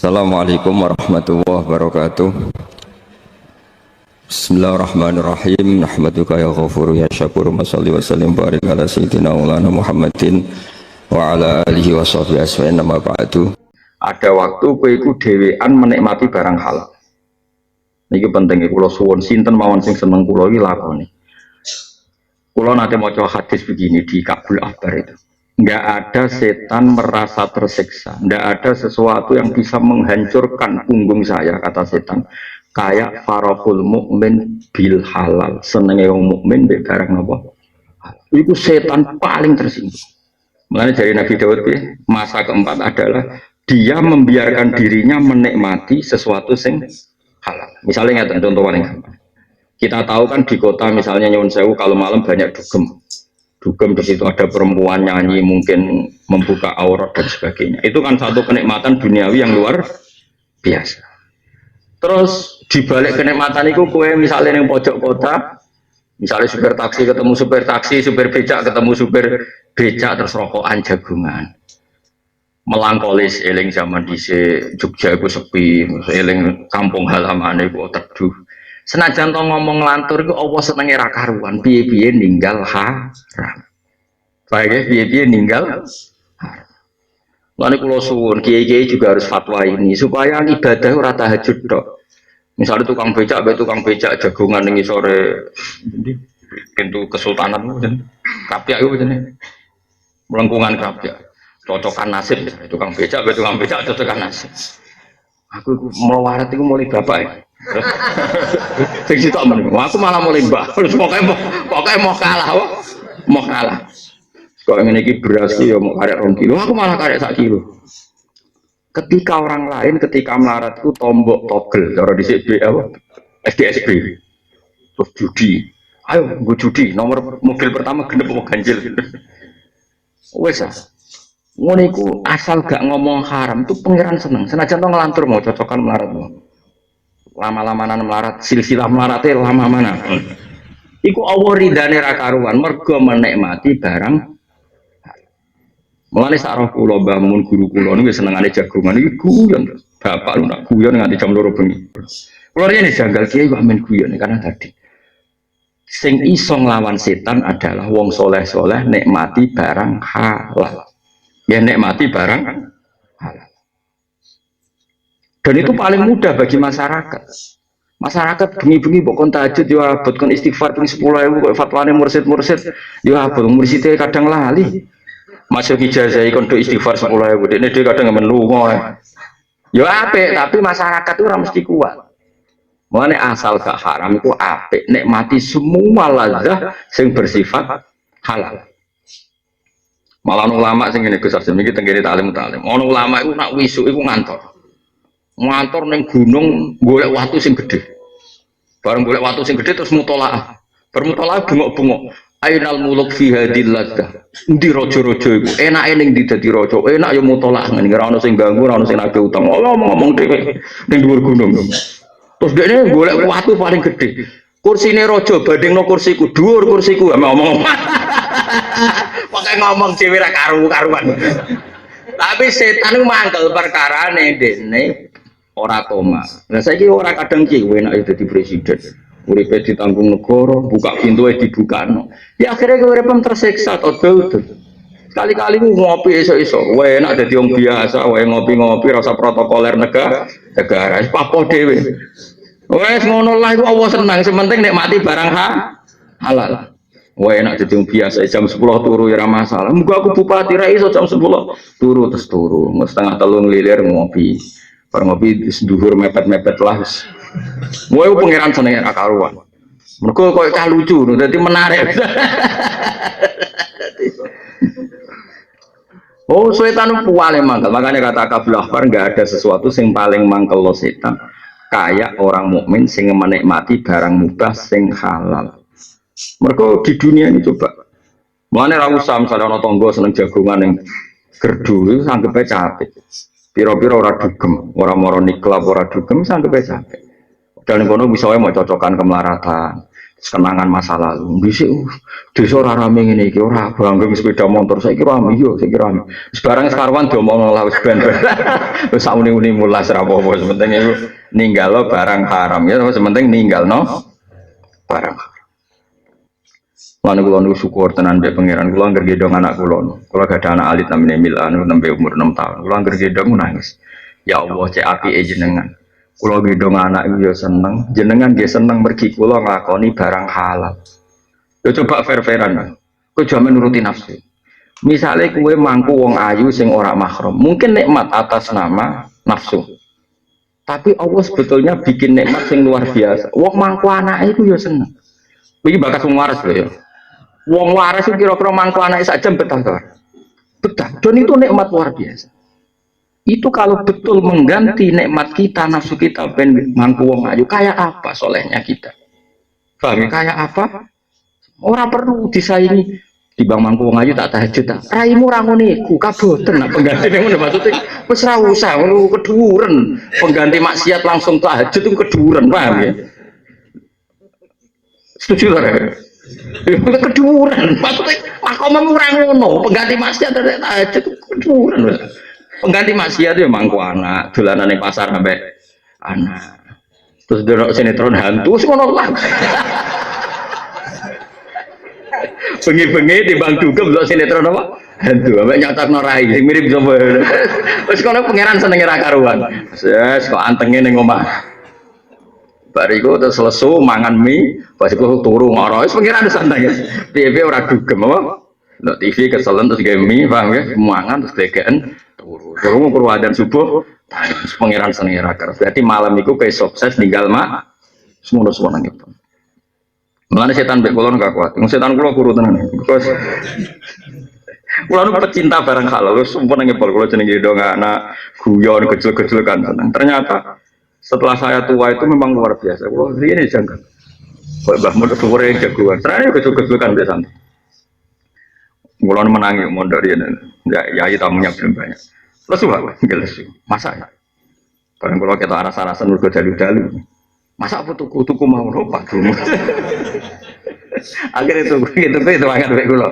Assalamualaikum warahmatullahi wabarakatuh. Bismillahirrahmanirrahim. Nahmaduka ya ghafuru ya syakuru. Mashalli wa sallim barik ala sayyidina maulana Muhammadin wa ala alihi wa sahbihi asma'in nama ba'du. Ada waktu kowe iku dhewean menikmati barang halal. Niki penting kula suwun sinten mawon sing seneng kula iki lakoni. Kula nate maca hadis begini di Kabul Akbar itu. Enggak ada setan merasa tersiksa, enggak ada sesuatu yang bisa menghancurkan punggung saya, kata setan, kayak farahul mukmin bil halal, senenge wong mukmin mbek barang napa. Itu setan paling tersinggung. Mulane dari Nabi Daud masa keempat adalah dia membiarkan dirinya menikmati sesuatu sing halal. Misalnya ngeten contoh paling gampang. Kita tahu kan di kota misalnya Nyuwun Sewu kalau malam banyak dugem. Dugem di situ ada perempuan nyanyi, mungkin membuka aurat dan sebagainya. Itu kan satu kenikmatan duniawi yang luar biasa. Terus dibalik kenikmatan itu, kue misalnya yang pojok kota, misalnya supir taksi ketemu supir taksi, supir becak ketemu supir becak, terus rokokan jagungan. Melangkolis eling zaman di Jogja itu sepi, eling kampung halaman itu teduh. Senajan to ngomong lantur iku Allah senenge ra karuan, piye-piye ninggal haram. Baik, piye-piye ninggal haram. Lan kula suwun, kiai-kiai juga harus fatwa ini supaya ibadah ora tahajud tok. Misalnya tukang becak jagongan ning sore pintu kesultanan mungkin. Kapyak iku jenenge. Melengkungan kapyak. Cocokan nasib tukang becak cocokan nasib. Aku melawarat iku mulai bapak ya. Sing sitok men. Aku malah mulai mbah. Terus pokoke mau kalah. Kok ngene iki beras ki ya mau karek 2 kilo, aku malah karek 1 kilo. Ketika orang lain ketika melaratku tombok togel cara dhisik apa? SDSB. Terus judi. Ayo nggo judi, nomor mobil pertama genep apa ganjil. Wes ah. Ngono iku asal gak ngomong haram itu pangeran seneng. Senajan to ngelantur mau cocokan melaratmu. Lama-lamanan melarat, silsilah melaratnya lama mana? Iku Allah ridane ra karuan, mergo menikmati barang. Mulane sak roh kula bangun guru kula niku senengane jagongan iki guyon. Bapak lu nak guyon nganti jam 2 bengi. Kula rene janggal kiai kok men guyon karena tadi sing iso nglawan setan adalah wong soleh-soleh nikmati barang halal. Ya nikmati barang halal. Dan itu paling mudah bagi masyarakat. Masyarakat bengi-bengi pokon tahajud yo abot kon istighfar ping 10.000 kok fatwane mursid-mursid yo abot murside kadang lali. Masuk ijazah kon do istighfar 10.000 dekne dhewe kadang men lunga. Yo apik tapi masyarakat itu ora mesti kuat. Mulane asal gak haram iku apik nikmati semua lazah sing bersifat halal. Malah ulama sing ngene Gus Arjun iki tenggene taklim. Ono ulama iku nak wisuk iku ngantor ning gunung golek watu sing gedhe. Bareng golek watu sing gedhe terus mutolaah. Bermutolaah bengok-bengok. Ainal muluk fi hadil laddah. Endi raja-raja iku? Enake ning ndi dadi raja? Enak ya mutolaah ngene ora ono sing ganggu, ora ono sing nagih utang. Ngomong dhewe ning dhuwur gunung. Terus dekne golek watu paling gedhe. Kursine raja bandingno kursiku, dhuwur kursiku, ngomong. Pakai ngomong dhewe ra karu-karuan. Tapi setan itu mangkel perkarane dene ora koma. Nah saiki ora kadang ki enak dadi presiden. Uripe ditanggung negara, buka pintunya dibukano. Ya akhirnya urip tersiksa to betul. Sekali-kali ngopi esuk-esuk, wae enak dadi wong biasa, wae ngopi-ngopi rasa protokoler negara. Wis papo dhewe. Wes ngono lah iku Allah senang, sementing nikmati barang halal. Wae enak dadi wong biasa jam 10 turu ya ora masalah. Muga aku bupati ra iso jam 10 turu terus turu, setengah 3 ngelilir ngopi. Bar ngopi dhuwur mepet-mepet lah wis. Wae pangeran senenge ra karuan. Mergo koyo cah lucu, dadi menarik. Oh, setan paling mangkel. Makanya kata Kabul Akbar enggak ada sesuatu sing paling mangkel lo setan kayak orang mukmin sing menikmati barang mubah sing halal. Mereka di dunia ini coba. Mulane ra usah misale ana tangga seneng jagongan ning gerdu itu sanggepe capek. Pira-pira ora dugem, ora mara niklap ora dugem sanggepe capek. Dan kono bisa wae mau cocokan kemelaratan. kenangan masa lalu. Dhisik desa ora rame ngene iki, ora bangga sepeda motor. Saiki rame yo, saiki rame. Sebarang sekarwan diomongno lah wis ben. Wis sauni-uni mulas ra apa-apa, sementing iku ninggalo barang haram ya, sementing ninggalno barang haram. Lan kula niku syukur tenan mbek pangeran kula anggere gendong anak kula. Kula gak ada anak alit namine Milan nembe umur 6 tahun. Kula anggere gendong nangis. Ya Allah cek apike jenengan. Kula gendong anak iku ya seneng, jenengan nggih seneng mergi kula nglakoni barang halal. Yo coba fair-fairan. Kowe jaman nuruti nafsu. Misale kowe mangku wong ayu sing ora mahram, mungkin nikmat atas nama nafsu. Tapi Allah sebetulnya bikin nikmat sing luar biasa. Wong mangku anake iku ya seneng. Iki bakas wong waras lho ya. Wong waras itu kira-kira mangku anaknya sak jam betah tuh. Betah. Dan itu nikmat luar biasa. Itu kalau betul mengganti nikmat kita, nafsu kita ben mangku wong ayu, kayak apa solehnya kita? Paham ya? Kayak apa? Orang perlu disaingi. Di bang mangku wong ayu tak tahajud tak. Raimu ra ngono iku, kaboten nak pengganti ngono maksudnya wis ra usah ngono keduren. Pengganti maksiat langsung tahajud itu keduren, paham ya? Setuju ta? Keduren, maksudnya makommu ora ngono, pengganti maksiat tahajud keduren. Pengganti maksiat ya mangku anak, dolanan ning pasar sampai anak. Terus delok sinetron hantu wis ngono lah. Bengi-bengi di bang dugem delok sinetron apa? Hantu, ambek nyatakno rai sing mirip sapa. Wis kono pangeran senenge ra karuan. Wes kok antenge ning omah. Bariku terus lesu mangan mie, bariku turu ngoro, wis pengiran santai. Piye-piye ora dugem apa? Ndok TV keselen terus gawe mie, paham ya? Mangan terus degeken turu. Turu kurwadan subuh, pengiran seneng ra karo. Berarti malam iku kowe sukses ninggal mak semono nang itu. Mulane setan mbek kula gak kuat. Setan kula kuru tenan. Kula nu pecinta barang halal, wis sumpah nang kula jenenge dong anak guyon kecil-kecil kan seneng. Ternyata setelah saya tua itu memang luar biasa. Wah, ini janggal. Kok Mbah Mun suwure jagoan. Terane kecil-kecil kan biasa. Mulane menangi mondok riyen. Ya tamunya belum banyak. Lesu Pak, lesu. Masa ya? Barang kula ketok aras-arasan mergo dalu-dalu. Masa apa tuku mau Pak dulu. Akhirnya itu banget baik kula.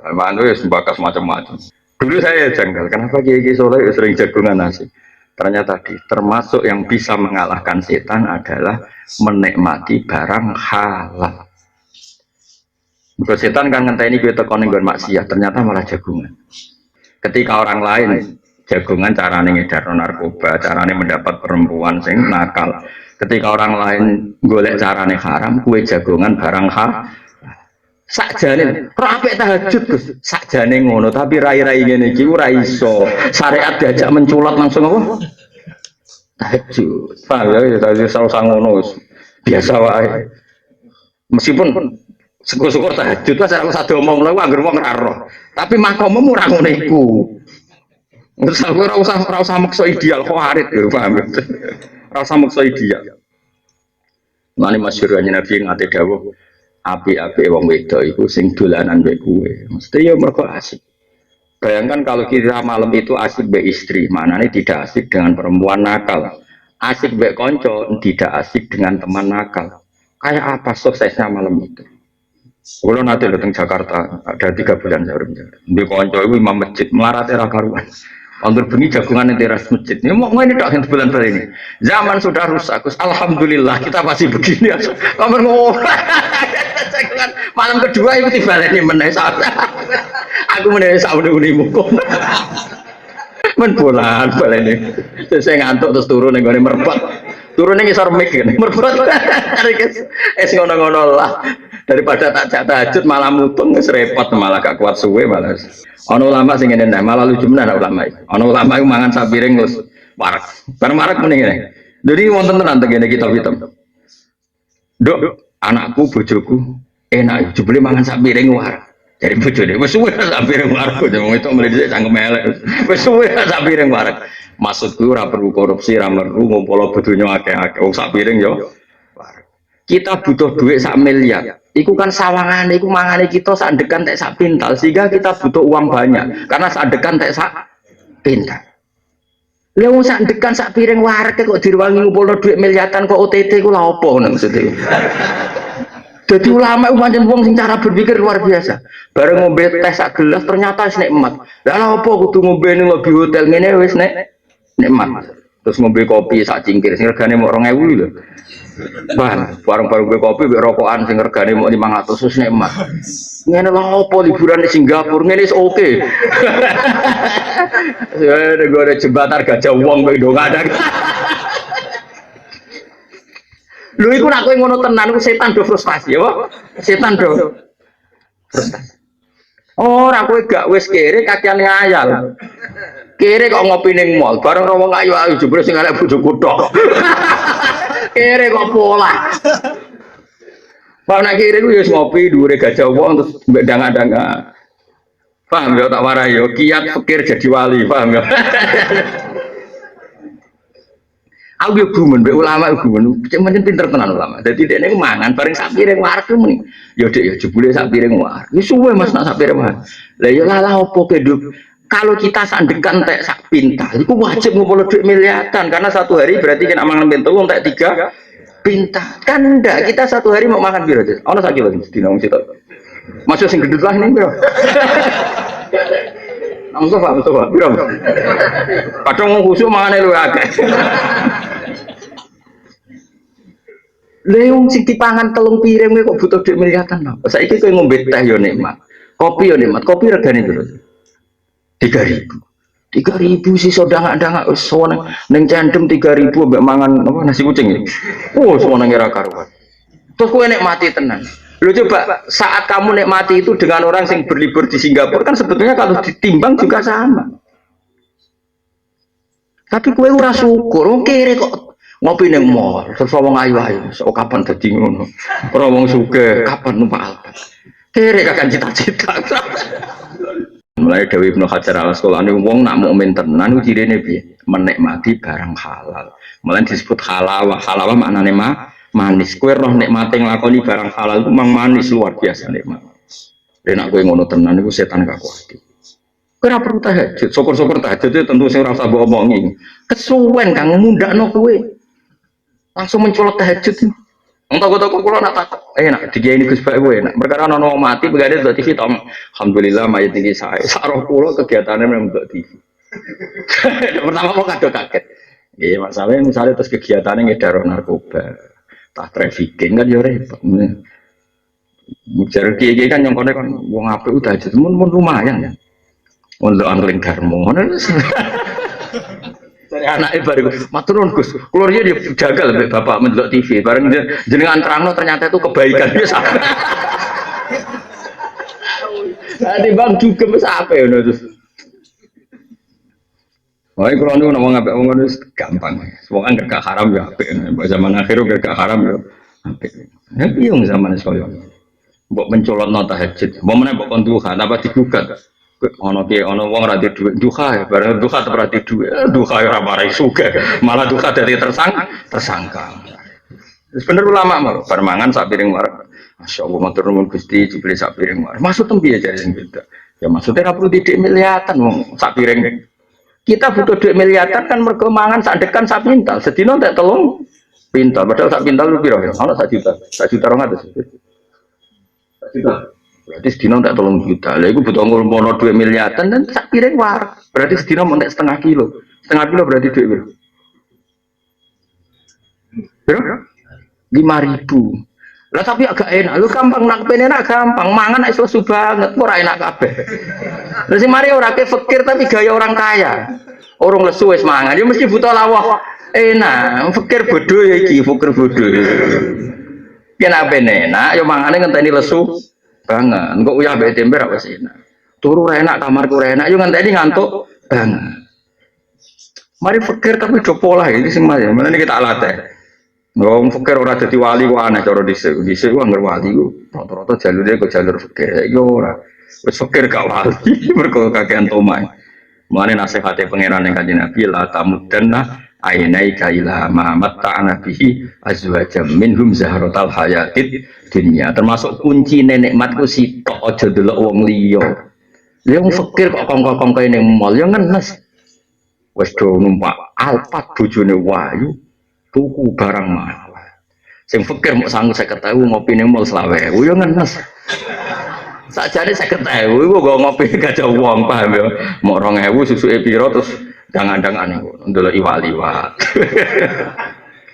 Manu ya sembakas macam-macam. Dulu saya janggal, kenapa Kiai Soleh sering jagungan nasi? Ternyata tadi termasuk yang bisa mengalahkan setan adalah menikmati barang halal. Bukan setan kan ngenteni kowe teko ning nggon maksiat, ternyata malah jagungan. Ketika orang lain jagungan carane ngedar narkoba, carane mendapat perempuan sing nakal. Ketika orang lain golek carane haram, kowe jagungan barang halal. Sakjane ora apik tahajud Gus, sakjane ngono tapi rai-rai ngene iki ora iso. Syariat diajak menculat langsung apa? Tahajud. Paham ya, tadi salah ngono biasa wae. Meskipun syukur-syukur tahajud lah cara usah diomong lho anggere wong ora roh. Tapi makommu ora ngono iku. Wis ora usah maksa ideal khawarit lho, paham. Ora usah maksa ideal. Mane masyhur Nabi ngate dawuh api-api wong wedok iku sing dolanan mbek kowe. Mesti ya mergo asik. Bayangkan kalau kita malam itu asik mbek istri, maknanya tidak asik dengan perempuan nakal. Asik mbek konco, tidak asik dengan teman nakal. Kayak apa suksesnya malam itu? Kalau nanti datang Jakarta, ada 3 bulan saya berbicara. Di konco itu imam masjid, melarat era karuan. Untuk bengi jagungan di teras masjid. Ini mau ini tak bulan kali ini. Zaman sudah rusak. Alhamdulillah kita masih begini. Kamu ngomong. Malam kedua itu tiba ini menaik saat. Aku menaik saat unimu. Men bulan ini. Saya ngantuk terus turun nih merpat. Turun nih ngisor mic kan. Merpat. Ngono-ngono lah. Daripada tak tahajud malah mutung wis repot malah gak kuat suwe malah. Ana ulama sing ngene malah lucu menan ulama iki. Ana ulama iku mangan sak piring terus warak. Bareng warak muni ngene. Jadi wonten tenan tengene kitab-kitab. Nduk, anakku bojoku enak jebule mangan sak piring warak. Jadi bojone wis suwe sak piring warak. Wong itu mrene cangkem elek. Wis suwe sak piring warak. Maksudku ora perlu korupsi, ora perlu ngumpul donya akeh-akeh. Wong sak piring yo warak. Kita butuh duit 1 miliar. Iku kan sawangan, iku mangane kita sak dekan tek sak pintal, sehingga kita butuh uang banyak. Karena sak dekan tek sak pintal. Lha wong sak dekan sak piring wareg kok diruwangi ngumpulno duit miliatan kok OTT ku lha opo maksudnya. Jadi ulama pancen wong sing cara berpikir luar biasa. Bareng ngombe teh sak gelas ternyata wis nikmat. Lah apa kudu ngombe ning lobby hotel ngene wis nikmat. Terus ngombe kopi sak cingkir sing regane mok 2000 lho. Bah, bareng-bareng ngombe kopi mbek rokokan sing regane mok 500 wis nikmat. Ngene lho apa liburan di Singapura ngene wis oke. Ya negara jembatan gajah wong kowe ndong ada. Lho iku nek kowe ngono tenan ku setan do frustasi ya, setan do frustasi. Ora kowe gak wis kere kakean ngayal. Kere kok ngopi ning mall, bareng wong ayu-ayu jebule sing arek bojoku tok. Kere kok pola. Pak nek kere ku ya ngopi dhuwure gajah wong terus mbek danga-danga. Paham ya tak warai yo, kiat pikir jadi wali, paham ya. Aku yo gumun mbek ulama gumun, cuman pinter tenan ulama. Dadi dekne ku mangan bareng sak piring warak ku muni. Yo Dik yo jebule sak piring warak. Wis suwe Mas nak sak piring warak. Lah yo lalah opo keduk. Kalau kita sandekan tek sak pintal, itu wajib ngumpul duit miliatan karena satu hari berarti kena mangan pentol tek 3 pintal. Kan enggak, kita satu hari mau makan piro aja. Ono sak kilo dina wong sitok. Masuk sing gedut lah ini piro. Langsung Pak, betul Pak. Piro? Kadang wong khusuk mangane luwih akeh. Leung sing dipangan 3 piring kok butuh duit miliatan lho. Saiki kowe ngombe teh yo nikmat. Kopi yo nikmat. Kopi regane piro? 3.000. 3.000 sih sodang-dang wis sono ning cendem 3.000 mbek mangan apa nasi kucing ya. Oh, sono ngira karuan. Terus kowe nikmati tenan. Lu coba saat kamu nikmati itu dengan orang yang berlibur di Singapura kan sebetulnya kalau ditimbang juga sama. Tapi kowe ora syukur, kere kok ngopi ning mall, terus wong ayu-ayu, sok kapan dadi ngono. Ora wong sugih, kapan numpak Alphard. Kere kakan cita-cita. Mulai Dewi Ibnu Hajar al-Asqalani wong nak mukmin tenan ku cirine piye? Menikmati barang halal. Mulai disebut halal, halal maknane manis. Kowe roh nikmate nglakoni barang halal itu memang manis luar biasa nikmat. Nek kowe ngono tenan iku setan gak kuat. Kowe ora perlu tahajud. Syukur-syukur tahajud itu tentu sing ora usah mbok omongi. Kesuwen kang ngundakno kowe. Langsung mencolot tahajud. Entah-entah kula nak takut enak dikiai ini Gus Bae kowe enak. Perkara ana wong mati begane dadi TV tom. Alhamdulillah mayit iki sae. Sarah kula kegiatane memang mbok TV. Pertama kok kado kaget. Nggih, masalahnya misalnya terus kegiatannya ngedar narkoba. Tak trafficking kan yo repot. Mujar kiai kan nyongkone kan wong apik udah aja mun lumayan ya. Untuk angling garmo. Dari anaknya baru maturun Gus, keluarnya dia jagal mbek bapak mendelok TV, bareng jenengan terangno ternyata itu kebaikan dia sampai. Tadi bang juga sampai ngono terus. Wah, kalau nu ngomong ngapik ngomong itu gampang. Semua kan gak haram ya apik. Zaman akhir gak haram ya apik. Ya piye zaman sekolah. Mbok mencolotno tahajud. Mau meneh mbok kon duha apa digugat. Ono ki ono wong ra duwe duha ya bareng duha berarti duwe. Duha ora marai sugih. Malah duha dadi tersangka. Wis bener ulama mah permangan sak piring warak. Masyaallah matur nuwun Gusti jebule sak piring warak. Maksud tempiye jare sing beda. Ya maksudnya ra perlu didik miliatan wong sak piring. Kita butuh duit miliatan kan mergo mangan sak dekan sak pintal. Sedina tak telung pintal. Padahal sak pintal lu piro ya? Ono sak juta. Sak juta 200. Sak juta. Berarti sedina tak telung juta. Lah iku butuh ngono duit miliatan dan sak piring warak. Berarti sedina mentek setengah kilo. Setengah kilo berarti duit piro? Piro? 5.000. Lah tapi agak enak. Lu gampang nak pengen enak gampang. Mangan nek susu banget, ora enak kabeh. Lah sing mari ora ke fakir tapi gaya orang kaya. Orang lesu wis mangan, ya mesti butuh lawah. Enak, fakir bodoh ya iki, fakir bodoh. Yen ape enak, ya mangane ngenteni lesu banget. Engko uyah mbek tempe ra wis enak. Turu ora enak, kamarku ora enak, yo ngenteni ngantuk banget. Mari fakir tapi do pola iki sing mari. Mana iki tak latih. Wong fakir ora dadi wali kok aneh cara dhisik. Dhisik ku anggere wali ku rata-rata jalure kok jalur fakir. Saiki ora. Wis fakir gak wali mergo kakean tomai. Mulane nasihate pangeran ning Kanjeng Nabi la tamudanna ainaika ila ma matta'ana bihi azwajam minhum zahratal hayatid dunya. Termasuk kunci nikmat ku sitok aja delok wong liya. Lah wong fakir kok kongko-kongkoe ning mall ya ngenes. Wis do numpak Alphard bojone wayu tuku barang mahal. Sing fikir mau sanggup 50.000 ngopi ning mall 20.000 yo ngenes. Sakjane 50.000 iku kok ngopi gak ada wong paham ya. Mau 2.000 susuke pira terus dangan-dangan niku ndelok iwak liwat.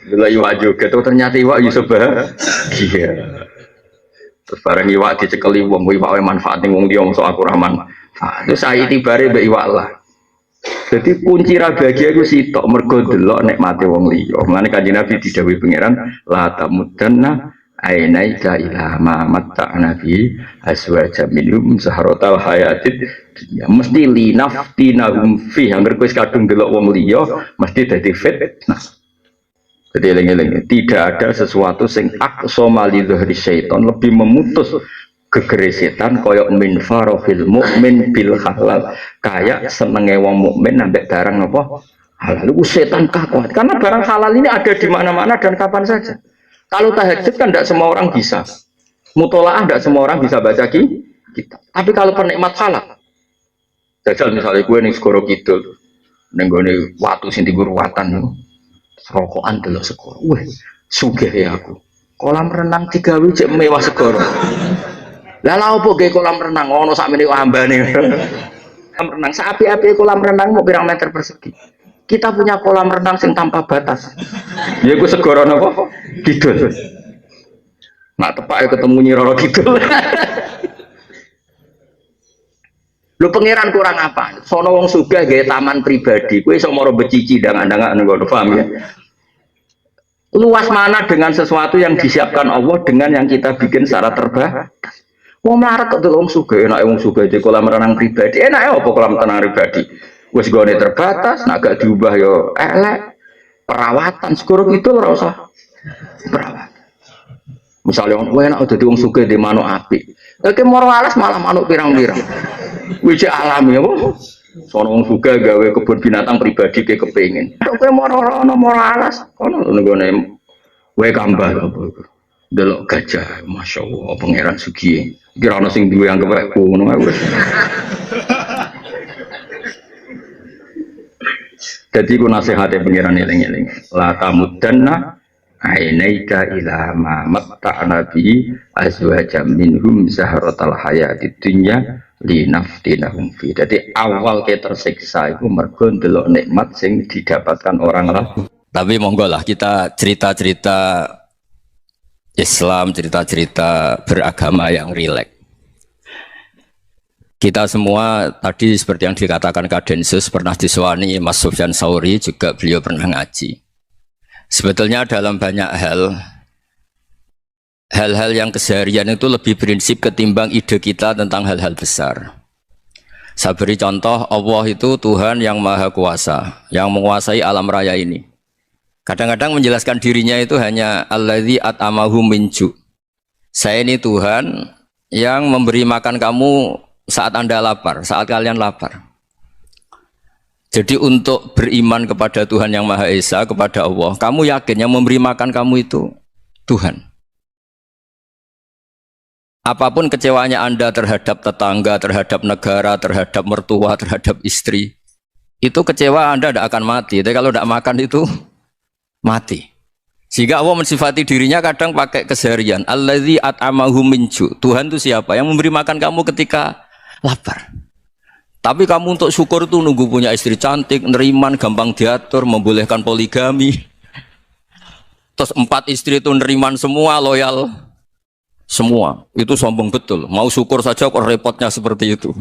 Ndelok iwak juga tuh ternyata iwak yo iya. Terus bareng iwak dicekeli wong iwak manfaat ning wong liya mosok aku rahman. Terus saya tibare mbek iwak lah. Jadi kunci ra bahagia iku sitok mergo delok nikmate wong liya. Mulane Kanjeng Nabi didhawuhi pangeran la tamudanna ainaika ila ma matta'na bi azwaja minhum zahratal hayatid dunya. Mesti linaftinahum fi angger kowe kadung delok wong liya mesti dadi fitnah. Jadi eling-eling tidak ada sesuatu sing aqsa mali dzahri syaitan lebih memutus gegere setan koyok min farofil mukmin bil halal kayak senenge wong mukmin nambah barang apa halal itu setan kakuat karena barang halal ini ada di mana-mana dan kapan saja. Kalau tahajud kan tidak semua orang bisa, mutolaah tidak semua orang bisa baca kita. Tapi kalau penikmat halal, jajal misalnya gue nih segoro kidul, nenggone watu sing digur watan rokokan delok segoro, wah sugih ya aku, kolam renang 3 wiji mewah segoro. Lah lha opo ge kolam renang ono sakmene ambane. Kolam renang sapi-api kolam renang mau pirang meter persegi. Kita punya kolam renang sing tanpa batas. Ya iku segara napa? Kidul. Nak tepake ketemu Nyi Roro Kidul. Lho pangeran kurang apa? Sono wong sugih gawe taman pribadi. Kowe iso maro becici dangan-dangan ngono paham ya? Luas mana dengan sesuatu yang disiapkan Allah dengan yang kita bikin secara terbatas. Wong melarat kok wong sugih, enake wong sugih di kolam renang pribadi. Enake apa kolam renang pribadi? Wis gone terbatas, nek gak diubah yo elek. Perawatan segoro itu ora usah perawatan. Misalnya wong enak dadi wong sugih di manuk apik. Lek moro alas malah manuk pirang-pirang. Wis alami apa? Sono wong sugih gawe kebun binatang pribadi ke kepengin. Kowe moro alas kono nggone wae kambah apa iku. Delok gajah, masya Allah, pangeran sugi. Kira ana sing duwe anggap aku ngono wis. Dadi ku nasihate pangeran eling-eling. La tamudanna ainaika ila ma matta'na bi azwajam minhum zahratal hayatid dunya linaftinahum fi. Dadi awal ke tersiksa iku mergo ndelok nikmat sing didapatkan orang lain. Tapi monggo lah kita cerita-cerita Islam, cerita-cerita beragama yang rileks. Kita semua tadi seperti yang dikatakan Kadensus pernah disewani Mas Sufyan Sauri, juga beliau pernah ngaji. Sebetulnya dalam banyak hal-hal yang keseharian itu lebih prinsip ketimbang ide kita tentang hal-hal besar. Saya beri contoh, Allah itu Tuhan yang Maha Kuasa, yang menguasai alam raya ini. Kadang-kadang menjelaskan dirinya itu hanya alladzi at'amahum min ju'. Saya ini Tuhan yang memberi makan kamu saat Anda lapar, saat kalian lapar. Jadi untuk beriman kepada Tuhan yang Maha Esa, kepada Allah, kamu yakin yang memberi makan kamu itu Tuhan. Apapun kecewanya Anda terhadap tetangga, terhadap negara, terhadap mertua, terhadap istri, itu kecewa Anda tidak akan mati. Tapi kalau tidak makan itu mati. Sehingga Allah mensifati dirinya kadang pakai keseharian. Alladzi at'amahum min ju'. Tuhan itu siapa? Yang memberi makan kamu ketika lapar. Tapi kamu untuk syukur itu nunggu punya istri cantik, neriman, gampang diatur, membolehkan poligami. Terus 4 istri itu neriman semua, loyal semua. Itu sombong betul. Mau syukur saja kok repotnya seperti itu.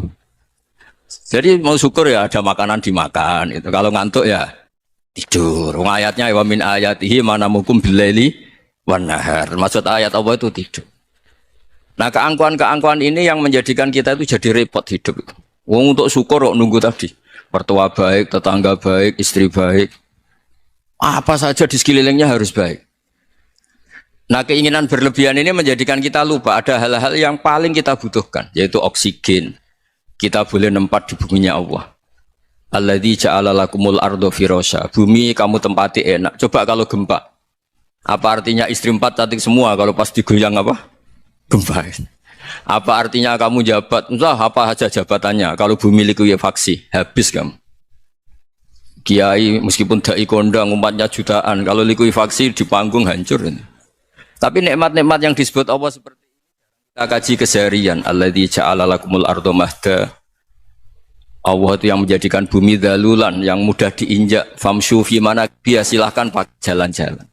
Jadi mau syukur ya ada makanan dimakan. Itu kalau ngantuk ya tidur. Ayatnya wa min ayatihi manamukum billaili wan nahar. Maksud ayat Allah itu tidur. Nah, keangkuhan-keangkuhan ini yang menjadikan kita itu jadi repot hidup. Wong untuk syukur kok nunggu tadi. Mertua baik, tetangga baik, istri baik. Apa saja di sekelilingnya harus baik. Nah, keinginan berlebihan ini menjadikan kita lupa ada hal-hal yang paling kita butuhkan, yaitu oksigen. Kita boleh nempat di buminya Allah. Alladzi ja'ala lakumul ardo firasya. Bumi kamu tempati enak. Coba kalau gempa. Apa artinya istri 4 cantik semua kalau pas digoyang apa? Gempa. Apa artinya kamu jabat? Entah apa saja jabatannya. Kalau bumi likuifaksi, habis kamu. Kiai meskipun dai kondang umatnya jutaan, kalau likuifaksi di panggung hancur. Tapi nikmat-nikmat yang disebut Allah seperti kita kaji keseharian, alladzi ja'ala lakumul arda mahda. Allah itu yang menjadikan bumi dalulan, yang mudah diinjak. Famshu fi manakibih, silahkan pakai jalan-jalan.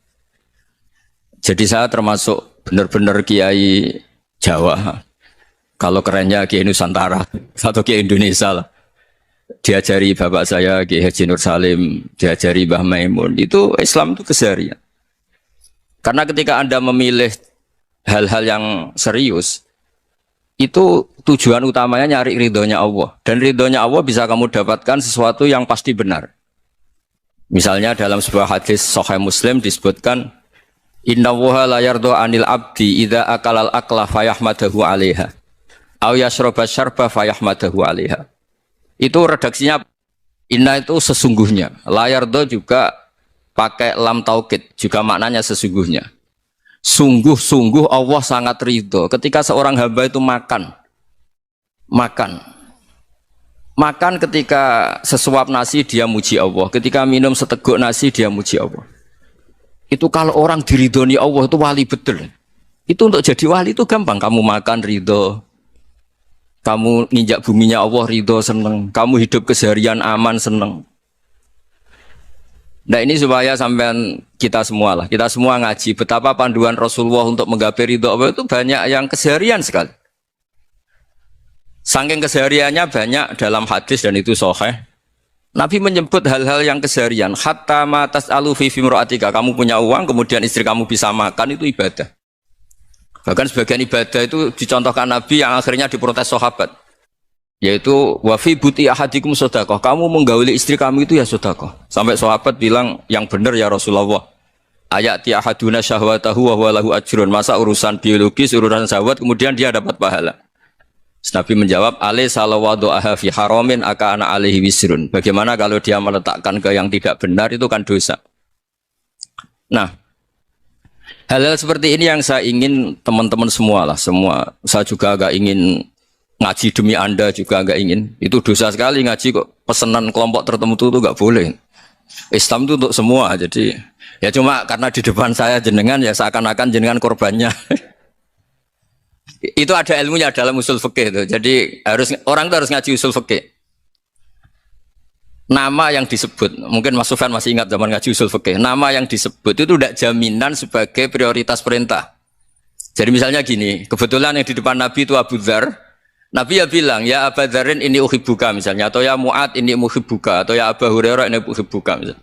Jadi saya termasuk benar-benar kiai Jawa. Kalau kerennya kiai Nusantara atau kiai Indonesia lah. Diajari bapak saya Kiai Haji Nur Salim, diajari Mbah Maimun. Itu Islam itu keseharian. Karena ketika Anda memilih hal-hal yang serius, itu tujuan utamanya nyari ridhonya Allah. Dan ridhonya Allah bisa kamu dapatkan sesuatu yang pasti benar. Misalnya dalam sebuah hadis Sahih Muslim disebutkan, Inna Allaha la yardha 'anil 'abdi idza akalal akla fayahmadahu 'alaiha aw yashraba syarba fayahmadahu 'alaiha. Itu redaksinya inna itu sesungguhnya. La yardha juga pakai lam taukid, juga maknanya sesungguhnya. Sungguh-sungguh Allah sangat ridho ketika seorang hamba itu makan ketika sesuap nasi dia muji Allah, ketika minum seteguk nasi dia muji Allah. Itu kalau orang diridhoni Allah itu wali betul. Itu untuk jadi wali itu gampang, kamu makan ridho, kamu nginjak buminya Allah ridho seneng, kamu hidup keseharian aman seneng. Nah ini supaya sampean kita semua ngaji betapa panduan Rasulullah untuk menggapai ridho Allah itu banyak yang keseharian sekali. Saking kesehariannya banyak dalam hadis dan itu sahih. Nabi menyebut hal-hal yang keseharian. Hatta ma tas'alu fi imra'atika, kamu punya uang kemudian istri kamu bisa makan, itu ibadah. Bahkan sebagian ibadah itu dicontohkan Nabi yang akhirnya diprotes sahabat. Yaitu wa fi buti ahadikum sedekah, kamu menggauli istri kamu itu ya sedekah. Sampai sahabat bilang, yang benar ya Rasulullah. Ayati ahaduna syahwatahu wa huwa lahu ajrun. Masa urusan biologis, urusan syahwat kemudian dia dapat pahala. Nabi menjawab, alaysa lawadu'aha fi haramin akana alaihi wisrun. Bagaimana kalau dia meletakkan ke yang tidak benar, itu kan dosa. Nah, hal-hal seperti ini yang saya ingin teman-teman semua lah, semua. Saya juga agak ingin ngaji demi Anda juga agak ingin. Itu dosa sekali ngaji kok pesanan kelompok tertentu itu enggak boleh. Islam itu untuk semua. Jadi ya cuma karena di depan saya jenengan ya seakan-akan jenengan korbannya. Itu ada ilmunya dalam usul fikih itu. Jadi orang itu harus ngaji usul fikih. Nama yang disebut, mungkin Mas Sufyan masih ingat zaman ngaji usul fikih. Nama yang disebut itu tidak jaminan sebagai prioritas perintah. Jadi misalnya gini, kebetulan yang di depan Nabi itu Abu Dzar. Nabi ya bilang, ya Abu Dzarin ini uhibbuka misalnya, atau ya Mu'ad ini uhibbuka, atau ya Abu Hurairah ini uhibbuka misalnya.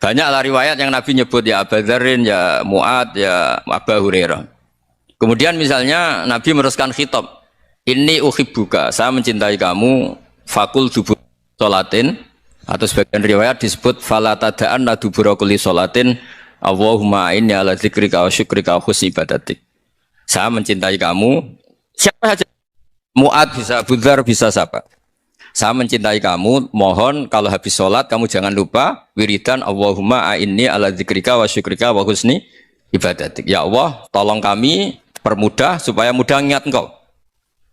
Banyaklah riwayat yang Nabi nyebut ya Abu Dzarin, ya Mu'ad, ya Abu Hurairah. Kemudian misalnya Nabi meneruskan khitab, ini uhibbuka, saya mencintai kamu, fakul dubur sholatin, atau sebagian riwayat disebut fala tada'anna dubura kulli sholatin, Allahumma inni ala dzikrika wa syukrika wa husni ibadatik. Saya mencintai kamu, siapa saja, Mu'ad bisa, Abu Dzar bisa siapa. Saya mencintai kamu, mohon kalau habis sholat kamu jangan lupa wiridan Allahumma inni ala dzikrika wa syukrika wa husni ibadatik. Ya Allah, tolong kami permudah supaya mudah ingat engkau.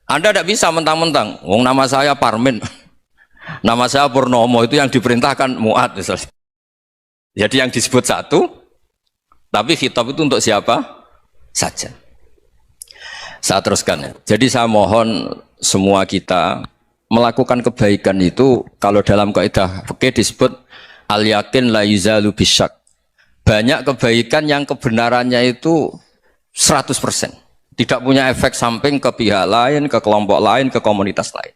Anda tidak bisa mentang-mentang, wong nama saya Parmin, nama saya Purnomo, itu yang diperintahkan Mu'ad misalnya. Jadi yang disebut satu, tapi khitab itu untuk siapa saja. Saya teruskan ya. Jadi saya mohon semua kita melakukan kebaikan itu, kalau dalam kaidah fikih disebut al yakin la yuzalu bisyak. Banyak kebaikan yang kebenarannya itu 100%. Tidak punya efek samping ke pihak lain, ke kelompok lain, ke komunitas lain.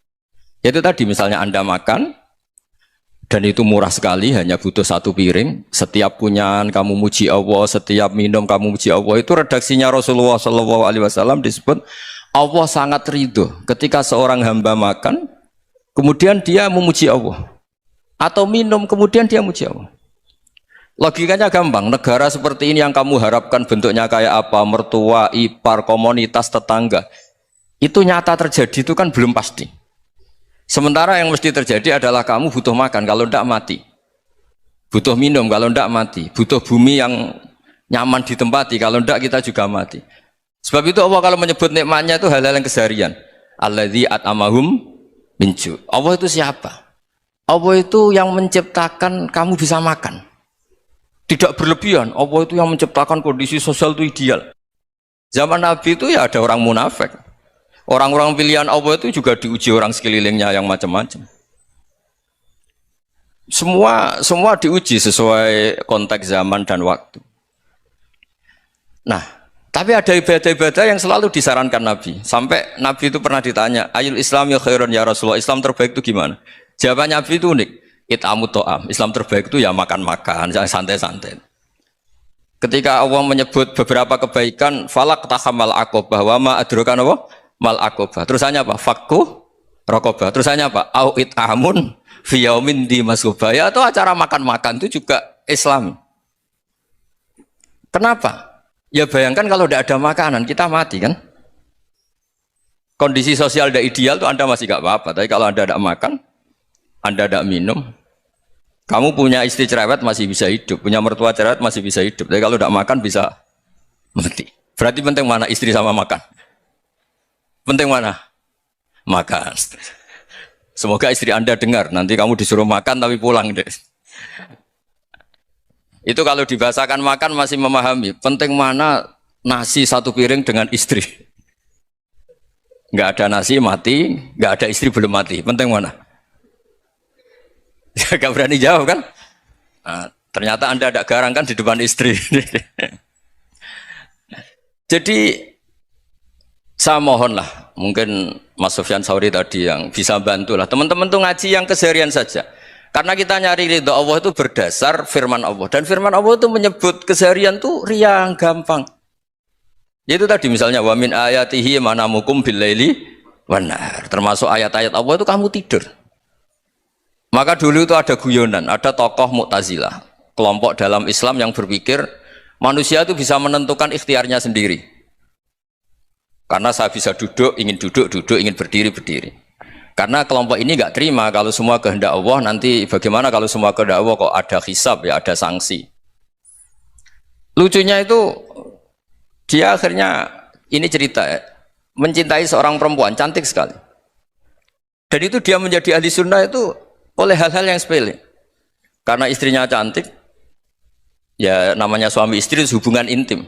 Itu tadi misalnya Anda makan, dan itu murah sekali, hanya butuh satu piring. Setiap punyaan kamu muji Allah, setiap minum kamu muji Allah. Itu redaksinya Rasulullah SAW disebut, Allah sangat ridho ketika seorang hamba makan, kemudian dia memuji Allah. Atau minum, kemudian dia muji Allah. Logikanya gampang, negara seperti ini yang kamu harapkan bentuknya kayak apa, mertua, ipar, komunitas, tetangga, itu nyata terjadi itu kan belum pasti. Sementara yang mesti terjadi adalah kamu butuh makan, kalau tidak mati. Butuh minum, kalau tidak mati. Butuh bumi yang nyaman ditempati, kalau tidak kita juga mati. Sebab itu Allah kalau menyebut nikmatnya itu hal-hal yang keseharian. Alladzi at'amahum min ju'. Allah itu siapa? Allah itu yang menciptakan kamu bisa makan. Tidak berlebihan, Allah itu yang menciptakan kondisi sosial itu ideal. Zaman Nabi itu ya ada orang munafik. Orang-orang pilihan Allah itu juga diuji orang sekelilingnya yang macam-macam. Semua diuji sesuai konteks zaman dan waktu. Nah, tapi ada ibadah-ibadah yang selalu disarankan Nabi. Sampai Nabi itu pernah ditanya, Ayul Islam ya khairun ya Rasulullah, Islam terbaik itu gimana? Jawabannya Nabi itu unik. It'amut to'am. Islam terbaik itu ya makan-makan, santai-santai. Ketika Allah menyebut beberapa kebaikan, falak tahamal akobah, wa ma adrokan apa? Mal akobah. Terusannya apa? Fakku rokobah. Terusannya apa? Au it'amun fiyaumin di masubah. Ya, atau acara makan-makan itu juga Islam. Kenapa? Ya bayangkan kalau tidak ada makanan, kita mati kan? Kondisi sosial tidak ideal itu Anda masih gak apa-apa. Tapi kalau Anda tidak makan, Anda tidak minum, kamu punya istri cerewet masih bisa hidup, punya mertua cerewet masih bisa hidup. Tapi kalau tidak makan bisa mati. Berarti penting mana istri sama makan? Penting mana? Makan. Semoga istri Anda dengar. Nanti kamu disuruh makan tapi pulang deh. Itu kalau dibahasakan makan masih memahami. Penting mana nasi satu piring dengan istri? Nggak ada nasi mati, nggak ada istri belum mati. Penting mana? Gak berani jawab kan? Nah, ternyata Anda ada garang kan di depan istri. Jadi saya mohonlah, mungkin Mas Sufyan Sauri tadi yang bisa bantulah teman-teman tuh ngaji yang keseharian saja. Karena kita nyari ridho Allah itu berdasar firman Allah, dan firman Allah itu menyebut keseharian tuh riang gampang. Yaitu tadi misalnya wa min ayatihi manamukum billaili wan nahar. Termasuk ayat-ayat Allah itu kamu tidur. Maka dulu itu ada guyonan, ada tokoh Mu'tazilah, kelompok dalam Islam yang berpikir manusia itu bisa menentukan ikhtiarnya sendiri. Karena saya bisa duduk, duduk, ingin berdiri, berdiri. Karena kelompok ini nggak terima kalau semua kehendak Allah, nanti bagaimana kalau semua kehendak Allah kok ada hisab, ya ada sanksi. Lucunya itu, dia akhirnya, ini cerita ya, mencintai seorang perempuan, cantik sekali. Dan itu dia menjadi ahli sunnah itu oleh hal-hal yang sepele. Karena istrinya cantik, ya namanya suami istri itu hubungan intim.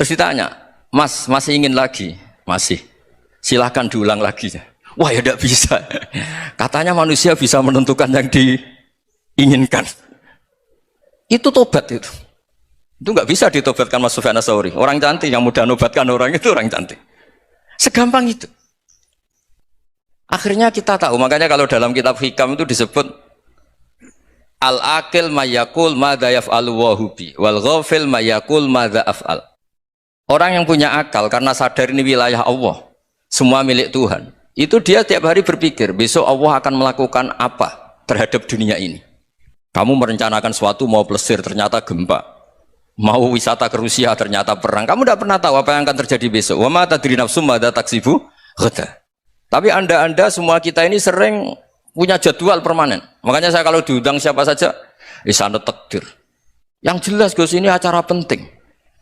Terus ditanya, Mas, masih ingin lagi? Masih. Silahkan diulang lagi. Wah ya tidak bisa. Katanya manusia bisa menentukan yang diinginkan. Itu tobat itu. Itu nggak bisa ditobatkan Mas Sufyan Ats-Tsauri. Orang cantik yang mudah nobatkan orang itu orang cantik. Segampang itu. Akhirnya kita tahu, makanya kalau dalam kitab Hikam itu disebut al-aqil mayakul madza yaf'alu wa hubi wal ghafil mayakul madza af'al. Orang yang punya akal karena sadar ini wilayah Allah, semua milik Tuhan. Itu dia tiap hari berpikir, besok Allah akan melakukan apa terhadap dunia ini. Kamu merencanakan suatu mau plesir ternyata gempa. Mau wisata ke Rusia ternyata perang. Kamu tidak pernah tahu apa yang akan terjadi besok. Wa ma tadri nafsum madza taksibu ghadan. Tapi anda semua kita ini sering punya jadwal permanen. Makanya saya kalau diundang siapa saja, sana takdir. Yang jelas Gus ini acara penting.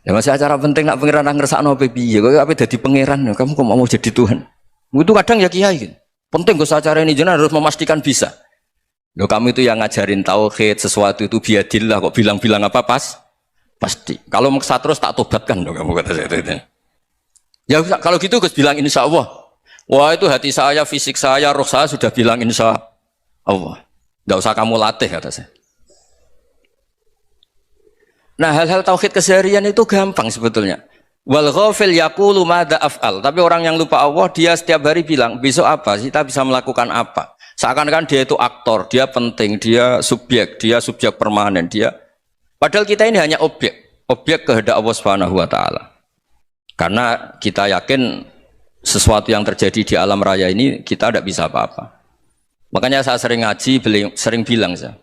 Ya masih acara penting nak pangeran ngersakno piye? Kok ape dadi pangeran? Kamu kok mau jadi Tuhan? Itu kadang ya kiai. Penting Gus acara ini jenengan harus memastikan bisa. Loh kamu itu yang ngajarin tauhid, sesuatu itu biadillah kok bilang-bilang apa pasti. Kalau maksa terus tak tobatkan loh kamu kata saya itu. Ya kalau gitu Gus bilang insya Allah. Wah itu hati saya, fisik saya, roh saya sudah bilang insya Allah. Tidak usah kamu latih kata saya. Nah hal-hal tauhid keseharian itu gampang sebetulnya. Wal ghafil yaqulu madza af'al. Tapi orang yang lupa Allah dia setiap hari bilang besok apa? Kita bisa melakukan apa? Seakan-akan dia itu aktor, dia penting, dia subjek permanen, dia. Padahal kita ini hanya objek kehendak Allah Subhanahu wa taala. Karena kita yakin sesuatu yang terjadi di alam raya ini kita tidak bisa apa-apa. Makanya saya sering ngaji, sering bilang saya,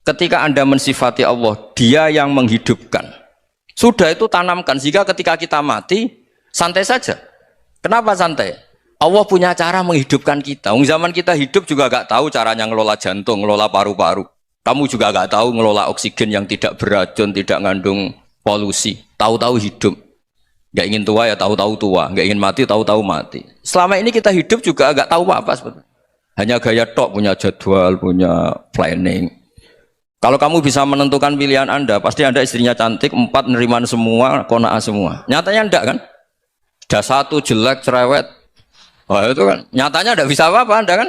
ketika Anda mensifati Allah, Dia yang menghidupkan. Sudah itu tanamkan, sehingga ketika kita mati, santai saja. Kenapa santai? Allah punya cara menghidupkan kita. Zaman kita hidup juga gak tahu caranya ngelola jantung, ngelola paru-paru. Kamu juga gak tahu ngelola oksigen yang tidak beracun, tidak ngandung polusi. Tahu-tahu hidup. Gak ingin tua ya tahu-tahu tua, gak ingin mati tahu-tahu mati. Selama ini kita hidup juga gak tahu apa sebetulnya. Hanya gaya tok, punya jadwal, punya planning. Kalau kamu bisa menentukan pilihan Anda, pasti Anda istrinya cantik, 4 neriman semua, qanaah semua. Nyatanya enggak kan? Ada 1 jelek, cerewet. Wah itu kan, nyatanya enggak bisa apa-apa Anda kan?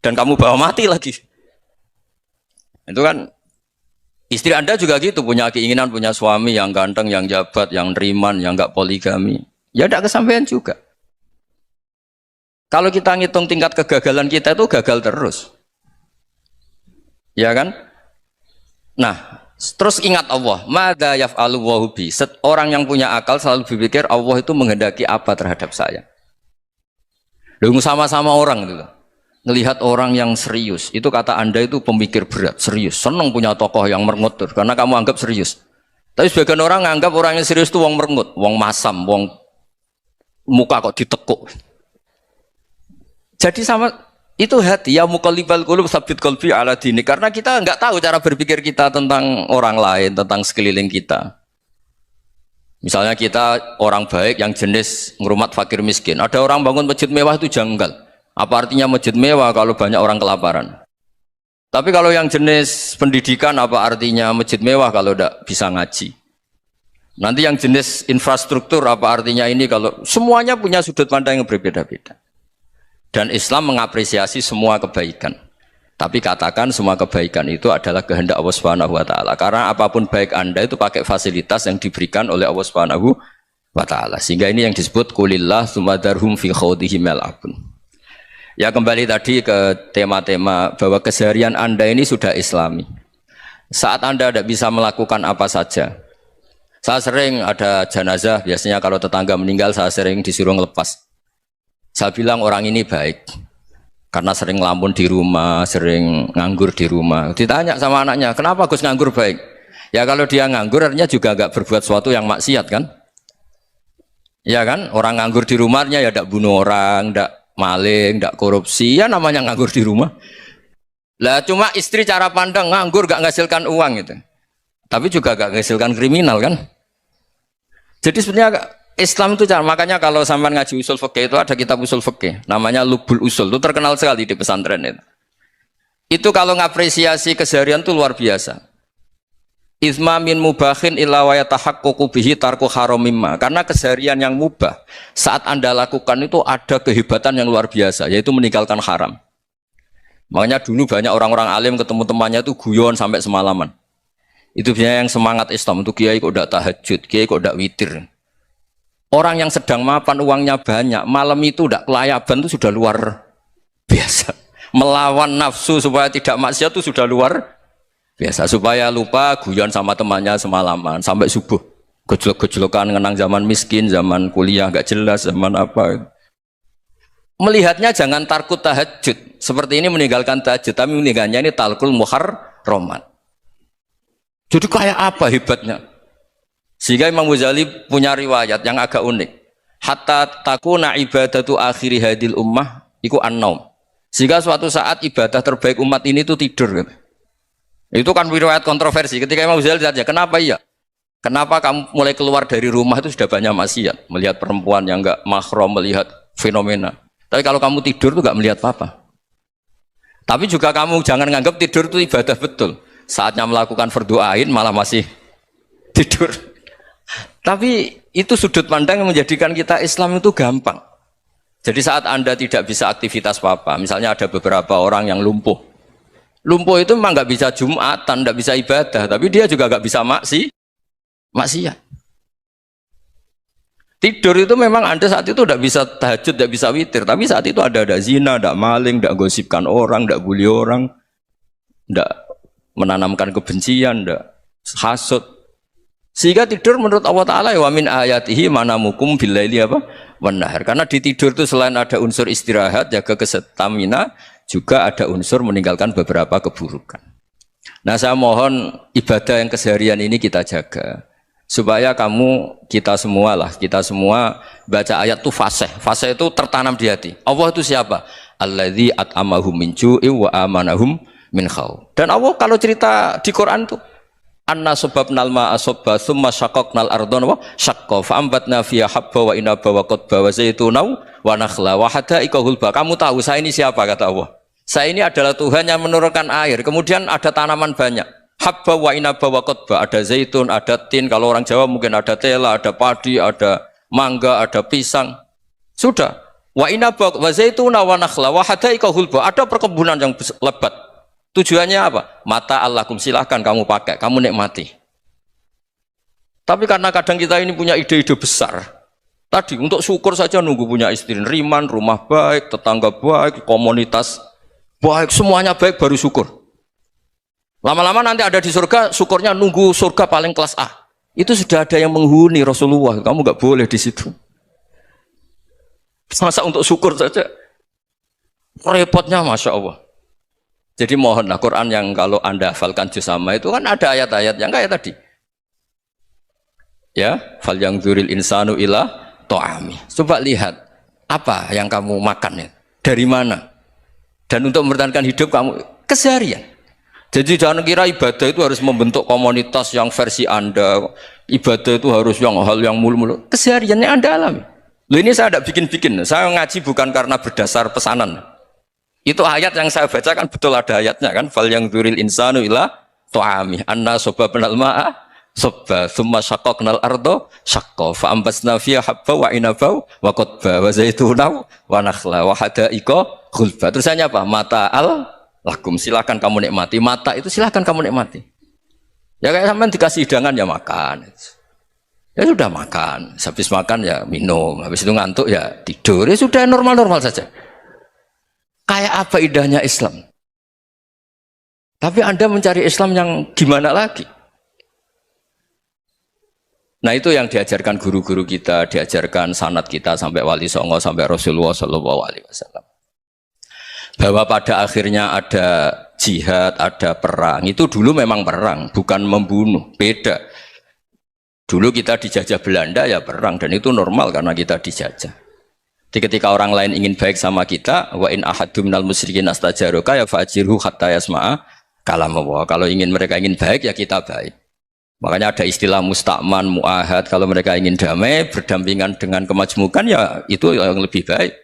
Dan kamu bawa mati lagi. Itu kan, istri Anda juga gitu, punya keinginan, punya suami yang ganteng, yang jabat, yang neriman, yang enggak poligami. Ya enggak kesampaian juga. Kalau kita ngitung tingkat kegagalan kita itu gagal terus. Ya kan? Nah, terus ingat Allah, madza yaf'alu Allahu bi. Orang yang punya akal selalu berpikir Allah itu menghendaki apa terhadap saya. Lalu sama-sama orang itu. Ngelihat orang yang serius, itu kata Anda itu pemikir berat, serius. Senang punya tokoh yang merengut karena kamu anggap serius. Tapi sebagian orang anggap orang yang serius itu wong merengut, wong masam, wong muka kok ditekuk. Jadi sama itu hati ya muqallibal qulub tsabbit qalbi ala dini, karena kita nggak tahu cara berpikir kita tentang orang lain, tentang sekeliling kita. Misalnya kita orang baik yang jenis ngrumat fakir miskin, ada orang bangun masjid mewah itu janggal. Apa artinya masjid mewah kalau banyak orang kelaparan? Tapi kalau yang jenis pendidikan, apa artinya masjid mewah kalau tidak bisa ngaji? Nanti yang jenis infrastruktur, apa artinya ini kalau semuanya punya sudut pandang yang berbeda-beda. Dan Islam mengapresiasi semua kebaikan. Tapi katakan semua kebaikan itu adalah kehendak Allah Subhanahu wa taala. Karena apapun baik Anda itu pakai fasilitas yang diberikan oleh Allah Subhanahu wa taala. Sehingga ini yang disebut qulillah tsumma darhum fi khawdihim yal'abun. Ya kembali tadi ke tema-tema bahwa keseharian Anda ini sudah Islami. Saat Anda tidak bisa melakukan apa saja. Saya sering ada jenazah, biasanya kalau tetangga meninggal saya sering disuruh ngelepas. Saya bilang orang ini baik karena sering ngelamun di rumah, sering nganggur di rumah. Ditanya sama anaknya, kenapa Gus nganggur baik? Ya kalau dia nganggur artinya juga agak berbuat sesuatu yang maksiat kan? Ya kan? Orang nganggur di rumahnya ya tidak bunuh orang, tidak maling, tidak korupsi, ya namanya nganggur di rumah. Lah cuma istri cara pandang nganggur gak menghasilkan uang gitu. Tapi juga gak menghasilkan kriminal kan? Jadi sebenarnya Islam itu cara, makanya kalau sampai ngaji usul fikih itu ada kitab usul fikih namanya Lubul Usul, itu terkenal sekali di pesantren itu. Itu kalau ngapresiasi keseharian itu luar biasa. Izma min mubahin illa wa yatahaqqaqu bihi tarku haramimma. Karena keseharian yang mubah saat Anda lakukan itu ada kehebatan yang luar biasa, yaitu meninggalkan haram. Makanya dulu banyak orang-orang alim ketemu temannya itu guyon sampai semalaman. Itu biasanya yang semangat Islam itu kiai kok tidak tahajud, kiai kok tidak witir. Orang yang sedang mapan uangnya banyak, malam itu tidak kelayaban itu sudah luar biasa. Melawan nafsu supaya tidak maksiat itu sudah luar biasa. Supaya lupa guyon sama temannya semalaman sampai subuh. Gejolak-gejolokan ngenang zaman miskin, zaman kuliah nggak jelas, zaman apa. Melihatnya jangan tarkut tahajud. Seperti ini meninggalkan tahajud, tapi meninggalnya ini talkul muharramat. Jadi kayak apa hebatnya? Sehingga Imam Ghazali punya riwayat yang agak unik. Hatta takuna ibadatu akhiri hadil ummah iku an-naum. Sehingga suatu saat ibadah terbaik umat ini itu tidur. Itu kan riwayat kontroversi. Ketika Imam Ghazali ditanya, kenapa iya? Kenapa kamu mulai keluar dari rumah itu sudah banyak maksiat? Melihat perempuan yang enggak mahram, melihat fenomena. Tapi kalau kamu tidur itu enggak melihat apa-apa. Tapi juga kamu jangan nganggap tidur itu ibadah betul. Saatnya melakukan fardu ain malah masih tidur. Tapi itu sudut pandang yang menjadikan kita Islam itu gampang. Jadi saat Anda tidak bisa aktivitas apa-apa, misalnya ada beberapa orang yang lumpuh. Lumpuh itu memang nggak bisa Jumatan, nggak bisa ibadah, tapi dia juga nggak bisa maksiat. Tidur itu memang Anda saat itu tidak bisa tahajud, tidak bisa witir, tapi saat itu ada zina, ada maling, tidak gosipkan orang, tidak bully orang, tidak menanamkan kebencian, tidak hasud. Sehingga tidur menurut Allah Ta'ala wa min ayatihi manamukum billaili apa? Wan-nahar. Karena di tidur itu selain ada unsur istirahat, jaga kestamina, juga ada unsur meninggalkan beberapa keburukan. Nah saya mohon ibadah yang keseharian ini kita jaga. Supaya kita semua baca ayat itu fasih. Fasih itu tertanam di hati. Allah itu siapa? Alladzi at'amahum min ju'i wa amanahum min khauf. Dan Allah kalau cerita di Quran tuh anna sababnal ma'a sabba thumma syaqaqnal ardha wa syaqqa fa ambatna fiha habba wa inaba wa qadba wa zaituna wa nakhla wa hadaika hulba. Kamu tahu saya ini siapa kata Allah? Saya ini adalah Tuhan yang menurunkan air. Kemudian ada tanaman banyak. Habba wa inaba wa qotba. Ada zaitun, ada tin. Kalau orang Jawa mungkin ada tela, ada padi, ada mangga, ada pisang. Sudah. Wa inaba wa zaituna wa nakhla wa hadaika hulba. Ada perkebunan yang lebat. Tujuannya apa? Mata Allahkum, silahkan kamu pakai, kamu nikmati. Tapi karena kadang kita ini punya ide-ide besar. Tadi untuk syukur saja nunggu punya istri riman, rumah baik, tetangga baik, komunitas baik, semuanya baik baru syukur. Lama-lama nanti ada di surga, syukurnya nunggu surga paling kelas A. Itu sudah ada yang menghuni Rasulullah. Kamu nggak boleh di situ. Masa untuk syukur saja repotnya, masya Allah. Jadi mohonlah Quran yang kalau anda hafalkan juz amma itu kan ada ayat-ayat yang kayak tadi. Ya, fal yang dzuril insanu ila to'ami. Coba lihat apa yang kamu makan ya, dari mana? Dan untuk mempertahankan hidup kamu keseharian. Jadi jangan kira ibadah itu harus membentuk komunitas yang versi anda. Ibadah itu harus yang hal yang mulu-mulu. Kesehariannya anda alami. Loh, ini saya tidak bikin-bikin. Saya ngaji bukan karena berdasar pesanan. Itu ayat yang saya baca kan betul ada ayatnya kan. Fal yang dzuril insanu ila to'ami. Anna sobabnal ma'a sobba thumma syaqqaqnal ardo syaqqa fa ambasna fiha habba wa inaba wa qotba wa zaituna wa nakhla wa hadaika khulba. Terusannya apa? Mata'al lakum, silakan kamu nikmati. Mata itu silakan kamu nikmati. Ya kayak sampean dikasih hidangan ya makan. Ya sudah makan, habis makan ya minum, habis itu ngantuk ya tidur. Ya sudah normal-normal saja. Kayak apa indahnya Islam. Tapi Anda mencari Islam yang gimana lagi? Nah itu yang diajarkan guru-guru kita, diajarkan sanad kita sampai Wali Songo, sampai Rasulullah SAW. Bahwa pada akhirnya ada jihad, ada perang. Itu dulu memang perang, bukan membunuh, beda. Dulu kita dijajah Belanda ya perang, dan itu normal karena kita dijajah. Jadi ketika orang lain ingin baik sama kita, wa in ahadum minal musyrikin astajaroka ya fa'ajirhu hatta yasma'a kalam Allah. Kalau mereka ingin baik ya kita baik. Makanya ada istilah musta'man, mu'ahad. Kalau mereka ingin damai, berdampingan dengan kemajmukan ya itu yang lebih baik.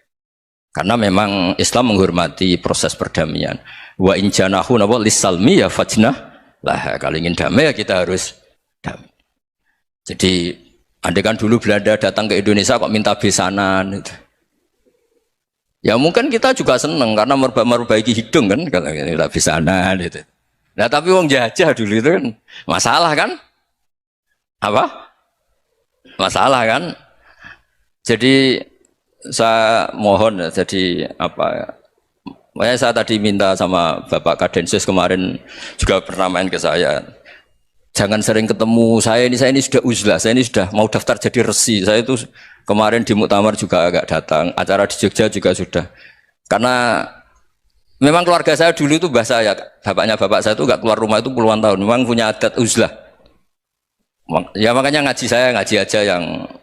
Karena memang Islam menghormati proses perdamaian. Wa in janahu nawa lissalmi ya fajnah lah. Kalau ingin damai ya kita harus damai. Jadi andai kan dulu Belanda datang ke Indonesia kok minta besanan gitu. Ya mungkin kita juga seneng karena memperbaiki hidung kan kalau minta besanan gitu. Nah tapi wong jajah dulu itu kan masalah kan? Apa? Masalah kan? Jadi saya mohon ya, jadi apa? Makanya saya tadi minta sama Bapak Kadensus kemarin juga pernah main ke saya. Jangan sering ketemu saya ini sudah uzlah, saya ini sudah mau daftar jadi resi. Saya itu kemarin di muktamar juga agak datang, acara di Jogja juga sudah. Karena memang keluarga saya dulu itu bahasa ya, bapaknya bapak saya itu gak keluar rumah itu puluhan tahun, memang punya adat uzlah. Ya makanya ngaji saya ngaji aja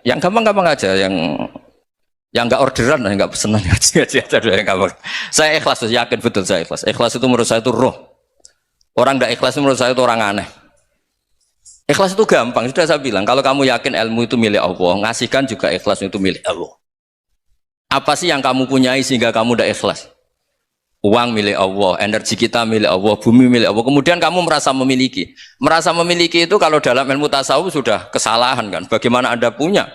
yang gampang-gampang aja, yang nggak orderan, nggak pesenan, ngaji aja dulu yang gampang. Saya ikhlas, yakin betul saya ikhlas. Ikhlas itu menurut saya itu roh. Orang nggak ikhlas menurut saya itu orang aneh. Ikhlas itu gampang, sudah saya bilang. Kalau kamu yakin ilmu itu milik Allah, ngasihkan juga ikhlas itu milik Allah. Apa sih yang kamu punyai sehingga kamu udah ikhlas? Uang milik Allah, energi kita milik Allah, bumi milik Allah. Kemudian kamu merasa memiliki. Merasa memiliki itu kalau dalam ilmu tasawuf sudah kesalahan kan. Bagaimana Anda punya?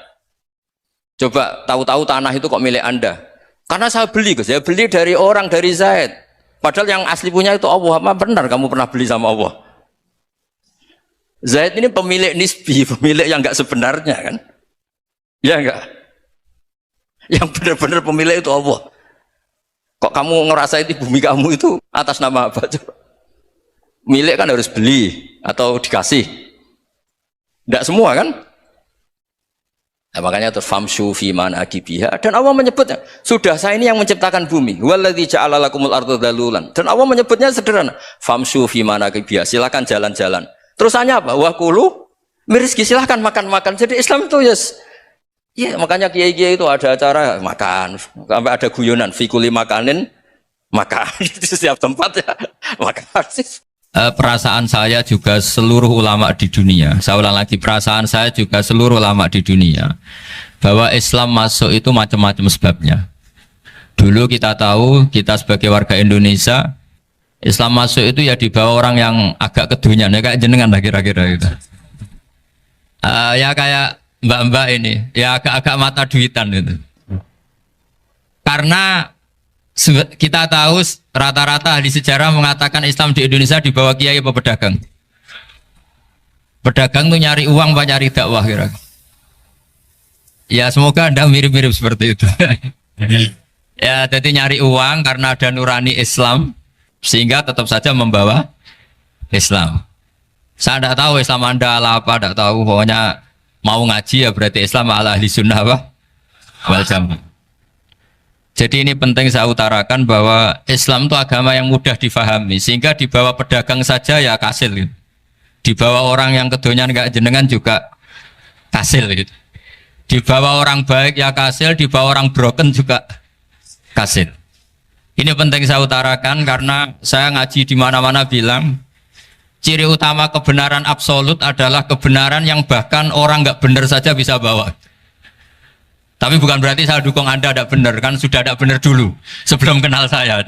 Coba tahu-tahu tanah itu kok milik Anda. Karena saya beli, saya beli dari orang, dari Zaid. Padahal yang asli punya itu Allah. Apa benar kamu pernah beli sama Allah? Zaid ini pemilik nisbi, pemilik yang enggak sebenarnya kan? Ya enggak? Yang benar-benar pemilik itu Allah. Kok kamu ngerasa itu bumi kamu itu atas nama apa? Coba. Milik kan harus beli atau dikasih. Enggak semua kan? Nah, makanya terfamsu fi manakibiha, dan Allah menyebutnya, sudah saya ini yang menciptakan bumi. Waladzi ja'ala lakumul arda dalulan. Dan Allah menyebutnya sederhana, famsu fi manakibiha, silakan jalan-jalan. Terusannya apa? Wa kulu mirizki, silahkan makan-makan. Jadi Islam itu ya makanya kiai-kiai itu ada acara makan, sampai ada guyonan fikuli makanin makan di setiap tempat ya makan. Perasaan saya juga seluruh ulama di dunia, saya ulang lagi, perasaan saya juga seluruh ulama di dunia, bahwa Islam masuk itu macam-macam sebabnya. Dulu kita tahu, kita sebagai warga Indonesia, Islam masuk itu ya di bawah orang yang agak kedunyan, ya kayak jenengan lah kira-kira gitu. Ya kayak mbak-mbak ini, ya agak-agak mata duitan gitu. Karena kita tahu rata-rata ahli sejarah mengatakan Islam di Indonesia di bawah kiai apa pedagang. Pedagang tuh nyari uang apa nyari dakwah kira. Ya semoga Anda mirip-mirip seperti itu. Ya jadi nyari uang karena ada nurani Islam sehingga tetap saja membawa Islam. Saya tidak tahu Islam Anda ala apa, tidak tahu, pokoknya mau ngaji ya berarti Islam ala ahli sunnah apa? Wal jamaah. Jadi ini penting saya utarakan bahwa Islam itu agama yang mudah difahami, sehingga di bawah pedagang saja ya kasil gitu. Di bawah orang yang kedonyan gak jenengan juga kasil gitu. Di bawah orang baik ya kasil, di bawah orang broken juga kasil. Ini penting saya utarakan karena saya ngaji di mana-mana bilang ciri utama kebenaran absolut adalah kebenaran yang bahkan orang gak benar saja bisa bawa. Tapi bukan berarti saya dukung Anda tidak benar, kan sudah tidak benar dulu sebelum kenal saya.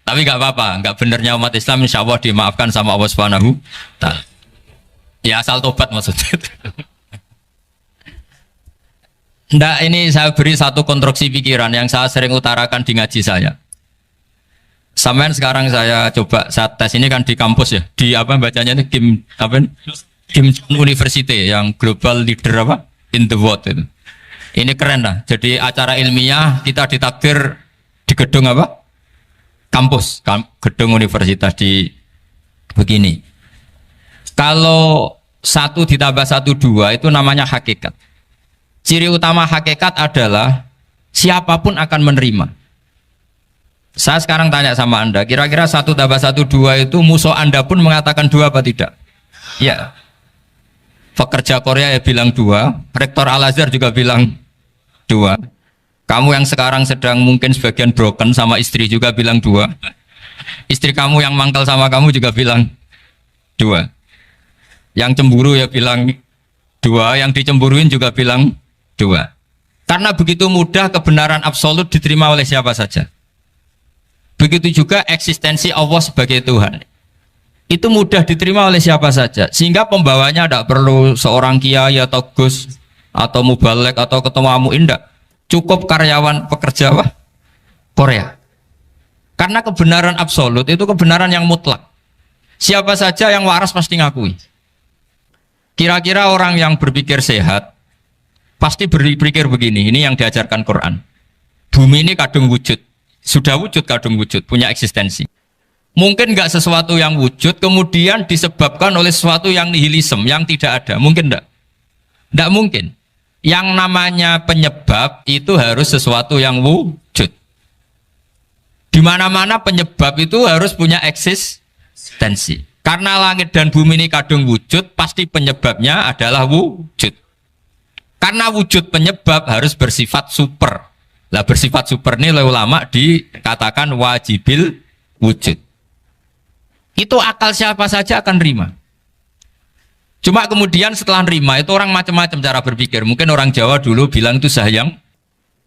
Tapi nggak apa-apa, nggak benernya umat Islam insya Allah dimaafkan sama Allah Subhanahu Ta'ala. Ya asal tobat maksudnya. Nggak, ini saya beri satu konstruksi pikiran yang saya sering utarakan di ngaji saya. Sampai sekarang saya coba saat tes ini kan di kampus ya, di apa bacanya ini Kim University yang global leader apa in the world itu. Ini keren lah. Jadi acara ilmiah kita ditakdir di gedung apa? Kampus, gedung universitas di begini. Kalau 1 ditambah 1 2 itu namanya hakikat. Ciri utama hakikat adalah siapapun akan menerima. Saya sekarang tanya sama Anda, kira-kira 1 tambah 1 2 itu musuh Anda pun mengatakan 2 apa tidak? Ya. Pekerja Korea ya bilang 2, rektor Al-Azhar juga bilang 2. Kamu yang sekarang sedang mungkin sebagian broken sama istri juga bilang 2. Istri kamu yang mangkal sama kamu juga bilang 2. Yang cemburu ya bilang 2, yang dicemburuin juga bilang 2. Karena begitu mudah kebenaran absolut diterima oleh siapa saja. Begitu juga eksistensi Allah sebagai Tuhan. Itu mudah diterima oleh siapa saja. Sehingga pembawanya tidak perlu seorang kiai atau gus atau mubalek atau ketua muin, enggak. Cukup karyawan pekerja apa? Korea. Karena kebenaran absolut itu kebenaran yang mutlak. Siapa saja yang waras pasti ngakui. Kira-kira orang yang berpikir sehat pasti berpikir begini, ini yang diajarkan Quran. Bumi ini kadung wujud. Sudah wujud kadung wujud, punya eksistensi. Mungkin enggak sesuatu yang wujud kemudian disebabkan oleh sesuatu yang nihilisme, yang tidak ada. Mungkin enggak? Enggak mungkin. Yang namanya penyebab itu harus sesuatu yang wujud. Di mana-mana penyebab itu harus punya eksistensi. Karena langit dan bumi ini kadung wujud, pasti penyebabnya adalah wujud. Karena wujud penyebab harus bersifat super. Lah bersifat super ini oleh ulama dikatakan wajibil wujud. Itu akal siapa saja akan terima. Cuma kemudian setelah nerima itu orang macam-macam cara berpikir. Mungkin orang Jawa dulu bilang itu Sahyang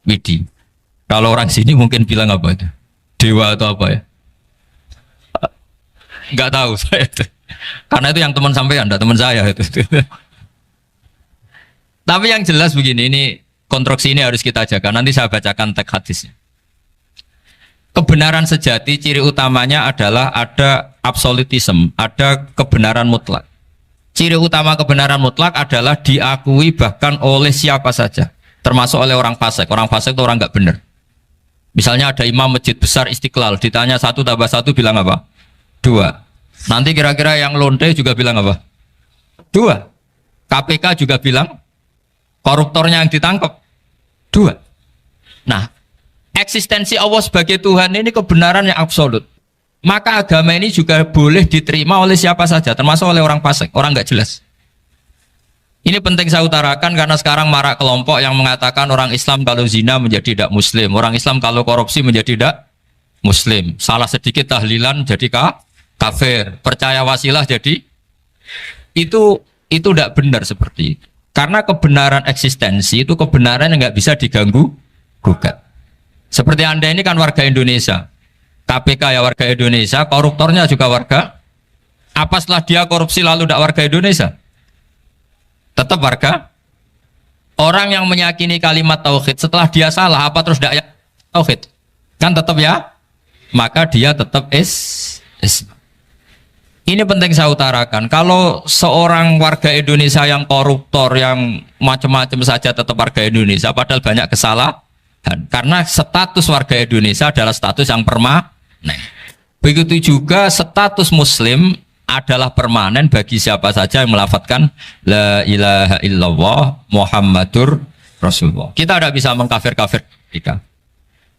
Widi. Kalau orang sini mungkin bilang apa itu? Dewa atau apa ya? Enggak tahu saya itu. Karena itu yang teman sampean, enggak teman saya itu. Tapi yang jelas begini, ini konstruksi ini harus kita jaga. Nanti saya bacakan teks hadisnya. Kebenaran sejati ciri utamanya adalah ada absolutisme, ada kebenaran mutlak. Ciri utama kebenaran mutlak adalah diakui bahkan oleh siapa saja, termasuk oleh orang fasik. Orang fasik itu orang nggak benar. Misalnya ada imam masjid besar Istiqlal, ditanya 1 tambah 1 bilang apa? 2. Nanti kira-kira yang lonte juga bilang apa? 2. KPK juga bilang koruptornya yang ditangkap 2. Nah, eksistensi Allah sebagai Tuhan ini kebenaran yang absolut. Maka agama ini juga boleh diterima oleh siapa saja, termasuk oleh orang fasik, orang nggak jelas. Ini penting saya utarakan karena sekarang marak kelompok yang mengatakan orang Islam kalau zina menjadi tidak muslim, orang Islam kalau korupsi menjadi tidak muslim, salah sedikit tahlilan jadi kafir, percaya wasilah jadi itu tidak benar seperti itu. Karena kebenaran eksistensi itu kebenaran yang nggak bisa diganggu gugat. Seperti Anda ini kan warga Indonesia. KPK ya warga Indonesia, koruptornya juga warga. Apa setelah dia korupsi lalu tidak warga Indonesia? Tetap warga. Orang yang meyakini kalimat tauhid setelah dia salah apa terus tidak tauhid? Kan tetap ya. Maka dia tetap Islam. Ini penting saya utarakan. Kalau seorang warga Indonesia yang koruptor, yang macam-macam saja tetap warga Indonesia, padahal banyak kesalahan. Karena status warga Indonesia adalah status yang permanen. Begitu juga status Muslim adalah permanen bagi siapa saja yang melafadzkan La ilaha illallah Muhammadur Rasulullah. Kita tidak bisa mengkafir-kafir kita.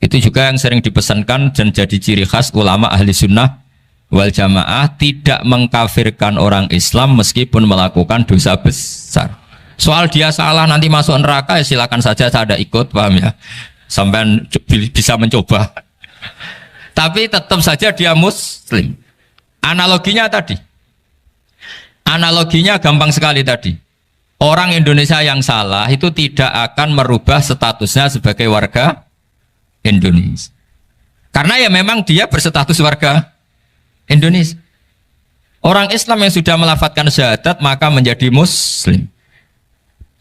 Itu juga yang sering dipesankan dan jadi ciri khas ulama ahli sunnah wal jamaah, tidak mengkafirkan orang Islam meskipun melakukan dosa besar. Soal dia salah nanti masuk neraka ya silakan saja, saya ada ikut, paham ya, sampai bisa mencoba. Tapi tetap saja dia Muslim. Analoginya gampang sekali tadi. Orang Indonesia yang salah itu tidak akan merubah statusnya sebagai warga Indonesia. Karena ya memang dia berstatus warga Indonesia. Orang Islam yang sudah melafadzkan syahadat maka menjadi Muslim.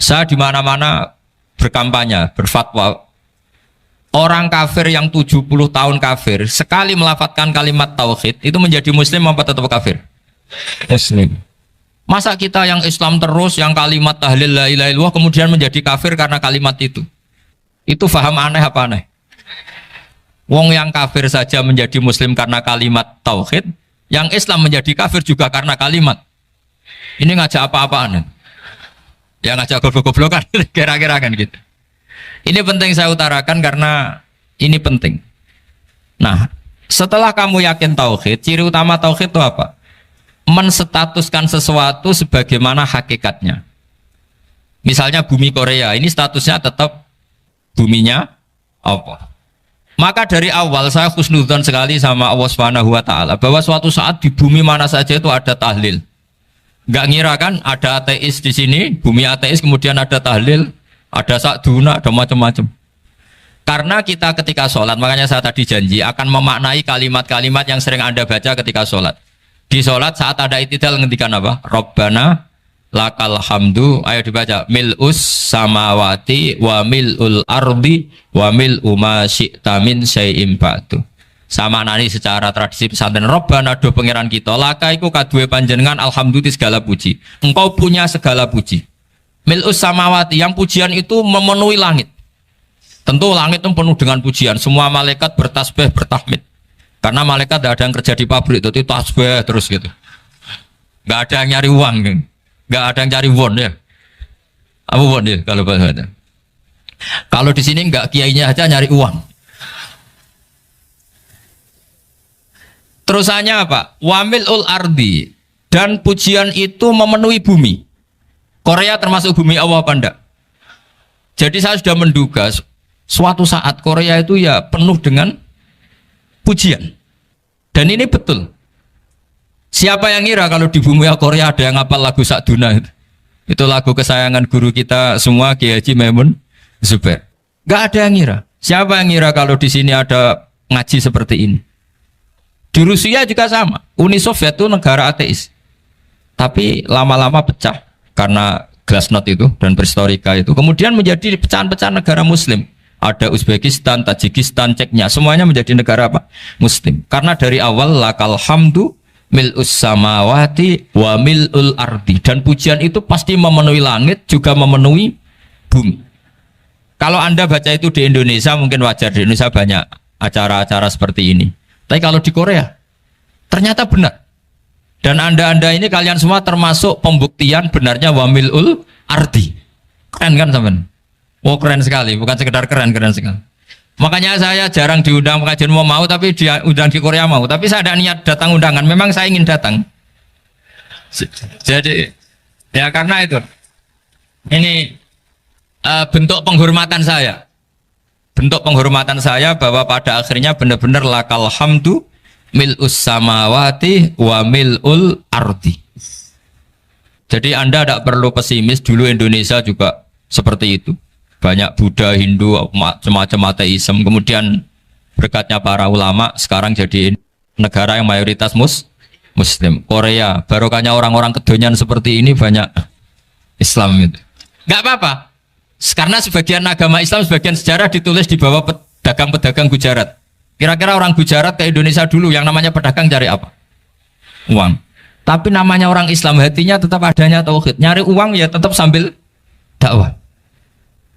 Saya di mana-mana berkampanye, berfatwa. Orang kafir yang 70 tahun kafir, sekali melafadzkan kalimat tauhid itu menjadi Muslim apa tetap kafir? Muslim. Masa kita yang Islam terus, yang kalimat tahlil la ilaha illallah kemudian menjadi kafir karena kalimat itu? Itu faham aneh apa aneh? Wong yang kafir saja menjadi Muslim karena kalimat tauhid, yang Islam menjadi kafir juga karena kalimat. Ini ngajak apa-apaan? Ya ngajak goblok-goblokan, kira-kira kan gitu. Ini penting saya utarakan karena ini penting. Nah, setelah kamu yakin tauhid, ciri utama tauhid itu apa? Menstatuskan sesuatu sebagaimana hakikatnya. Misalnya bumi Korea, ini statusnya tetap buminya apa? Maka dari awal saya husnudzon sekali sama Allah Subhanahu wa taala bahwa suatu saat di bumi mana saja itu ada tahlil. Enggak ngira kan ada ateis di sini, bumi ateis kemudian ada tahlil, ada sakduna, ada macam-macam. Karena kita ketika sholat, makanya saya tadi janji akan memaknai kalimat-kalimat yang sering Anda baca ketika sholat. Di sholat saat ada itidal ngendikan apa? Rabbana lakal hamdu, ayo dibaca, mil'us samawati wa mil'ul ardi wa mil'u ma syi'ta min syai'im ba'du. Sama nani secara tradisi pesantren, Rabbana do pangeran kita laka iku kaduwe panjenengan alhamdulillah segala puji, engkau punya segala puji. Mil'us samawati, yang pujian itu memenuhi langit. Tentu langit itu penuh dengan pujian, semua malaikat bertasbih bertahmid. Karena malaikat tidak ada yang kerja di pabrik, itu tasbih terus gitu. Nggak ada yang nyari uang kan? Nggak ada yang cari won ya. Apa won ya kalau bahasa? Kalau di sini nggak kiainya aja nyari uang. Terusannya apa? Wamilul ardi, dan pujian itu memenuhi bumi. Korea termasuk bumi Allah apa enggak? Jadi saya sudah menduga suatu saat Korea itu ya penuh dengan pujian. Dan ini betul. Siapa yang ngira kalau di bumi Korea ada yang ngapal lagu Sakduna itu? Itu lagu kesayangan guru kita semua, Kiai Haji Maimun Zubair. Gak ada yang ngira. Siapa yang ngira kalau di sini ada ngaji seperti ini? Di Rusia juga sama. Uni Soviet itu negara ateis. Tapi lama-lama pecah karena glasnost itu dan perestroika itu. Kemudian menjadi pecahan-pecahan negara Muslim. Ada Uzbekistan, Tajikistan, Ceknya, semuanya menjadi negara apa? Muslim. Karena dari awal lakal hamdu mil'us samawati wa mil'ul ardi, dan pujian itu pasti memenuhi langit juga memenuhi bumi. Kalau Anda baca itu di Indonesia mungkin wajar, di Indonesia banyak acara-acara seperti ini. Tapi kalau di Korea ternyata benar. Dan Anda ini kalian semua termasuk pembuktian benarnya wa mil'ul ardi. Keren kan teman? Oh keren sekali, bukan sekedar keren sekali. Makanya saya jarang diundang pengajian mau tapi diundang di Korea mau. Tapi saya ada niat datang undangan. Memang saya ingin datang. Jadi ya karena itu. Ini bentuk penghormatan saya. Bentuk penghormatan saya bahwa pada akhirnya benar-benar lakal hamdu mil'us samawati wa mil'ul ardi. Jadi Anda tidak perlu pesimis, dulu Indonesia juga seperti itu. banyak Buddha, Hindu, macam-macam ateisme. Kemudian berkatnya para ulama sekarang jadi negara yang mayoritas Muslim. Korea, barokahnya orang-orang kedonyan seperti ini banyak Islam itu. Nggak apa-apa, karena sebagian agama Islam, sebagian sejarah ditulis di bawah pedagang-pedagang Gujarat. Kira-kira orang Gujarat ke Indonesia dulu yang namanya pedagang cari apa? Uang. Tapi namanya orang Islam, hatinya tetap adanya tauhid. Nyari uang ya tetap sambil dakwah.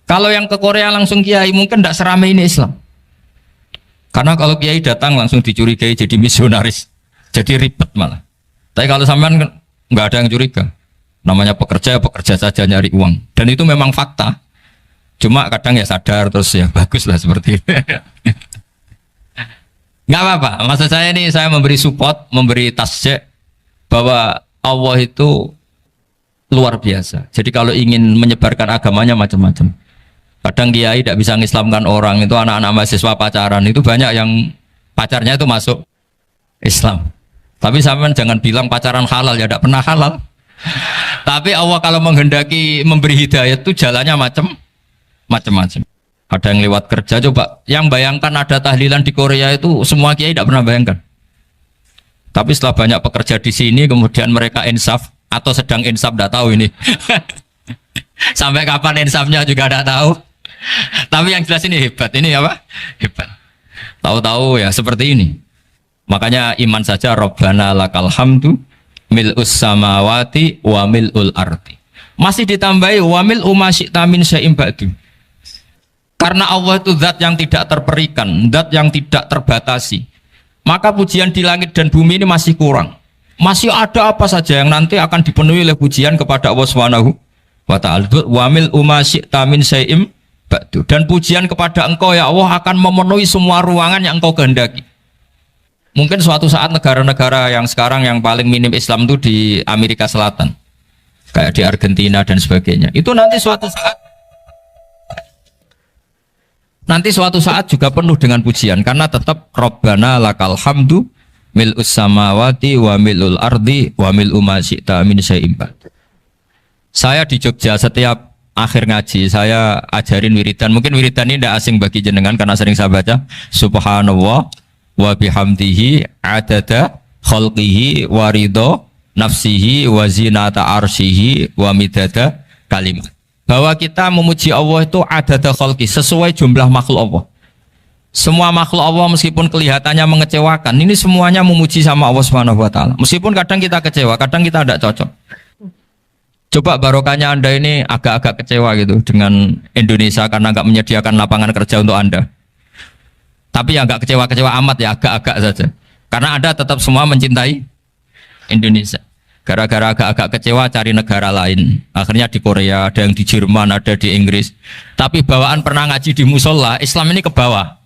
Kalau yang ke Korea langsung kiai mungkin tidak seramai ini Islam. Karena kalau kiai datang langsung dicurigai jadi misionaris, jadi ribet malah. Tapi kalau sampean nggak ada yang curiga, namanya pekerja saja nyari uang. Dan itu memang fakta. Cuma kadang ya sadar terus ya bagus lah seperti itu. Nggak apa-apa. Maksud saya ini saya memberi support, memberi tasjek bahwa Allah itu luar biasa. Jadi kalau ingin menyebarkan agamanya macam-macam. Kadang kiai tidak bisa mengislamkan orang, itu anak-anak mahasiswa pacaran, itu banyak yang pacarnya itu masuk Islam. Tapi sampean jangan bilang pacaran halal, ya tidak pernah halal. Tapi Allah kalau menghendaki memberi hidayah itu jalannya macam-macam. Ada yang lewat kerja, coba yang bayangkan ada tahlilan di Korea itu semua kiai tidak pernah bayangkan. Tapi setelah banyak pekerja di sini, kemudian mereka insaf atau sedang insaf, tidak tahu ini. Sampai kapan insafnya juga tidak tahu. Tapi yang jelas ini hebat. Ini apa? Hebat. Tahu-tahu ya seperti ini. Makanya iman saja Rabbana lakal hamdu mil'us samawati wa mil'ul ardi. Masih ditambahi wa mil'u ma syi'ta min syai'in ba'du. Karena Allah itu zat yang tidak terperikan, zat yang tidak terbatasi. Maka pujian di langit dan bumi ini masih kurang. Masih ada apa saja yang nanti akan dipenuhi oleh pujian kepada Allah Subhanahu wa ta'ala. Wa mil'u ma syi'ta min syai'in ba'du. Dan pujian kepada Engkau ya Allah akan memenuhi semua ruangan yang Engkau kehendaki. Mungkin suatu saat negara-negara yang sekarang yang paling minim Islam itu di Amerika Selatan, kayak di Argentina dan sebagainya, itu nanti suatu saat juga penuh dengan pujian, karena tetap Rabbana lakal hamdu mil'us samawati wa mil'ul ardi wa mil'u ma syi'ta min syai'in ba'du. Saya di Jogja setiap akhir ngaji saya ajarin wiridan. Mungkin wiridan ini tidak asing bagi jenengan karena sering saya baca. Subhanallah wa bihamdihi adada khalqihi wa ridho nafsihi wa zinata arsyihi wa midada kalimat. Bahwa kita memuji Allah itu adada khalqi, sesuai jumlah makhluk Allah. Semua makhluk Allah meskipun kelihatannya mengecewakan, ini semuanya memuji sama Allah Subhanahu wa taala. Meskipun kadang kita kecewa, kadang kita tidak cocok. Coba barokahnya Anda ini agak-agak kecewa gitu dengan Indonesia karena nggak menyediakan lapangan kerja untuk Anda. Tapi ya nggak kecewa-kecewa amat ya, agak-agak saja. Karena Anda tetap semua mencintai Indonesia. Gara-gara agak-agak kecewa cari negara lain. Akhirnya di Korea, ada yang di Jerman, ada di Inggris. Tapi bawaan pernah ngaji di musola, Islam ini ke bawah.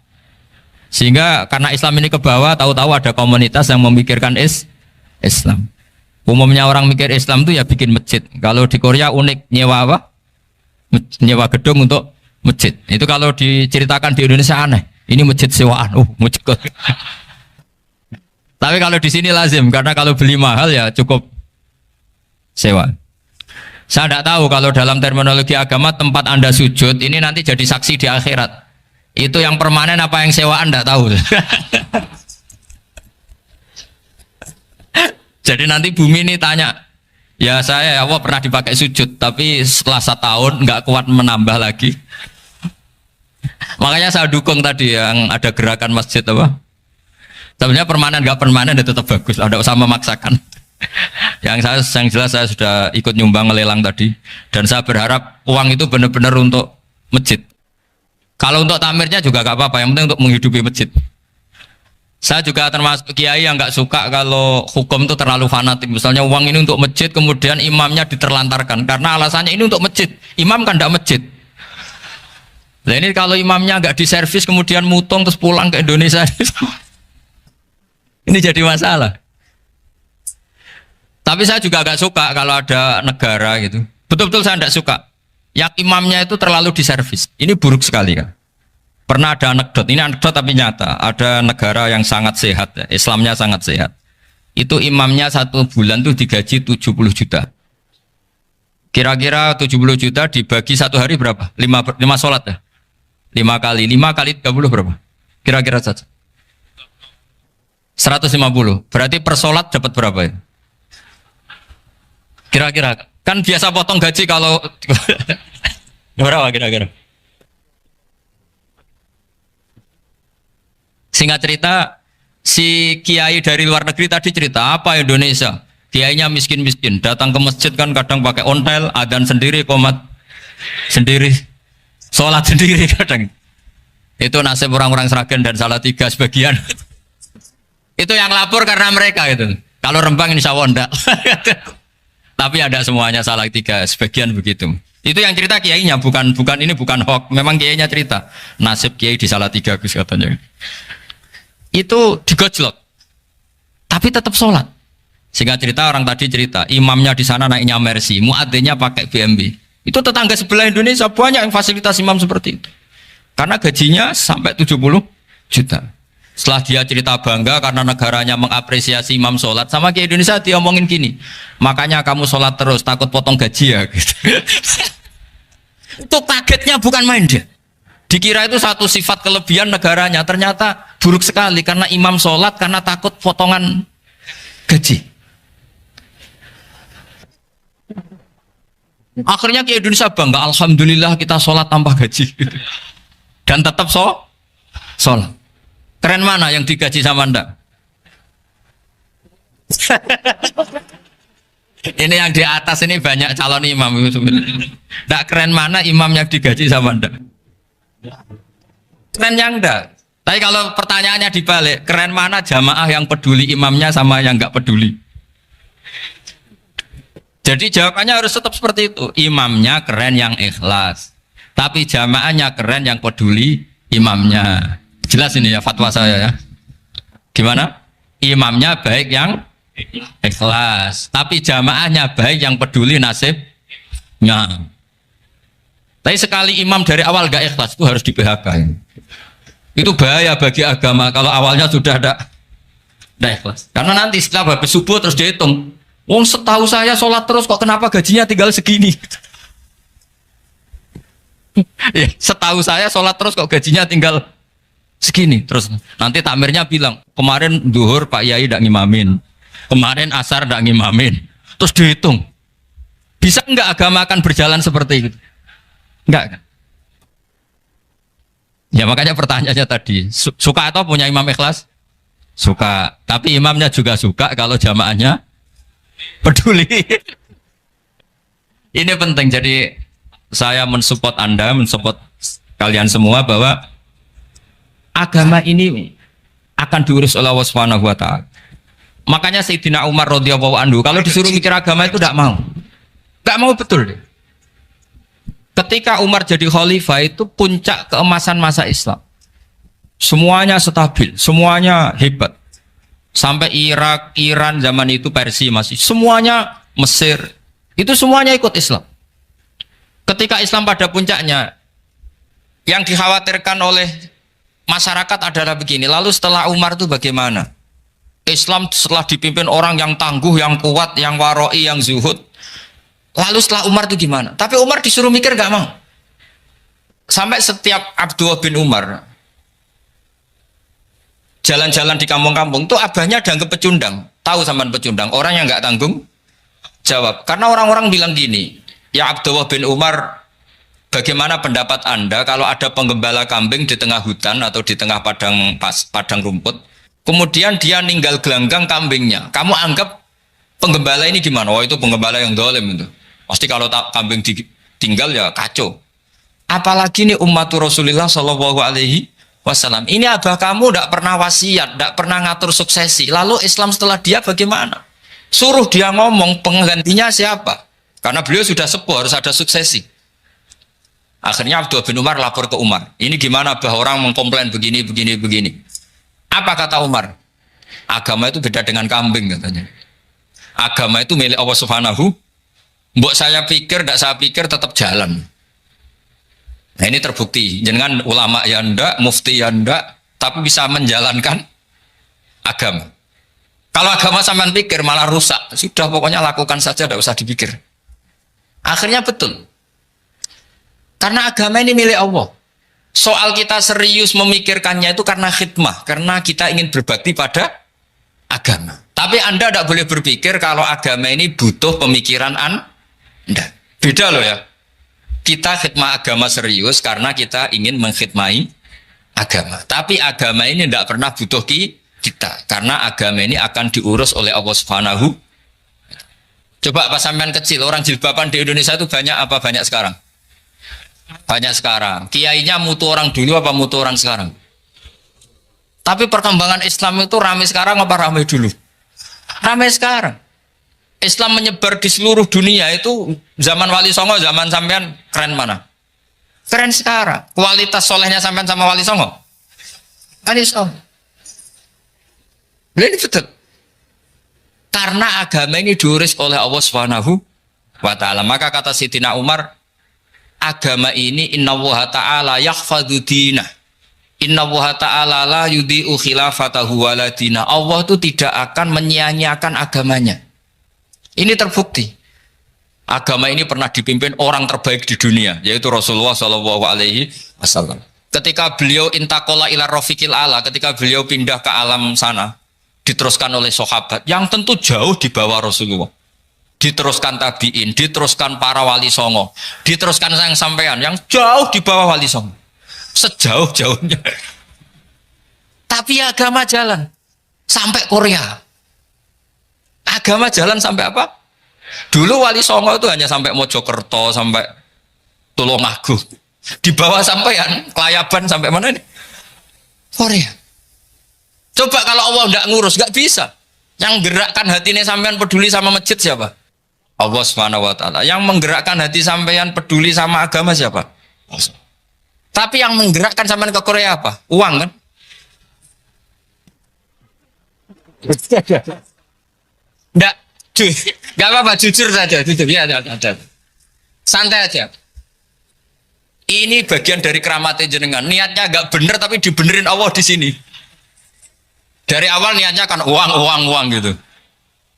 Sehingga karena Islam ini ke bawah, tahu-tahu ada komunitas yang memikirkan Islam. Umumnya orang mikir Islam itu ya bikin masjid. Kalau di Korea unik, nyewa apa? Nyewa gedung untuk masjid. Itu kalau diceritakan di Indonesia aneh. Ini masjid sewaan. Masjid. Tapi kalau di sini lazim, karena kalau beli mahal ya cukup sewa. Saya tidak tahu kalau dalam terminologi agama tempat Anda sujud ini nanti jadi saksi di akhirat. Itu yang permanen apa yang sewaan tidak tahu. Jadi nanti bumi ini tanya, ya saya ya Allah pernah dipakai sujud, tapi setelah 1 tahun nggak kuat menambah lagi. Makanya saya dukung tadi yang ada gerakan masjid apa. Sebenarnya permanen nggak permanen itu tetap bagus, ada usah memaksakan. yang jelas saya sudah ikut nyumbang lelang tadi, dan saya berharap uang itu benar-benar untuk masjid. Kalau untuk tamirnya juga nggak apa-apa, yang penting untuk menghidupi masjid. Saya juga termasuk kiai yang nggak suka kalau hukum itu terlalu fanatik. Misalnya uang ini untuk masjid, kemudian imamnya diterlantarkan karena alasannya ini untuk masjid. Imam kan tidak masjid. Nah ini kalau imamnya nggak diservis kemudian mutung terus pulang ke Indonesia, ini jadi masalah. Tapi saya juga nggak suka kalau ada negara gitu. Betul-betul saya tidak suka. Yang imamnya itu terlalu diservis. Ini buruk sekali kan. Pernah ada anekdot, ini anekdot tapi nyata. Ada negara yang sangat sehat, ya. Islamnya sangat sehat. Itu imamnya 1 bulan tuh digaji 70 juta. Kira-kira 70 juta dibagi satu hari berapa? 5 sholat ya? 5 kali 30 berapa? Kira-kira saja. 150. Berarti per sholat dapat berapa ya? Kira-kira. Kan biasa potong gaji kalau berapa kira-kira? Singkat cerita, si kiai dari luar negeri tadi cerita apa Indonesia? Kiainya miskin-miskin, datang ke masjid kan kadang pakai ontel, adzan sendiri, qomat sendiri, sholat sendiri kadang. Itu nasib orang-orang Sragen dan Salatiga sebagian. Itu yang lapor karena mereka itu. Kalau Rembang insya Allah enggak. Tapi ada semuanya Salatiga, sebagian begitu. Itu yang cerita kiainya, bukan hoax. Memang kiainya cerita. Nasib kiai di Salatiga Gus katanya. Itu digojlok. Tapi tetap sholat. Sehingga cerita orang tadi cerita, imamnya di sana naiknya Mercy, muadzinnya pakai BMW. Itu tetangga sebelah Indonesia banyak yang fasilitas imam seperti itu. Karena gajinya sampai 70 juta. Setelah dia cerita bangga karena negaranya mengapresiasi imam sholat, sama kayak Indonesia dia omongin gini, makanya kamu sholat terus, takut potong gaji ya. Gitu. Itu kagetnya bukan main dia. Dikira itu satu sifat kelebihan negaranya, ternyata buruk sekali karena imam sholat karena takut potongan gaji. Akhirnya ke Indonesia bangga, alhamdulillah kita sholat tanpa gaji dan tetap sholat. Keren mana yang digaji sama Anda? Ini yang di atas ini banyak calon imam. Tidak keren mana imam yang digaji sama Anda? Keren yang enggak. Tapi kalau pertanyaannya dibalik, keren mana jamaah yang peduli imamnya sama yang enggak peduli? Jadi jawabannya harus tetap seperti itu. Imamnya keren yang ikhlas, tapi jamaahnya keren yang peduli imamnya. Jelas ini ya fatwa saya ya. Gimana? Imamnya baik yang ikhlas, tapi jamaahnya baik yang peduli nasibnya. Tapi sekali imam dari awal gak ikhlas itu harus di PHK. Itu bahaya bagi agama kalau awalnya sudah ada ikhlas. Karena nanti setelah habis subuh terus dihitung. Wong setahu saya sholat terus kok kenapa gajinya tinggal segini? Ya, setahu saya sholat terus kok gajinya tinggal segini. Terus nanti takmirnya bilang kemarin duhur Pak Yai tidak ngimamin, kemarin asar tidak ngimamin. Terus dihitung, bisa enggak agama akan berjalan seperti itu? Enggak kan? Ya makanya pertanyaannya tadi, suka atau punya imam ikhlas? Suka, tapi imamnya juga suka kalau jamaahnya peduli. Ini penting, jadi saya mensupport Anda, mensupport kalian semua bahwa agama ini akan diurus oleh Allah Subhanahu wa taala. Makanya Sayyidina Umar radhiyallahu anhu kalau disuruh mikir agama itu tidak mau. Enggak mau betul deh. Ketika Umar jadi khalifah itu puncak keemasan masa Islam. Semuanya stabil, semuanya hebat. Sampai Irak, Iran zaman itu Persia masih, semuanya Mesir, itu semuanya ikut Islam. Ketika Islam pada puncaknya, yang dikhawatirkan oleh masyarakat adalah begini, lalu setelah Umar itu bagaimana? Islam setelah dipimpin orang yang tangguh, yang kuat, yang waroi, yang zuhud, lalu setelah Umar itu gimana? Tapi Umar disuruh mikir gak mau. Sampai setiap Abdullah bin Umar jalan-jalan di kampung-kampung itu abahnya dianggap pecundang. Tahu sampean pecundang, orang yang nggak tanggung jawab. Karena orang-orang bilang gini, ya Abdullah bin Umar, bagaimana pendapat Anda kalau ada penggembala kambing di tengah hutan atau di tengah padang rumput, kemudian dia ninggal gelanggang kambingnya, kamu anggap penggembala ini gimana? Oh itu penggembala yang dolim itu. Pasti kalau kambing ditinggal ya kacau. Apalagi nih umatur Rasulullah Shallallahu Alaihi Wasallam. Ini abah kamu tidak pernah wasiat, tidak pernah ngatur suksesi. Lalu Islam setelah dia bagaimana? Suruh dia ngomong penggantinya siapa? Karena beliau sudah sepuh, harus ada suksesi. Akhirnya Abdullah bin Umar lapor ke Umar. Ini gimana abah orang mengkomplain begini. Apa kata Umar? Agama itu beda dengan kambing katanya. Agama itu milik Allah Subhanahu. Mbok saya pikir, tidak saya pikir tetap jalan. Nah ini terbukti, jangan ulama ya ndak, mufti ya ndak, tapi bisa menjalankan agama. Kalau agama sampean pikir malah rusak, sudah pokoknya lakukan saja, tidak usah dipikir. Akhirnya betul. Karena agama ini milik Allah. Soal kita serius memikirkannya itu karena khidmah, karena kita ingin berbakti pada agama. Tapi Anda tidak boleh berpikir kalau agama ini butuh pemikiran Anda. Beda loh ya. Kita khidmah agama serius karena kita ingin mengkhidmai agama. Tapi agama ini tidak pernah butuh kita, karena agama ini akan diurus oleh Allah Subhanahu. Coba pas sampean kecil, orang jilbaban di Indonesia itu banyak apa banyak sekarang? Banyak sekarang. Kiainya mutu orang dulu apa mutu orang sekarang? Tapi perkembangan Islam itu ramai sekarang apa ramai dulu? Ramai sekarang. Islam menyebar di seluruh dunia itu zaman Wali Songo, zaman sampean keren mana? Keren sekarang. Kualitas solehnya sampean sama Wali Songo? Wali Songo. Ini betul. Karena agama ini diurus oleh Allah Subhanahu wa ta'ala. Maka kata Sayyidina Umar, agama ini innallaha ta'ala yakhfadhu dinah. Innallaha ta'ala la yudhi'u khilafatahu waladina. Allah itu tidak akan menyia-nyiakan agamanya. Ini terbukti. Agama ini pernah dipimpin orang terbaik di dunia, yaitu Rasulullah SAW. Ketika beliau intakola ila rafiqil ala, ketika beliau pindah ke alam sana, diteruskan oleh sahabat yang tentu jauh di bawah Rasulullah. Diteruskan tabi'in, diteruskan para wali songo, diteruskan sang sampean yang jauh di bawah wali songo, sejauh-jauhnya. Tapi agama jalan sampai Korea. Agama jalan sampai apa? Dulu wali songo itu hanya sampai Mojokerto, sampai Tulungagung. Di bawah sampean, Kelayaban sampai mana ini? Korea. Coba kalau Allah tidak ngurus, nggak bisa. Yang gerakkan hatinya sampean peduli sama masjid siapa? Allah Subhanahu wa ta'ala. Yang menggerakkan hati sampean peduli sama agama siapa? Allah. Tapi yang menggerakkan sampean ke Korea apa? Uang kan? Enggak, enggak apa-apa, jujur saja, jujur ya, ada. Santai aja. Ini bagian dari keramatnya jenengan. Niatnya agak bener tapi dibenerin Allah di sini. Dari awal niatnya kan uang gitu.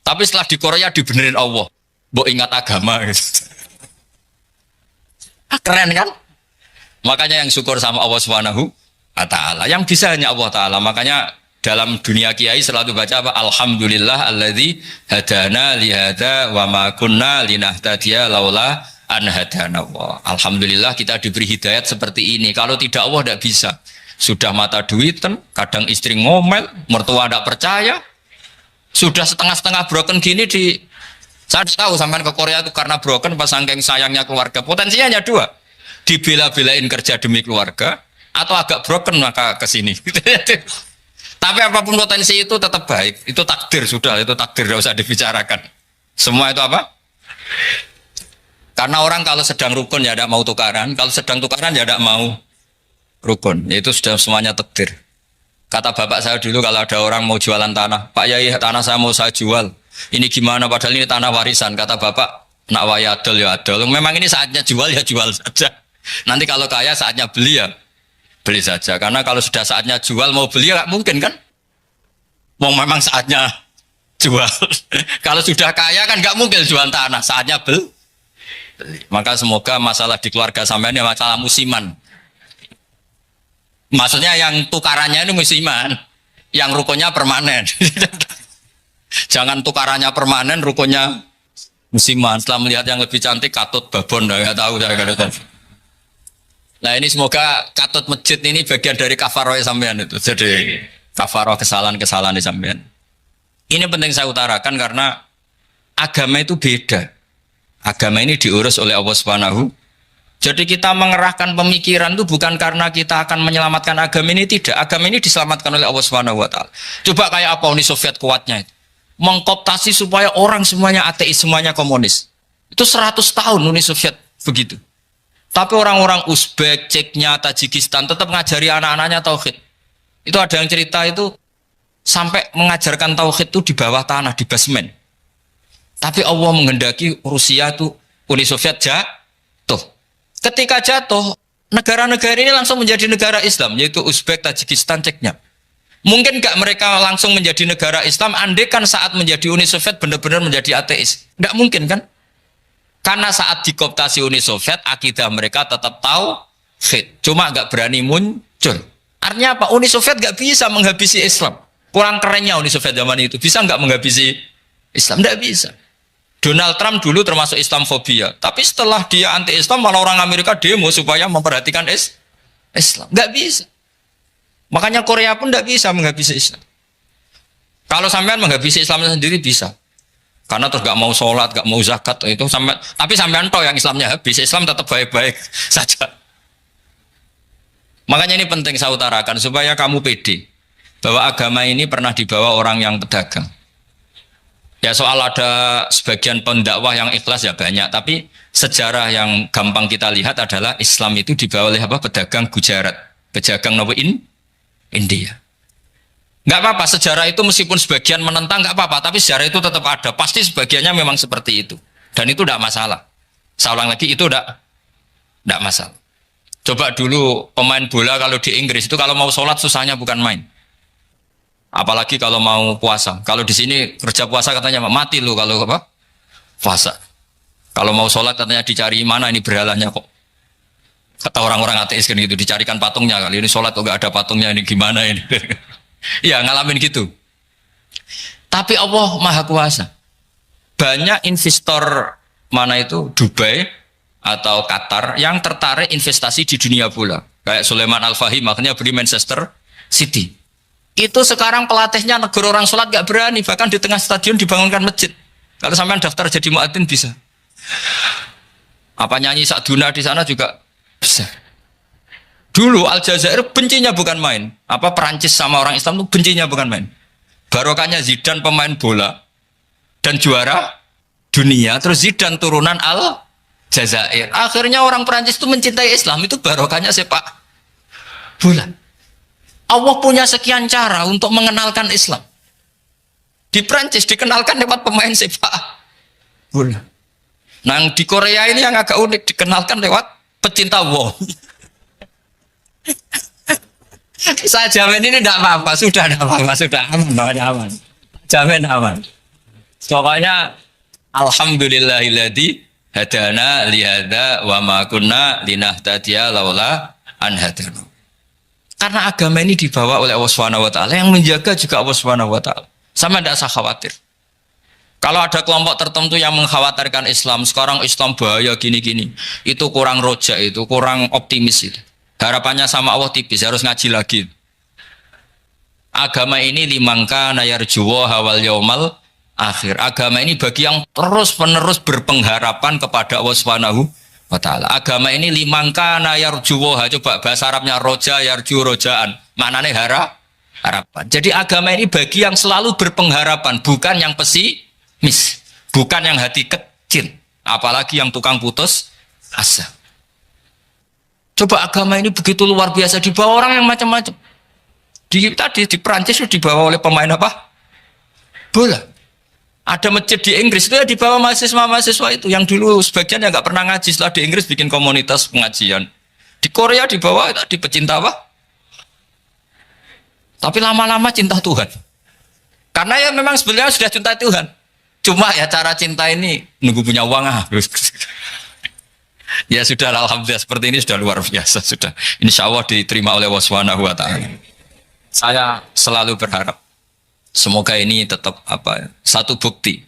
Tapi setelah di Korea dibenerin Allah. Mbok ingat agama gitu. Keren kan? Makanya yang syukur sama Allah Subhanahu wa ta'ala. Yang bisa hanya Allah ta'ala. Makanya dalam dunia kiai selalu baca apa? Alhamdulillah alladzi hadana lihada wa ma kunna linahtadiya laula an hadana Allah. Alhamdulillah kita diberi hidayat seperti ini. Kalau tidak Allah tidak bisa. Sudah mata duitan, kadang istri ngomel, mertua tidak percaya. Sudah setengah-setengah broken gini di... Saya tahu sampai ke Korea itu karena broken pas saking sayangnya keluarga. Potensinya hanya dua. Dibela-belain kerja demi keluarga, atau agak broken maka ke sini. Tapi apapun potensi itu tetap baik. Itu takdir sudah, itu takdir tidak usah dibicarakan. Semua itu apa? Karena orang kalau sedang rukun ya tidak mau tukaran, kalau sedang tukaran ya tidak mau rukun. Itu sudah semuanya takdir. Kata bapak saya dulu kalau ada orang mau jualan tanah, Pak Yai tanah saya mau saya jual. Ini gimana? Padahal ini tanah warisan. Kata bapak, nak waya adol ya adol. Memang ini saatnya jual ya jual saja. Nanti kalau kaya saatnya beli ya beli saja. Karena kalau sudah saatnya jual mau beli ya nggak mungkin kan? Mau memang saatnya jual. Kalau sudah kaya kan nggak mungkin jual tanah. Saatnya beli. Maka semoga masalah di keluarga sampean ini masalah musiman. Maksudnya yang tukarannya ini musiman, yang rukunnya permanen. Jangan tukarannya permanen, rukunnya musiman. Setelah melihat yang lebih cantik, katut babon, nggak tahu saya kata. Nah ini semoga katut masjid ini bagian dari kafaroh sampean itu. Jadi kafaroh kesalahan-kesalahan sampean. Ini penting saya utarakan karena agama itu beda. Agama ini diurus oleh Allah Subhanahu. Jadi kita mengerahkan pemikiran itu bukan karena kita akan menyelamatkan agama ini, tidak. Agama ini diselamatkan oleh Allah Subhanahu wa ta'ala. Coba kayak apa Uni Soviet kuatnya itu. Mengkooptasi supaya orang semuanya ateis, semuanya komunis. Itu 100 tahun Uni Soviet begitu. Tapi orang-orang Uzbek, Ceknya, Tajikistan tetap ngajari anak-anaknya tauhid. Itu ada yang cerita itu sampai mengajarkan tauhid itu di bawah tanah, di basement. Tapi Allah menghendaki Rusia itu Uni Soviet jatuh. Ketika jatuh, negara-negara ini langsung menjadi negara Islam, yaitu Uzbek, Tajikistan, Ceknya. Mungkin nggak mereka langsung menjadi negara Islam, andai kan saat menjadi Uni Soviet benar-benar menjadi ateis. Nggak mungkin kan? Karena saat dikooptasi Uni Soviet, akidah mereka tetap tauhid, cuma nggak berani muncul. Artinya apa? Uni Soviet nggak bisa menghabisi Islam. Kurang kerennya Uni Soviet zaman itu, bisa nggak menghabisi Islam? Nggak bisa. Donald Trump dulu termasuk Islamfobia, tapi setelah dia anti Islam, malah orang Amerika demo supaya memperhatikan Islam. Nggak bisa. Makanya Korea pun nggak bisa menghabisi Islam. Kalau sampean menghabisi Islam sendiri bisa, karena terus nggak mau sholat, nggak mau zakat itu sampai. Tapi sampean toh yang Islamnya habis, Islam tetap baik-baik saja. Makanya ini penting saya utarakan supaya kamu pede bahwa agama ini pernah dibawa orang yang pedagang. Ya soal ada sebagian pendakwah yang ikhlas ya banyak, tapi sejarah yang gampang kita lihat adalah Islam itu dibawa oleh apa? Pedagang Gujarat, pedagang India. Nggak apa-apa, sejarah itu meskipun sebagian menentang nggak apa-apa, tapi sejarah itu tetap ada. Pasti sebagiannya memang seperti itu, dan itu tidak masalah. Saya ulang lagi, itu tidak masalah. Coba dulu pemain bola kalau di Inggris itu kalau mau sholat susahnya bukan main. Apalagi kalau mau puasa. Kalau di sini kerja puasa katanya mati lu kalau apa? Puasa. Kalau mau sholat katanya dicari mana ini berhalanya kok. Kata orang-orang ateis kan gitu, dicarikan patungnya kali ini sholat kok nggak ada patungnya ini gimana ini. Iya ngalamin gitu. Tapi Allah Maha Kuasa. Banyak investor mana itu Dubai atau Qatar yang tertarik investasi di dunia bola. Kayak Sulaiman Al-Fahim makanya beli Manchester City. Itu sekarang pelatihnya negara orang sholat gak berani, bahkan di tengah stadion dibangunkan masjid. Kalau sampai daftar jadi muadzin bisa. Apa nyanyi Sakduna di sana juga bisa. Dulu Aljazair bencinya bukan main. Apa Perancis sama orang Islam itu bencinya bukan main. Barokahnya Zidane pemain bola dan juara dunia, terus Zidane turunan Aljazair. Akhirnya orang Perancis itu mencintai Islam, itu barokahnya sepak bola. Allah punya sekian cara untuk mengenalkan Islam. Di Prancis dikenalkan lewat pemain sepak bola. Nah di Korea ini yang agak unik, dikenalkan lewat pecinta wong. Saya jamin ini tidak apa-apa, sudah tidak apa-apa, sudah aman. Jamin aman. Pokoknya alhamdulillahilladzi hadana lihada wa ma kunna linahtadiya laula an hadana. Karena agama ini dibawa oleh Allah Subhanahu wa taala, yang menjaga juga Allah Subhanahu wa taala. Sama tidak usah khawatir. Kalau ada kelompok tertentu yang mengkhawatirkan Islam, sekarang Islam bahaya gini-gini, itu kurang roja, itu kurang optimis itu. Harapannya sama Allah tipis, harus ngaji lagi. Agama ini limangka nayarjuwa hawal yaumal akhir. Agama ini bagi yang terus-menerus berpengharapan kepada Allah Subhanahu wa ta'ala. Agama ini limangka nayarjuwa, coba bahasa Arabnya roja yarju rojaan, maknanya harapan. Jadi agama ini bagi yang selalu berpengharapan, bukan yang pesimis, bukan yang hati kecil, apalagi yang tukang putus asa. Coba agama ini begitu luar biasa, dibawa orang yang macam-macam. Di Perancis itu dibawa oleh pemain apa? Bola. Ada masjid di Inggris itu ya dibawa mahasiswa-mahasiswa itu yang dulu sebagian yang nggak pernah ngaji, setelah di Inggris bikin komunitas pengajian. Di Korea dibawa di pecinta apa? Tapi lama-lama cinta Tuhan. Karena ya memang sebenarnya sudah cinta Tuhan. Cuma ya cara cinta ini nunggu punya uang Ya sudah, alhamdulillah seperti ini sudah luar biasa, sudah. Insya Allah diterima oleh Allah Subhanahu wa ta'ala. Saya selalu berharap semoga ini tetap satu bukti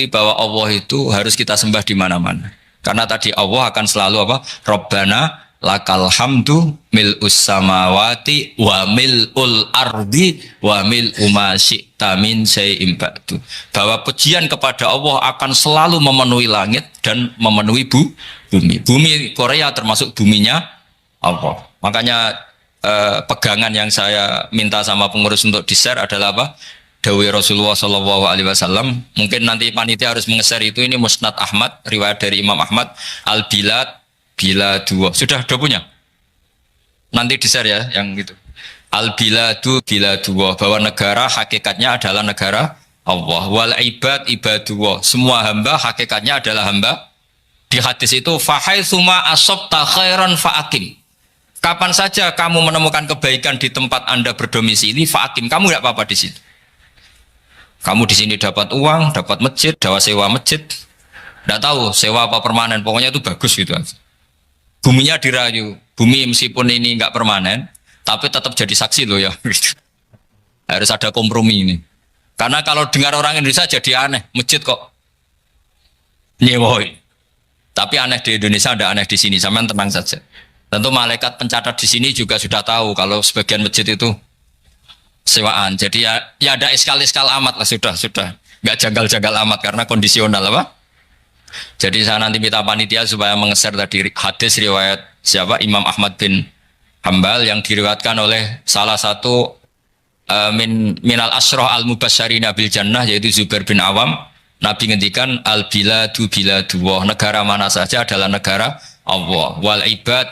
bahwa Allah itu harus kita sembah di mana-mana. Karena tadi Allah akan selalu Rabbana lakal hamdu mil'us samawati wa mil'ul ardi wa mil'u ma syi'ta min syai'in ba'du. Bahwa pujian kepada Allah akan selalu memenuhi langit dan memenuhi bumi. Bumi Korea termasuk buminya Allah. Makanya pegangan yang saya minta sama pengurus untuk di-share adalah Dawai Rasulullah Shallallahu Alaihi Wasallam. Mungkin nanti panitia harus menge-share itu. Ini Musnad Ahmad, riwayat dari Imam Ahmad. Al-Bilad bila dua. Sudah punya? Nanti di-share ya yang gitu. Al-Biladu bila dua. Bahwa negara hakikatnya adalah negara Allah. Wal ibad ibadullah. Semua hamba hakikatnya adalah hamba. Di hadis itu fahaitsuma asabta khairan fa'akim. Kapan saja kamu menemukan kebaikan di tempat Anda berdomisili, fa'akim, kamu tidak apa-apa di sini. Kamu di sini dapat uang, dapat masjid, dapat sewa masjid, Tidak tahu sewa apa permanen, pokoknya itu bagus gitu aja. Buminya dirayu, bumi meskipun ini nggak permanen, tapi tetap jadi saksi loh ya. Harus ada kompromi ini. Karena kalau dengar orang Indonesia jadi aneh, masjid kok nyewoi. Tapi aneh di Indonesia, ada aneh di sini, sampean tenang saja. Tentu malaikat pencatat di sini juga sudah tahu kalau sebagian masjid itu sewaan. Jadi ya ada iskal-iskal amat lah, sudah. Nggak janggal-janggal amat karena kondisional apa? Jadi saya nanti minta panitia supaya mengeser tadi hadis riwayat siapa Imam Ahmad bin Hambal yang diriwayatkan oleh salah satu minal asroh al mubasyarina bil jannah yaitu Zubair bin Awam. Nabi ngendikan al biladu biladullah, negara mana saja adalah negara Allah. Wal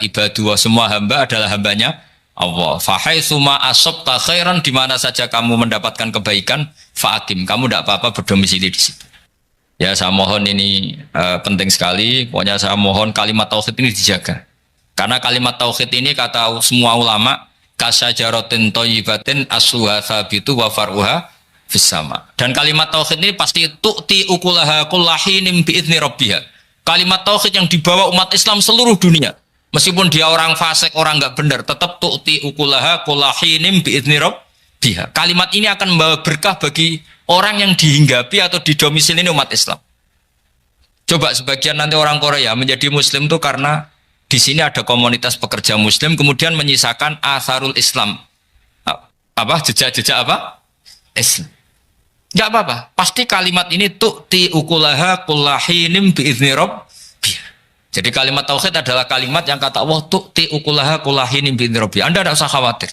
ibadullah, semua hamba adalah hambanya Allah. Fahaitsuma asabta khairan, di mana saja kamu mendapatkan kebaikan, fa'akim, kamu tidak apa-apa berdomisili di situ. Ya saya mohon ini penting sekali. Pokoknya saya mohon kalimat tauhid ini dijaga. Karena kalimat tauhid ini kata semua ulama kasyajaratin thayyibatin asluha tsabitu wa far'uha fis sama. Dan kalimat tauhid ini pasti tu'ti ukulaha kullahinim bi'izni rabbiha. Kalimat tauhid yang dibawa umat Islam seluruh dunia. Meskipun dia orang fasik, orang enggak benar, tetap tu'ti ukulaha kullahinim bi'izni rabbiha. Kalimat ini akan membawa berkah bagi orang yang dihinggapi atau didomisili ini umat Islam. Coba sebagian nanti orang Korea menjadi muslim itu karena di sini ada komunitas pekerja muslim kemudian menyisakan atharul Islam. Apa? Jejak-jejak apa? Islam. Enggak apa-apa. Pasti kalimat ini tu'ti ukulaha kullahinim bi'izni rabbiha. Jadi kalimat tauhid adalah kalimat yang kata Allah tu'ti ukulaha kullahinim bi'izni rabbiha. Anda tidak usah khawatir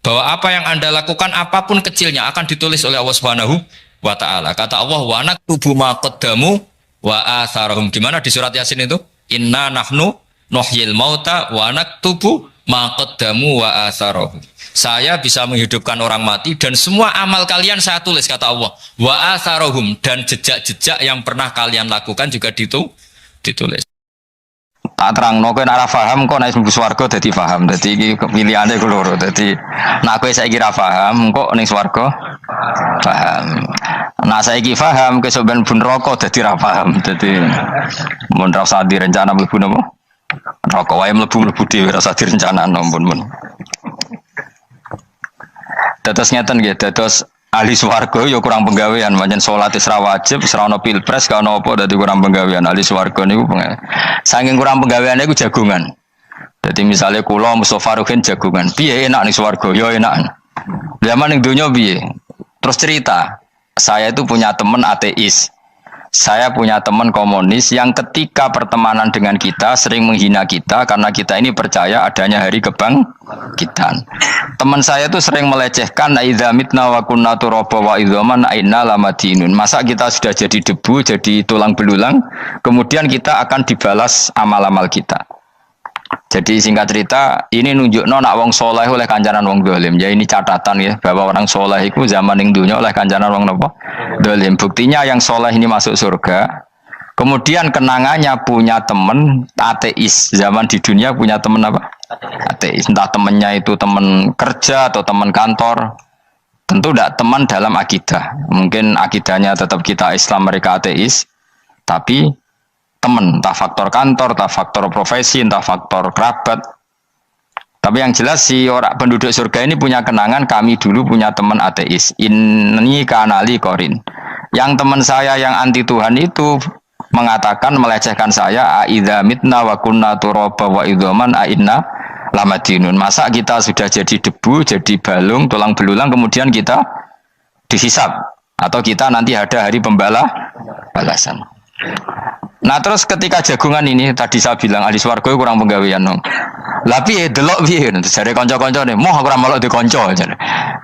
bahwa apa yang Anda lakukan apapun kecilnya akan ditulis oleh Allah Subhanahu wa taala. Kata Allah wa naktubu ma qaddamu wa atharahum. Gimana di surat Yasin itu? Inna nahnu nuhyil mauta wa naktubu ma qaddamu wa atharahum. Saya bisa menghidupkan orang mati dan semua amal kalian saya tulis, kata Allah. Wa atharahum, dan jejak-jejak yang pernah kalian lakukan juga ditulis. Tak terang, no kowe ora paham kok nek mlebu swarga dadi paham. Dadi iki pilihane ku loro. Dadi nek kowe saiki ra paham kok ning swarga paham. Nek saiki paham kowe sok ben bun neraka dadi ra paham. Dadi mun ra usah direncana mlebu napa? Neraka wae mlebu dhewe ra usah direncana mun. Dados ngeten nggih, dados ahli swarga ya kurang penggawean, pancen salat wis ra wajib, wis ra ono pilpres, gak ono apa dadi kurang penggawean. Ahli swarga niku saking kurang penggaweane iku jagungan. Dadi misale kula Mustofa Ruhin jagungan, piye enak ning swarga? Ya enak. Zaman ning donya piye? Terus cerita, saya itu punya teman ateis. Saya punya teman komunis yang ketika pertemanan dengan kita sering menghina kita karena kita ini percaya adanya hari kebangkitan. Teman saya itu sering melecehkan idza mitna wa kunna turaba wa idzaman aina lamadinun. Masa kita sudah jadi debu, jadi tulang belulang, kemudian kita akan dibalas amal-amal kita. Jadi singkat cerita, ini nunjukno nak wong soleh oleh kancanan wong dolim. Ya ini catatan ya bahwa orang soleh itu zaman ning dunya oleh kancanan wong napa? Dolim. Buktinya yang soleh ini masuk surga. Kemudian kenangannya punya teman ateis. Zaman di dunia punya teman apa? Ateis. Entah temannya itu teman kerja atau teman kantor. Tentu tidak teman dalam akidah. Mungkin akidahnya tetap kita Islam, mereka ateis. Tapi teman, entah faktor kantor, entah faktor profesi, entah faktor kerabat. Tapi yang jelas si orang penduduk surga ini punya kenangan, kami dulu punya teman ateis. Ini kanali korin. Yang teman saya yang anti Tuhan itu mengatakan, melecehkan saya, aidza mitna wa kunna turaba wa idzaman aina lamadinun. Masa kita sudah jadi debu, jadi balung, tulang belulang, kemudian kita dihisab atau kita nanti ada hari balasan. Nah terus ketika jagungan ini tadi saya bilang ahli swarga kurang penggawean no. Lah piye delok piye jare kanca-kancane moh ora melok di kanca jare.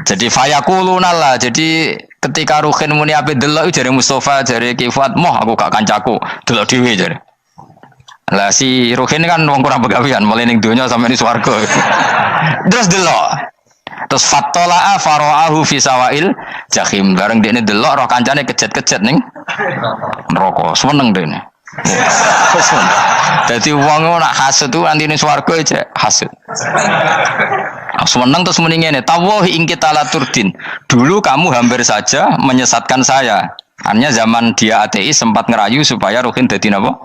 Jadi fayaquluna lah. Jadi ketika Ruhin muni ape delok jare Mustofa jare Kifat moh aku gak kancaku delok dhewe jare. Lah si Ruhin kan wong kurang penggawean mulai ning donya sampai ning swarga. Terus delok. Terus fatola'a fara'ahu fi sawail jahim. Bareng dekne delok roh kancane kejet-kejet ning neraka. Seneng dekne. Jadi wong nak hasud tu antine swarga aja hasud. Seneng terus muni ngene, tawahi ing kita laturdin. Dulu kamu hampir saja menyesatkan saya. Hanya zaman dia ateis sempat ngerayu supaya Ruhin dadi napa?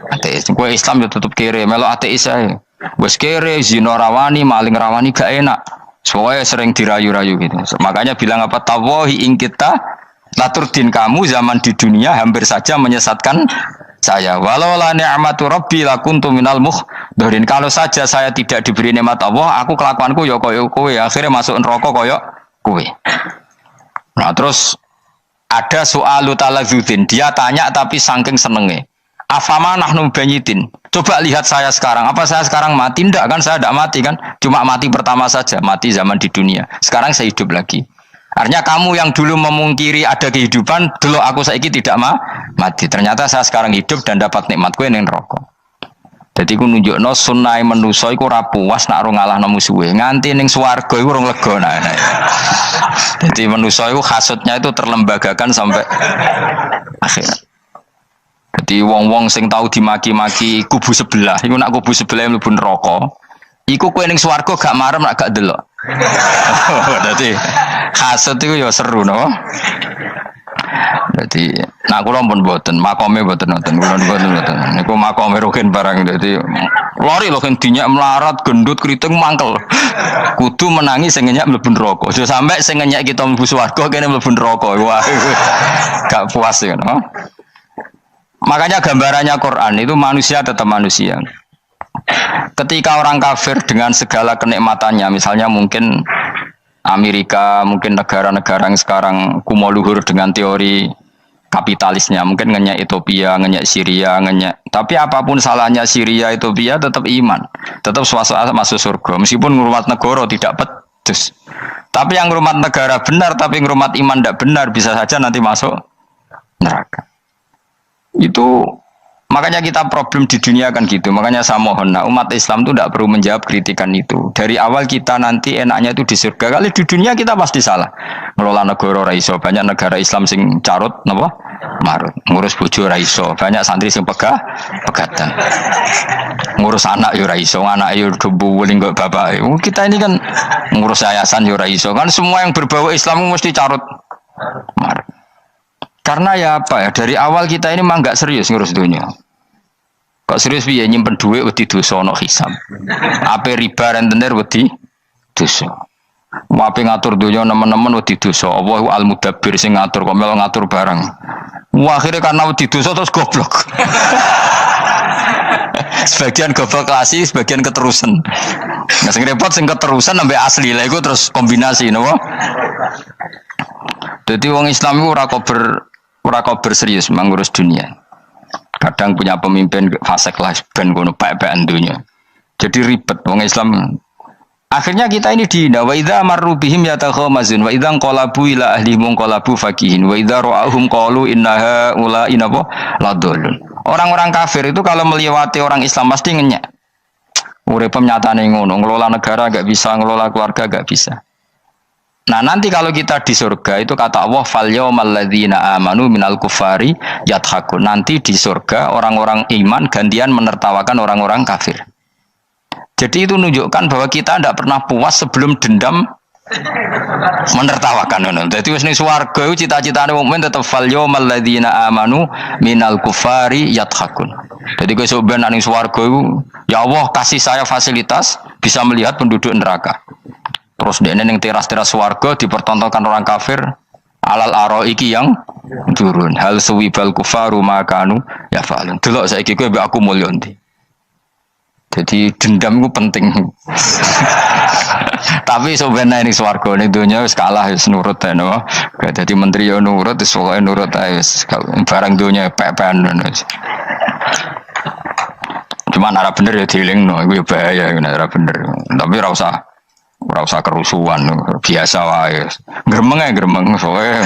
Ateis. Kowe Islam yo tutup kere, melo ateis ae. Wes kere, zina rawani, maling rawani gak enak. Soalnya sering dirayu-rayu gitu. Makanya bilang apa? Tawahi ing kita laturdin kamu zaman di dunia hampir saja menyesatkan saya. Walau la ni'matu rabbi lakuntu minal muhdharin. Kalau saja saya tidak diberi nikmat Allah, aku kelakuanku ya koyo kowe, akhirnya masuk neraka koyo kowe. Nah, terus ada soal taladzudin. Dia tanya tapi saking senenge. Afama nahnu banyitin. Coba lihat saya sekarang. Apa saya sekarang mati? Tidak kan, saya tidak mati kan. Cuma mati pertama saja, mati zaman di dunia. Sekarang saya hidup lagi. Artinya kamu yang dulu memungkiri ada kehidupan, dulu aku saiki tidak mati. Ternyata saya sekarang hidup dan dapat nikmatku yang rokok. Jadi aku nunjukno sunnah manusa iku ora puas nak ora ngalahno musuhe. Nganti ning swarga iku ora lega nah. Jadi manusa iku hasudnya itu terlembagakan sampai akhirat. Jadi wong-wong sing tahu dimaki-maki kubu sebelah, iku nak kubu sebelah mlebu neraka. Iku kowe ning swarga gak marem nak gak delok. Dadi hasud iku ya seru no. Jadi nak kula pun mboten, makome mboten nonton, kula mboten. Niku makome Ruhin barang dadi lori lho kan dinyak melarat, gendut, kriting mangkel. Kudu menangi sing ngenyak mlebu neraka. Aja sampe sing ngenyak kita mlebu swarga kene mlebu neraka. Wah. Gak puas ya no. Makanya gambarannya Quran itu manusia tetap manusia. Ketika orang kafir dengan segala kenikmatannya, misalnya mungkin Amerika, mungkin negara-negara yang sekarang kumo luhur dengan teori kapitalisnya, mungkin ngenyak Ethiopia, ngenyak Syria, ngenyak. Tapi apapun salahnya Syria, Ethiopia tetap iman, tetap swasta masuk surga. Meskipun ngurmat negara tidak pedes. Tapi yang ngurmat negara benar, tapi ngurmat iman tidak benar, bisa saja nanti masuk neraka. Itu makanya kita problem di dunia kan gitu. Makanya saya mohon, nah, umat Islam itu tidak perlu menjawab kritikan itu. Dari awal kita nanti enaknya itu di surga. Kali di dunia kita pasti salah. Ngelola negara raiso, banyak negara Islam sing carut, napa? Marut. Ngurus bojo raiso, banyak santri sing pegatan. Ngurus anak yo raiso, anak yo debu weling kok bapak. Kita ini kan ngurus yayasan yo raiso. Kan semua yang berbau Islam mesti carut. Marut. Karena ya apa ya, dari awal kita ini mah nggak serius ngurus dunia. Kok serius piye nyimpen duit wedi dosa ana hisab. Ape riba rentenir wedi dosa. Ape ngatur dunia nemen-nemen wedi dosa. Allahu al-mudabbir sing ngatur kok melo ngatur barang. Wah, akhirnya karena wedi dosa terus goblok. Sebagian goblok klasik, sebagian keterusan. Nah, sing repot sing keterusan sampai asli lah iku terus kombinasi napa? Jadi wong Islam itu ora kober serius mengurus dunia. Kadang punya pemimpin fasik lah ben kono bae-baean dunia. Jadi ribet wong Islam. Akhirnya kita ini dihina wa idza marru bihim yatakhamazun wa idza qalabu ila ahlihim qalabu fakihin wa idza ra'ahum qalu innaha ula inapa ladallun. Orang-orang kafir itu kalau melewati orang Islam pasti ngenyak. Urip nyatane ngono, ngelola negara enggak bisa, ngelola keluarga enggak bisa. Nah nanti kalau kita di surga itu kata Allah fal yaumal ladzina amanu minal kufari yadhakun. Nanti di surga orang-orang iman gantian menertawakan orang-orang kafir. Jadi itu menunjukkan bahwa kita tidak pernah puas sebelum dendam menertawakan. Jadi wis ning swarga cita-citane mukmin tetep fal yaumal ladzina amanu minal kufari yadhakun. Jadi kowe sok ben ning swarga ya Allah kasih saya fasilitas bisa melihat penduduk neraka. Terus dia neng teras-teras warga dipertontonkan orang kafir alal aroiki yang turun hal suwibal kufaru makanu ya falun. Delok saiki kowe mbek aku mulya ndi. Jadi dendam itu penting. Tapi sebenarnya ning swarga ning donya wis kalah wis nurut ae no. Dadi menteri yo nurut wis pokoke nurut ae wis barang donya pepen. Cuman arah bener ya dielingno iku ya bahaya ora bener. Tapi ora usah kerusuhan, biasa wae. Gremeng soalnya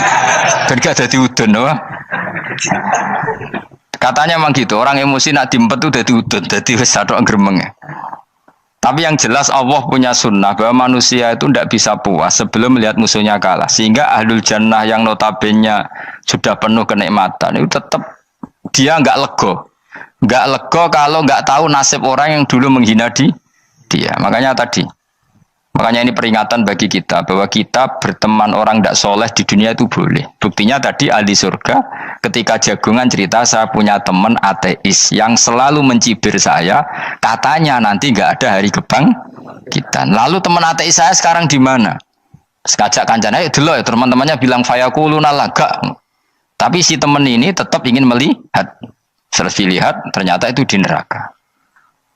ben gak dadi udun no. Katanya memang gitu, orang emosi nak diempet tuh dadi udun, dadi wis satok gremeng. Tapi yang jelas Allah punya sunnah bahwa manusia itu tidak bisa puas sebelum melihat musuhnya kalah. Sehingga ahlul jannah yang notabene sudah penuh kenikmatan itu tetap dia enggak lego. Enggak lego kalau enggak tahu nasib orang yang dulu menghina dia. Makanya tadi Makanya ini peringatan bagi kita bahwa kita berteman orang tidak soleh di dunia itu boleh. Buktinya tadi ahli surga ketika Jagungan cerita saya punya teman ateis yang selalu mencibir saya, katanya nanti nggak ada hari kebangkitan. Lalu teman ateis saya sekarang di mana? Sekajak kancana ya dulu ya teman-temannya bilang fayakuluna laga. Tapi si teman ini tetap ingin melihat. Selesai lihat ternyata itu di neraka.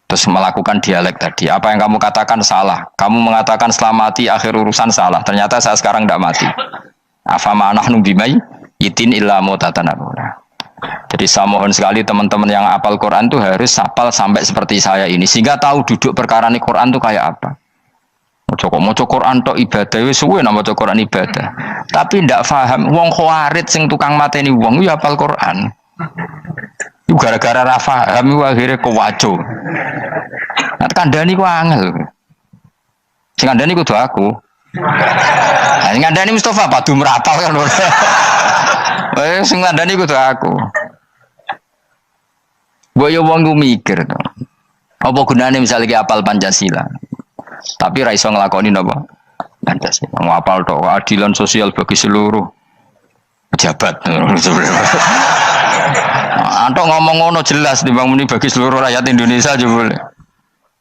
Terus melakukan dialek tadi. Apa yang kamu katakan salah. Kamu mengatakan setelah mati akhir urusan salah. Ternyata saya sekarang tidak mati. Afama nahnu bimai yitin illa mutatanabura. Jadi saya mohon sekali teman-teman yang hafal Quran itu harus hafal sampai seperti saya ini. Sehingga tahu duduk perkara ini Quran itu kayak apa. Moco Quran tok ibadah wis suwe nang maca Quran ibadah. Tapi ndak paham wong khawarit sing tukang mateni wong ya hafal Quran. Itu gara-gara ra paham akhirnya kewaco. Nah kandhani ku angel. Sing kandhani kudu aku. Nah sing kandhani Mustafa padu merapal kan. Sing kandhani kudu aku. Mbok yo wong ku mikir to. Apa gunane misalnya ki hafal Pancasila. Tapi ra iso nglakoni napa? Pancasila. Ngapal tok keadilan sosial bagi seluruh pejabat. Antok ngomong ngono jelas dibangun bagi seluruh rakyat Indonesia aja boleh.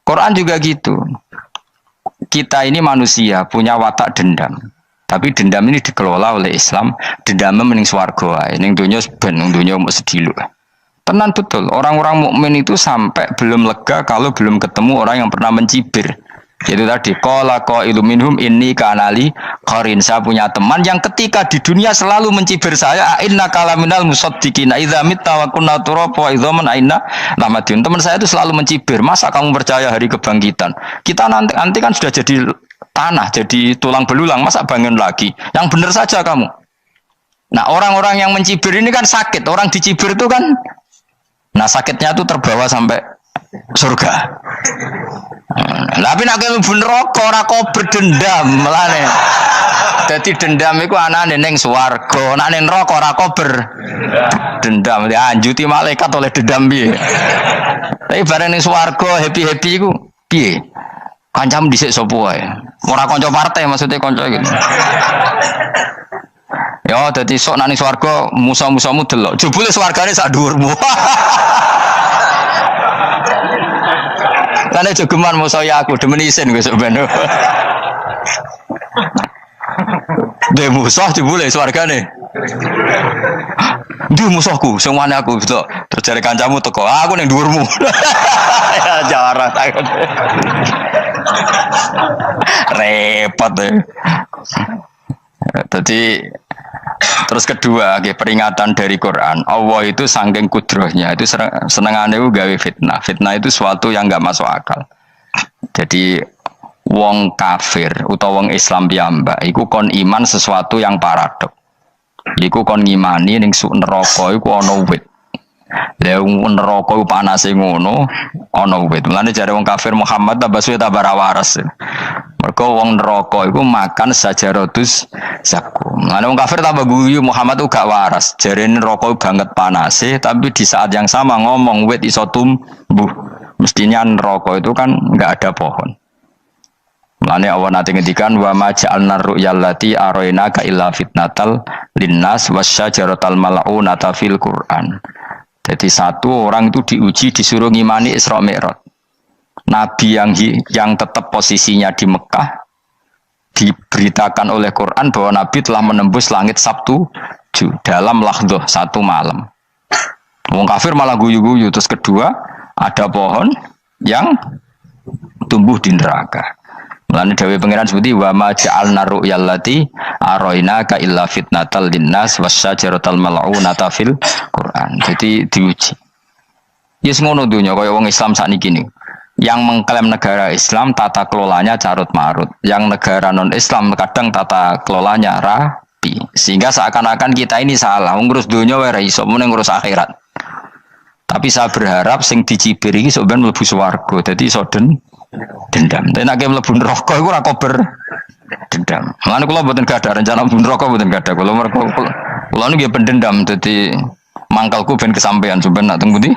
Quran juga gitu. Kita ini manusia punya watak dendam. Tapi dendam ini dikelola oleh Islam. Dendamnya mending swarga. Ning donya ben ning donya mau sedilu. Tenan betul. Orang-orang mukmin itu sampai belum lega kalau belum ketemu orang yang pernah mencibir. Itu tadi qala qailum minhum inni kanali qarin, saya punya teman yang ketika di dunia selalu mencibir saya inna kalaminal musaddiqina idza mitta wa kunna turaba wa idzaman aina lamadun. Teman saya itu selalu mencibir, masa kamu percaya hari kebangkitan? Kita nanti kan sudah jadi tanah, jadi tulang belulang, masa bangun lagi? Yang benar saja kamu. Nah, orang-orang yang mencibir ini kan sakit, orang dicibir itu kan nah sakitnya itu terbawa sampai surga. Tapi nek mlebu neraka ora kok berdendam melane. Dadi dendam iku anane ning swarga, nek ning neraka ora kok berdendam. Dianjuti malaikat oleh dendam piye. Tapi bareng ning swarga happy-happy iku piye? Kancamu dhisik sapa wae. Ora kanca partai maksudnya kanca gitu. Ya dadi sok nek ning swarga musa-musamu delok. Jebule swargane sak dhuwurmu. Karena jogeman musuh ya aku demen isin gue sebenarnya. Dia musuh jebule swargane. Dia musuhku, semuanya aku betul. Terjadi kancamu teko, aku neng dhuwurmu. Ya jarak takut. Repot deh. Jadi terus kedua, peringatan dari Quran. Allah itu saking kudrohnya itu senengane gawe fitnah. Fitnah itu suatu yang enggak masuk akal. Jadi wong kafir utawa wong Islam piyambak iku kon iman sesuatu yang paradok. Iku kon ngimani ning neraka iku ana wit. Lah neraka iku panase ngono, ana wit. Mulane jare wong kafir Muhammad tambah suwe tambah ra waras. Mergo wong neraka iku makan sajaratus zakum. Mulane wong kafir tambah guyu Muhammad itu gak waras. Jarene neraka banget panase, tapi di saat yang sama ngomong wit iso tumbuh. Mestinya neraka itu kan enggak ada pohon. Mulane Allah nanti ngendikan wa ma ja'alna ru'yallati arainaka illa fitnatal linnas wasyajaratal mal'unata fil Qur'an. Jadi satu orang itu diuji disuruh ngimani Isra Mi'raj. Nabi yang tetap posisinya di Mekah diberitakan oleh Quran bahwa Nabi telah menembus langit Sabtu dalam lahdoh satu malam. Wong kafir malah guyu-guyu. Terus kedua ada pohon yang tumbuh di neraka. Mulane dawuh pangeran seperti wa ma ja'alna ru'yallati arainaka illa fitnatal linnas wasyajaratal mal'unata fil Quran. Jadi diuji. Yes ngono dunya kaya wong Islam sakniki niku. Yang mengklaim negara Islam tata kelolanya carut marut. Yang negara non Islam kadang tata kelolanya rapi. Sehingga seakan-akan kita ini salah. Ngurus dunia wae ra iso, mung ngurus akhirat. Tapi saya berharap sing dicibir iki sok ben mlebu swarga. Dadi iso dendam. Tapi nek mlebu neraka iku ora kober dendam. Lan kula mboten gadah rencana mlebu neraka mboten gadah. Kula niku pendendam dadi mangkalku ben kesampaian sampeyan nak teng pundi?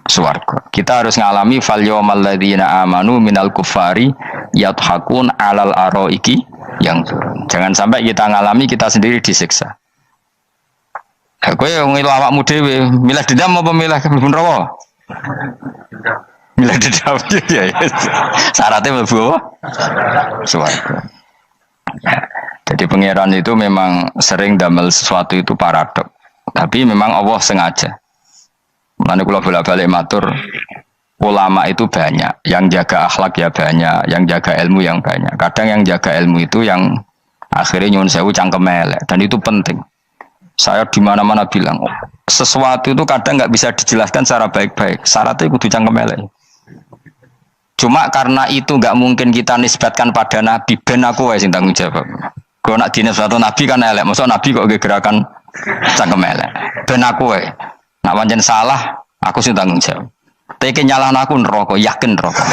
Swarga. Kita harus ngalami fal yawmal ladzina amanu minal kuffari yadhakun alal araiki yang turun. Jangan sampai kita ngalami kita sendiri disiksa. Kowe ngilu awakmu dhewe, milih dendam apa milih mlebu neraka? Milih dendam ya. Syaratnya mlebu apa? Swarga. Jadi pangeran itu memang sering damel sesuatu itu paradok. Tapi memang Allah sengaja. Mulane kula bolak-balik matur, ulama itu banyak, yang jaga akhlak ya banyak, yang jaga ilmu yang banyak. Kadang yang jaga ilmu itu yang akhirnya nyuwun sewu cangkem elek, dan itu penting. Saya di mana-mana bilang, sesuatu itu kadang nggak bisa dijelaskan secara baik-baik. Syaratnya kudu cangkem elek. Cuma karena itu nggak mungkin kita nisbatkan pada Nabi, ben aku wae sing tanggung jawab. Kalau nak dinisbatkan Nabi kan elek, maksud Nabi kok gerakan cangkem elek. Ben aku wae. Nak pancen salah, aku sing tanggung jawab. Tapi nyalahno aku neraka, yakin neraka.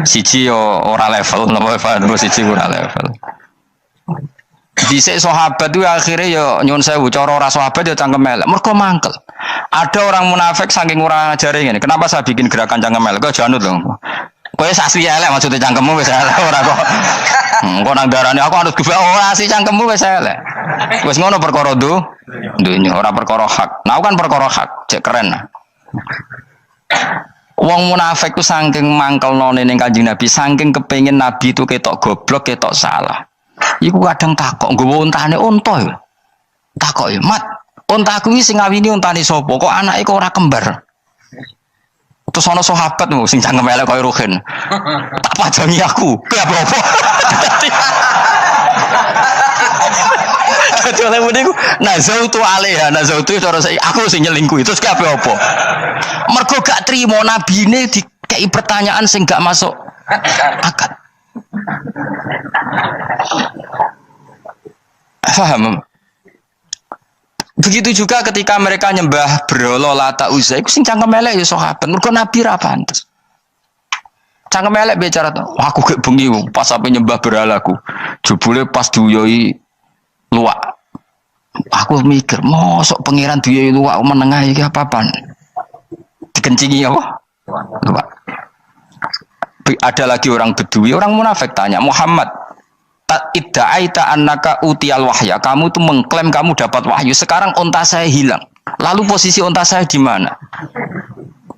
Siji yo ora level, napa siji ora level. Dhisik sahabat itu akhirnya yo nyuwun sewu cara ora sahabat yo cangkem elek. Mergo mangkel. Ada orang munafik saking ora ngajari ngene. Kenapa saya bikin gerakan cangkem elek? Kok janut lho. Kowe asli elek maksudnya cangkemmu wis elek ora kok. Engko nang darane aku harus gebak asli cangkemmu wis elek. Wis ngono perkara dunya ora perkara hak. Nah kan perkara hak, cek keren. Wong munafik ku saking mangkelno ning Kanjeng Nabi, saking kepengin Nabi itu ketok goblok, ketok salah. Iku kadang takok nggowo untane unta ya. Takok ya, "Mat, untaku iki sing ngawini untane sapa? Kok anake kok ora kembar?" Terus ana sahabat sing cangkem elek koyo Ruhin. Tak pajangi aku. Kuwi apa-apa. Oleh meniku nazautu alaiha, nazautu cara saya aku sing nyelingkuhi terus ki apa? Mergo gak trimo nabine dikei pertanyaan sing gak masuk akal. Paham? Begitu juga ketika mereka nyembah berhala Lata Uzza iku sing cangkem elek ya sahabat. Mergo nabi ra pantes. Cangkem elek bicara aku gek bengi pas sampe nyembah berhalaku. Jebule pas duyoi luwak. Aku mikir, mosok pangeran duyoi luwak menengah iki apa-apaan? Dikencingi apa? Luwak. Ada lagi orang Bedui, orang munafik tanya, "Muhammad, idda'aita annaka utiyal wahya." Kamu tuh mengklaim kamu dapat wahyu. Sekarang unta saya hilang. Lalu posisi unta saya di mana?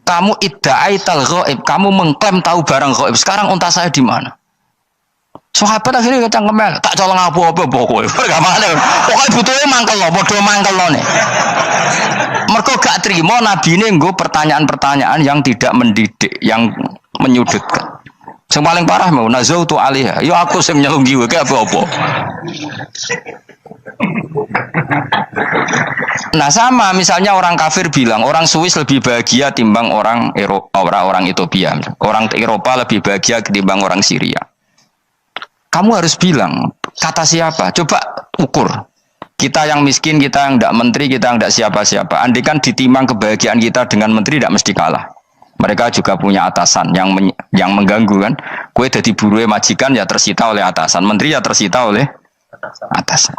Kamu idda'aital ghaib, kamu mengklaim tahu barang ghaib. Sekarang unta saya di mana? Sahabat akhirnya cangkem elek, tak colong apa-apa pokoke. Pergamane. Pokoke butuhe mangkelno, padha mangkelone. Mergo gak trimo nabine nggo pertanyaan-pertanyaan yang tidak mendidik, yang menyudutkan. Yang paling parah mau nazautu alaiha. Yo aku sing nyelunggi wae apa-apa. Nah sama misalnya orang kafir bilang orang Swiss lebih bahagia timbang orang orang Ethiopia. Orang Eropa lebih bahagia ketimbang orang Syria. Kamu harus bilang kata siapa? Coba ukur. Kita yang miskin, kita yang tidak menteri, kita yang tidak siapa-siapa. Andaikan ditimang kebahagiaan kita dengan menteri tidak mesti kalah. Mereka juga punya atasan yang mengganggu kan. Kue jadi buruh majikan ya tersita oleh atasan, menteri ya tersita oleh atasan.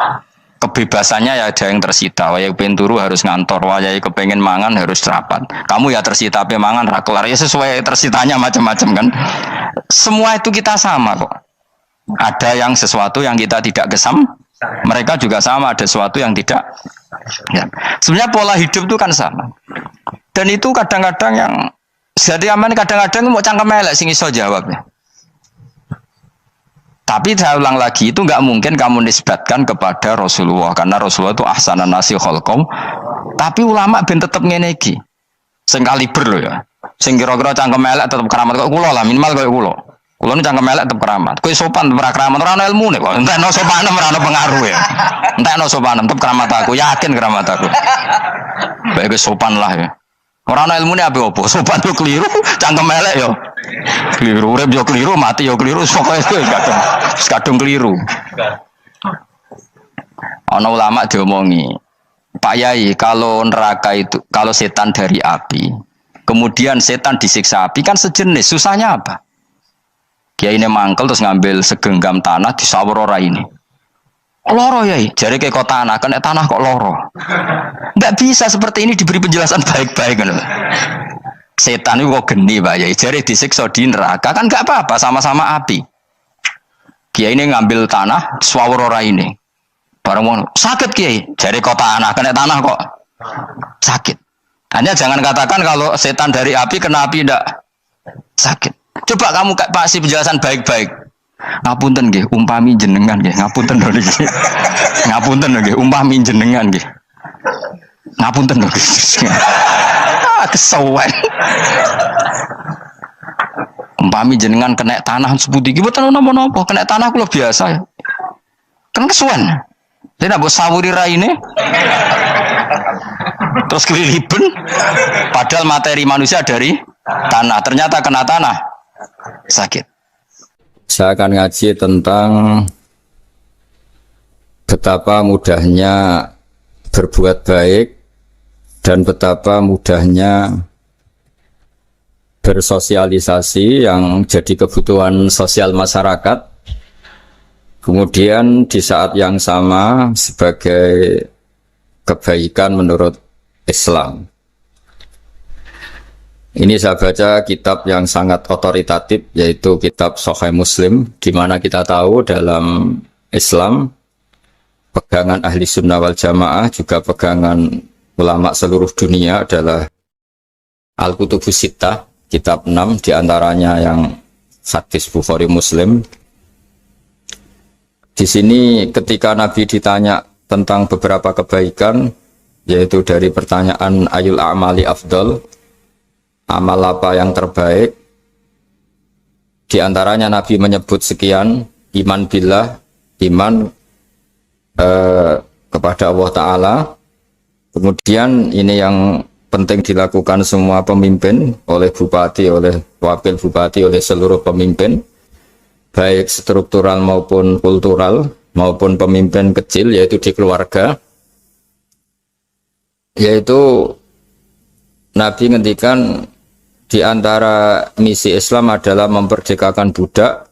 Kebebasannya ya ada yang tersita. Wayai penturu harus ngantor, wayai kepengen mangan harus rapat. Kamu ya tersita pe mangan rakelar ya sesuai tersitanya macam-macam kan. Semua itu kita sama kok. Ada yang sesuatu yang kita tidak gesam, mereka juga sama ada sesuatu yang tidak. Ya. Sebenarnya pola hidup itu kan sama. Dan itu kadang-kadang yang jadi aman kadang-kadang mau cangkem elek sing iso jawab ya. Tapi saya ulang lagi itu nggak mungkin kamu nisbatkan kepada Rasulullah karena Rasulullah itu ahsanan nasi khalqum. Tapi ulama ben tetep ngene iki. Sing kaliber lho ya. Sing kira-kira cangkem elek tetep keramat kok kula lah minimal kaya kula. Kula nu cangkem elek tetep keramat. Kowe sopan tetep keramat ora ana ilmune kok. Entekno sopan ora ana pengaruh ya. Entekno sopan tetep keramat aku, yakin keramat aku. Baik sopan lah ya. Ora ana ilmune apa-apa. Sopan yo keliru, cangkem elek yo keliru, urip yo keliru, mati yo keliru, pokoke kadung keliru. Ana ulama diomongi, Pak Yai, kalau neraka itu, kalau setan dari api, kemudian setan disiksa api kan sejenis, susahnya apa? Kiai ini mangkel terus ngambil segenggam tanah di sawur ora ini. Loro Yai, jari kayak kok tanah, kena tanah kok loro. Nggak bisa seperti ini diberi penjelasan baik-baik kan. setan itu kok geni Pak ya, jare disiksa di neraka kan gak apa-apa, sama-sama api. Kiai ini ngambil tanah, swawur ora ini. Barang mau sakit Kiai, jare kok tanah, kena tanah kok sakit. Hanya jangan katakan kalau setan dari api kena api ndak sakit. Coba kamu kasih penjelasan baik-baik. Ngapunten nggih, umpami jenengan nggih, ngapunten lho nggih. Ngapunten lho nggih, umpami jenengan nggih. Ngapunten lho nggih. Kesuwen. Umpami jenengan kena tanah sepundi iki mboten napa-napa, kena tanah kula biasa ya. Kan kesuwen. Dia nak sawuri raine. Terus keliliben padahal materi manusia dari tanah, ternyata kena tanah sakit. Saya akan ngaji tentang betapa mudahnya berbuat baik dan betapa mudahnya bersosialisasi yang jadi kebutuhan sosial masyarakat. Kemudian di saat yang sama sebagai kebaikan menurut Islam. Ini saya baca kitab yang sangat otoritatif, yaitu kitab Sahih Muslim, di mana kita tahu dalam Islam pegangan ahli sunnah wal jamaah juga pegangan ulama seluruh dunia adalah Al-Kutubus Sittah, kitab 6 diantaranya yang hadis Bukhari Muslim. Di sini ketika Nabi ditanya tentang beberapa kebaikan, yaitu dari pertanyaan ayul a'mali afdol, amal apa yang terbaik, diantaranya Nabi menyebut sekian, iman billah, iman kepada Allah Ta'ala. Kemudian ini yang penting dilakukan semua pemimpin, oleh bupati, oleh wakil bupati, oleh seluruh pemimpin, baik struktural maupun kultural, maupun pemimpin kecil, yaitu di keluarga. Yaitu Nabi ngendikan di antara misi Islam adalah memperdekakan budak.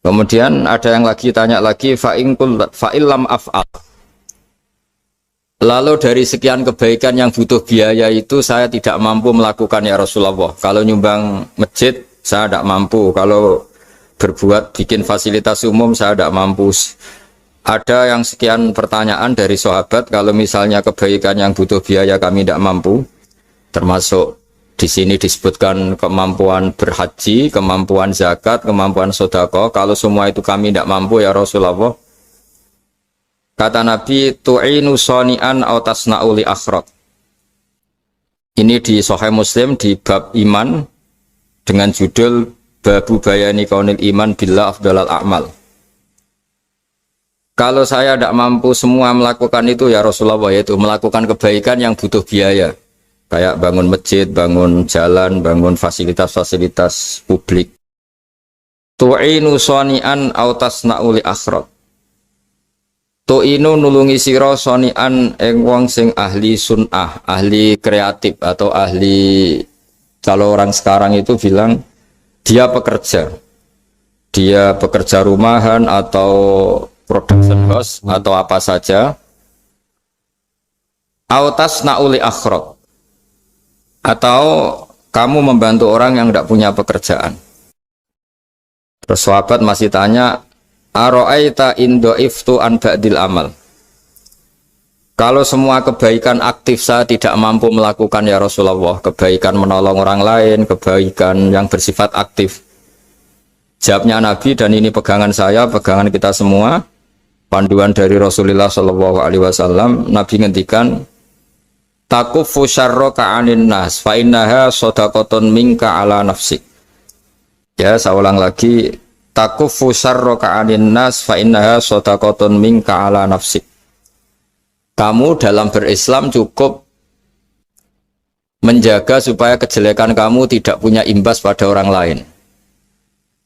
Kemudian ada yang lagi tanya lagi, fa'illam af'al. Lalu dari sekian kebaikan yang butuh biaya itu saya tidak mampu melakukan ya Rasulullah. Kalau nyumbang masjid saya tidak mampu. Kalau berbuat bikin fasilitas umum saya tidak mampu. Ada yang sekian pertanyaan dari sahabat, kalau misalnya kebaikan yang butuh biaya kami tidak mampu, termasuk di sini disebutkan kemampuan berhaji, kemampuan zakat, kemampuan sedekah. Kalau semua itu kami tidak mampu ya Rasulullah. Kata Nabi, tu'inu soni'an aw tasna'u li akhraq. Ini di Sahih Muslim di bab iman dengan judul Babu Bayani Kaunil Iman Billah Afdalal A'mal. Kalau saya tidak mampu semua melakukan itu ya Rasulullah, yaitu melakukan kebaikan yang butuh biaya. Kayak bangun masjid, bangun jalan, bangun fasilitas-fasilitas publik. Tu'inu soni'an aw tasna'u li akhraq. Tu'inu nulungi sira soni'an ing wong sing ahli sun'ah, ahli kreatif atau ahli, kalau orang sekarang itu bilang dia pekerja. Dia pekerja rumahan atau production house atau apa saja. Aw tasna'u li akhraq. Atau kamu membantu orang yang tidak punya pekerjaan. Terus sahabat masih tanya, aro'aita indo'iftu an ba'dil amal. Kalau semua kebaikan aktif saya tidak mampu melakukan ya Rasulullah, kebaikan menolong orang lain, kebaikan yang bersifat aktif. Jawabnya Nabi, dan ini pegangan saya, pegangan kita semua, panduan dari Rasulullah SAW, Nabi ngendikan, takufu syarroka anin nas fa innaha shadaqatun minka ala nafsik. Ya, saya ulang lagi, takufu syarroka anin nas fa innaha shadaqatun minka ala nafsik. Kamu dalam berislam cukup menjaga supaya kejelekan kamu tidak punya imbas pada orang lain.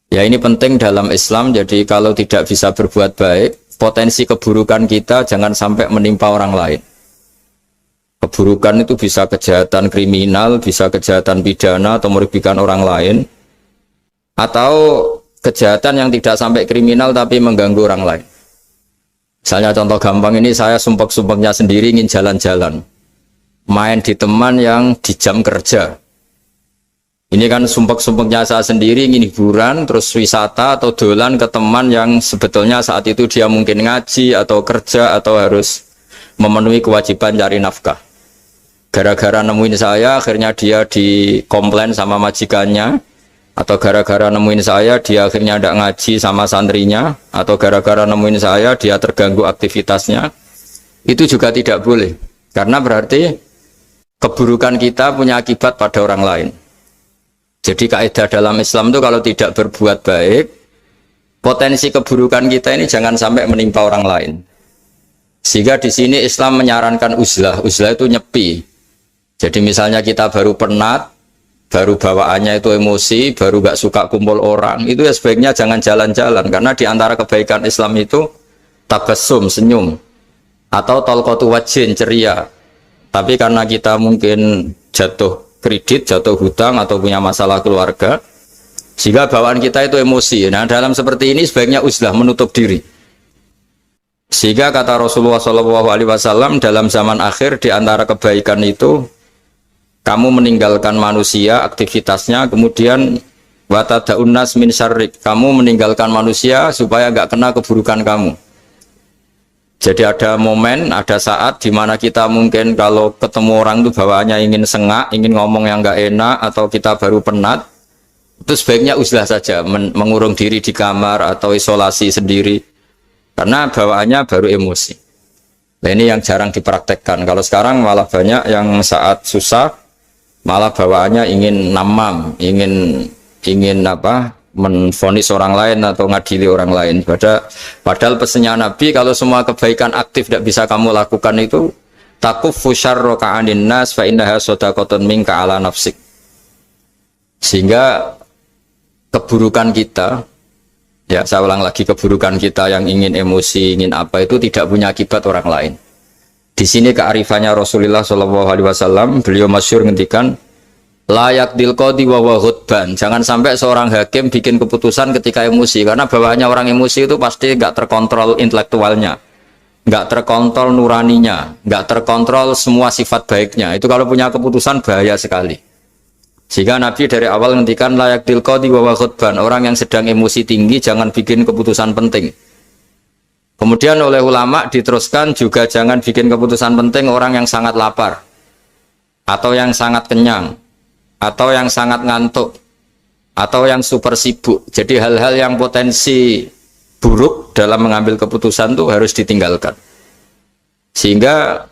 Ya, ini penting dalam Islam. Jadi kalau tidak bisa berbuat baik, potensi keburukan kita jangan sampai menimpa orang lain. Keburukan itu bisa kejahatan kriminal, bisa kejahatan pidana atau merugikan orang lain, atau kejahatan yang tidak sampai kriminal tapi mengganggu orang lain. Misalnya contoh gampang ini, saya sumpek-sumpeknya sendiri ingin jalan-jalan, main di teman yang di jam kerja, Ini kan sumpek-sumpeknya saya sendiri ingin hiburan, terus wisata atau dolan ke teman yang sebetulnya saat itu dia mungkin ngaji atau kerja atau harus memenuhi kewajiban cari nafkah. Gara-gara nemuin saya, akhirnya dia dikomplain sama majikannya, atau gara-gara nemuin saya, dia akhirnya tidak ngaji sama santrinya, atau gara-gara nemuin saya, dia terganggu aktivitasnya. Itu juga tidak boleh, karena berarti keburukan kita punya akibat pada orang lain. Jadi kaidah dalam Islam itu kalau tidak berbuat baik, potensi keburukan kita ini jangan sampai menimpa orang lain. Sehingga di sini Islam menyarankan uzlah. Uzlah itu nyepi. Jadi misalnya kita baru penat, baru bawaannya itu emosi, baru gak suka kumpul orang, itu ya sebaiknya jangan jalan-jalan. Karena di antara kebaikan Islam itu tabassum, senyum, atau talqatu wajhin, ceria. Tapi karena kita mungkin jatuh kredit, jatuh hutang, atau punya masalah keluarga, sehingga bawaan kita itu emosi. Nah, dalam seperti ini sebaiknya uzlah, menutup diri. Sehingga kata Rasulullah SAW dalam zaman akhir, di antara kebaikan itu kamu meninggalkan manusia aktivitasnya, kemudian watada'un nas min syarrik, kamu meninggalkan manusia supaya nggak kena keburukan kamu. Jadi ada momen, ada saat di mana kita mungkin kalau ketemu orang itu bawaannya ingin sengak, ingin ngomong yang nggak enak, atau kita baru penat, itu sebaiknya uzlah saja, mengurung diri di kamar atau isolasi sendiri, karena bawaannya baru emosi. Nah, ini yang jarang dipraktekkan. Kalau sekarang malah banyak yang saat susah, malah bawaannya ingin namam, ingin menvonis orang lain atau ngadili orang lain. Padahal pesannya Nabi, kalau semua kebaikan aktif tidak bisa kamu lakukan itu, takuffu syarraka 'anin nas fa innaha shadaqatun minka 'ala nafsik. Sehingga keburukan kita, ya saya ulang lagi, keburukan kita yang ingin emosi, ingin apa, itu tidak punya akibat orang lain. Di sini kearifannya Rasulullah SAW, beliau masyhur ngendikan, layak dilqodi wa ghudban. Jangan sampai seorang hakim bikin keputusan ketika emosi, karena bawaannya orang emosi itu pasti nggak terkontrol intelektualnya, nggak terkontrol nuraninya, nggak terkontrol semua sifat baiknya. Itu kalau punya keputusan bahaya sekali. Sehingga Nabi dari awal ngendikan layak dilqodi wa ghudban, orang yang sedang emosi tinggi jangan bikin keputusan penting. Kemudian oleh ulama diteruskan juga jangan bikin keputusan penting orang yang sangat lapar atau yang sangat kenyang, atau yang sangat ngantuk, atau yang super sibuk. Jadi hal-hal yang potensi buruk dalam mengambil keputusan itu harus ditinggalkan. Sehingga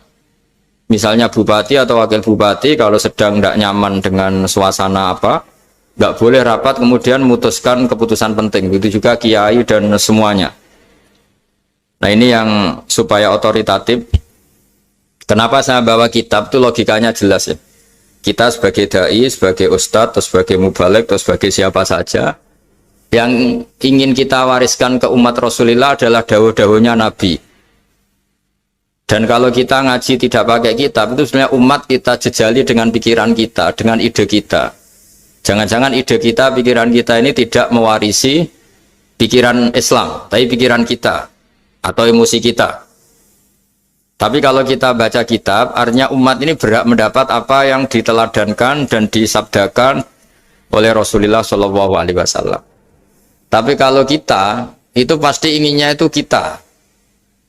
misalnya bupati atau wakil bupati kalau sedang tidak nyaman dengan suasana apa, nggak boleh rapat kemudian memutuskan keputusan penting. Begitu juga kiai dan semuanya. Nah, ini yang supaya otoritatif. Kenapa saya bawa kitab itu logikanya jelas ya. Kita sebagai dai, sebagai ustadz, atau sebagai mubalik, atau sebagai siapa saja, yang ingin kita wariskan ke umat Rasulullah adalah dawuh-dawuhnya Nabi. Dan kalau kita ngaji tidak pakai kitab, itu sebenarnya umat kita jejali dengan pikiran kita, dengan ide kita. Jangan-jangan ide kita, pikiran kita ini tidak mewarisi pikiran Islam, tapi pikiran kita, atau emosi kita. Tapi kalau kita baca kitab, artinya umat ini berhak mendapat apa yang diteladankan dan disabdakan oleh Rasulullah SAW. Tapi kalau kita, itu pasti inginnya itu kita.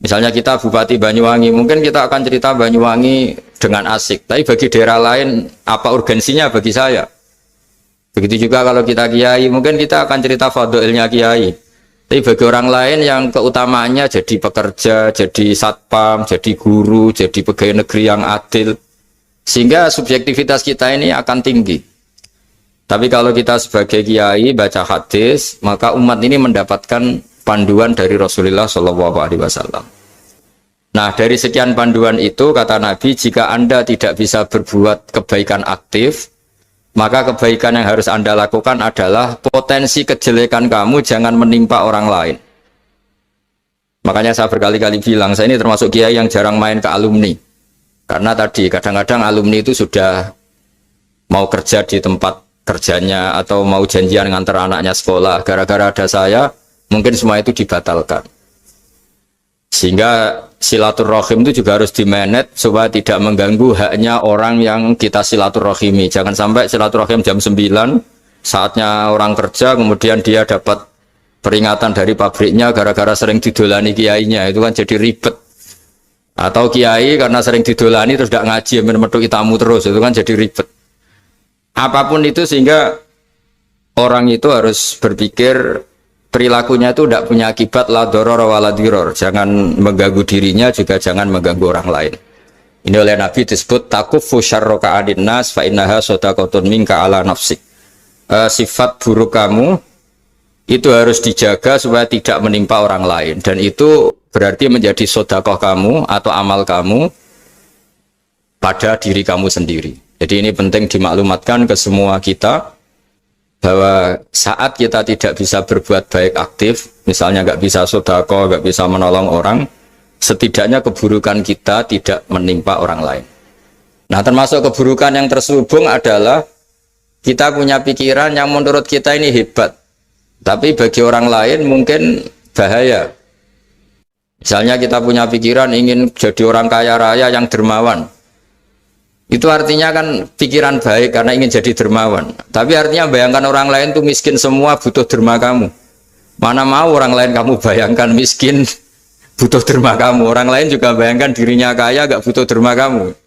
Misalnya kita Bupati Banyuwangi, mungkin kita akan cerita Banyuwangi dengan asik. Tapi bagi daerah lain, apa urgensinya bagi saya? Begitu juga kalau kita kiai, mungkin kita akan cerita fadhilnya kiai. Tapi bagi orang lain yang keutamaannya jadi pekerja, jadi satpam, jadi guru, jadi pegawai negeri yang adil. Sehingga subjektivitas kita ini akan tinggi. Tapi kalau kita sebagai kiai baca hadis, maka umat ini mendapatkan panduan dari Rasulullah SAW. Nah, dari sekian panduan itu, kata Nabi, jika Anda tidak bisa berbuat kebaikan aktif, maka kebaikan yang harus Anda lakukan adalah potensi kejelekan kamu jangan menimpa orang lain. Makanya saya berkali-kali bilang, saya ini termasuk kiai yang jarang main ke alumni. Karena tadi kadang-kadang alumni itu sudah mau kerja di tempat kerjanya atau mau janjian ngantar anaknya sekolah. Gara-gara ada saya, mungkin semua itu dibatalkan. Sehingga silaturahim itu juga harus dimanage supaya tidak mengganggu haknya orang yang kita silaturahimi. Jangan sampai silaturahim jam 9, saatnya orang kerja, kemudian dia dapat peringatan dari pabriknya gara-gara sering didolani kiainya. Itu kan jadi ribet. Atau kiai karena sering didolani terus tidak ngaji, metu tamu terus. Itu kan jadi ribet. Apapun itu, sehingga orang itu harus berpikir perilakunya itu tidak punya akibat la doror wala diror. Jangan mengganggu dirinya, juga jangan mengganggu orang lain. Ini oleh Nabi disebut takufu syarroka adin nas fa innaha sodakotun minka ala nafsik. Sifat buruk kamu itu harus dijaga supaya tidak menimpa orang lain, dan itu berarti menjadi sodakoh kamu atau amal kamu pada diri kamu sendiri. Jadi ini penting dimaklumatkan ke semua kita, bahwa saat kita tidak bisa berbuat baik aktif, misalnya nggak bisa sedekah, nggak bisa menolong orang, setidaknya keburukan kita tidak menimpa orang lain. Nah, termasuk keburukan yang terselubung adalah kita punya pikiran yang menurut kita ini hebat, tapi bagi orang lain mungkin bahaya. Misalnya kita punya pikiran ingin jadi orang kaya raya yang dermawan. Itu artinya kan pikiran baik karena ingin jadi dermawan. Tapi artinya bayangkan orang lain tuh miskin semua butuh derma kamu. Mana mau orang lain kamu bayangkan miskin butuh derma kamu. Orang lain juga bayangkan dirinya kaya gak butuh derma kamu.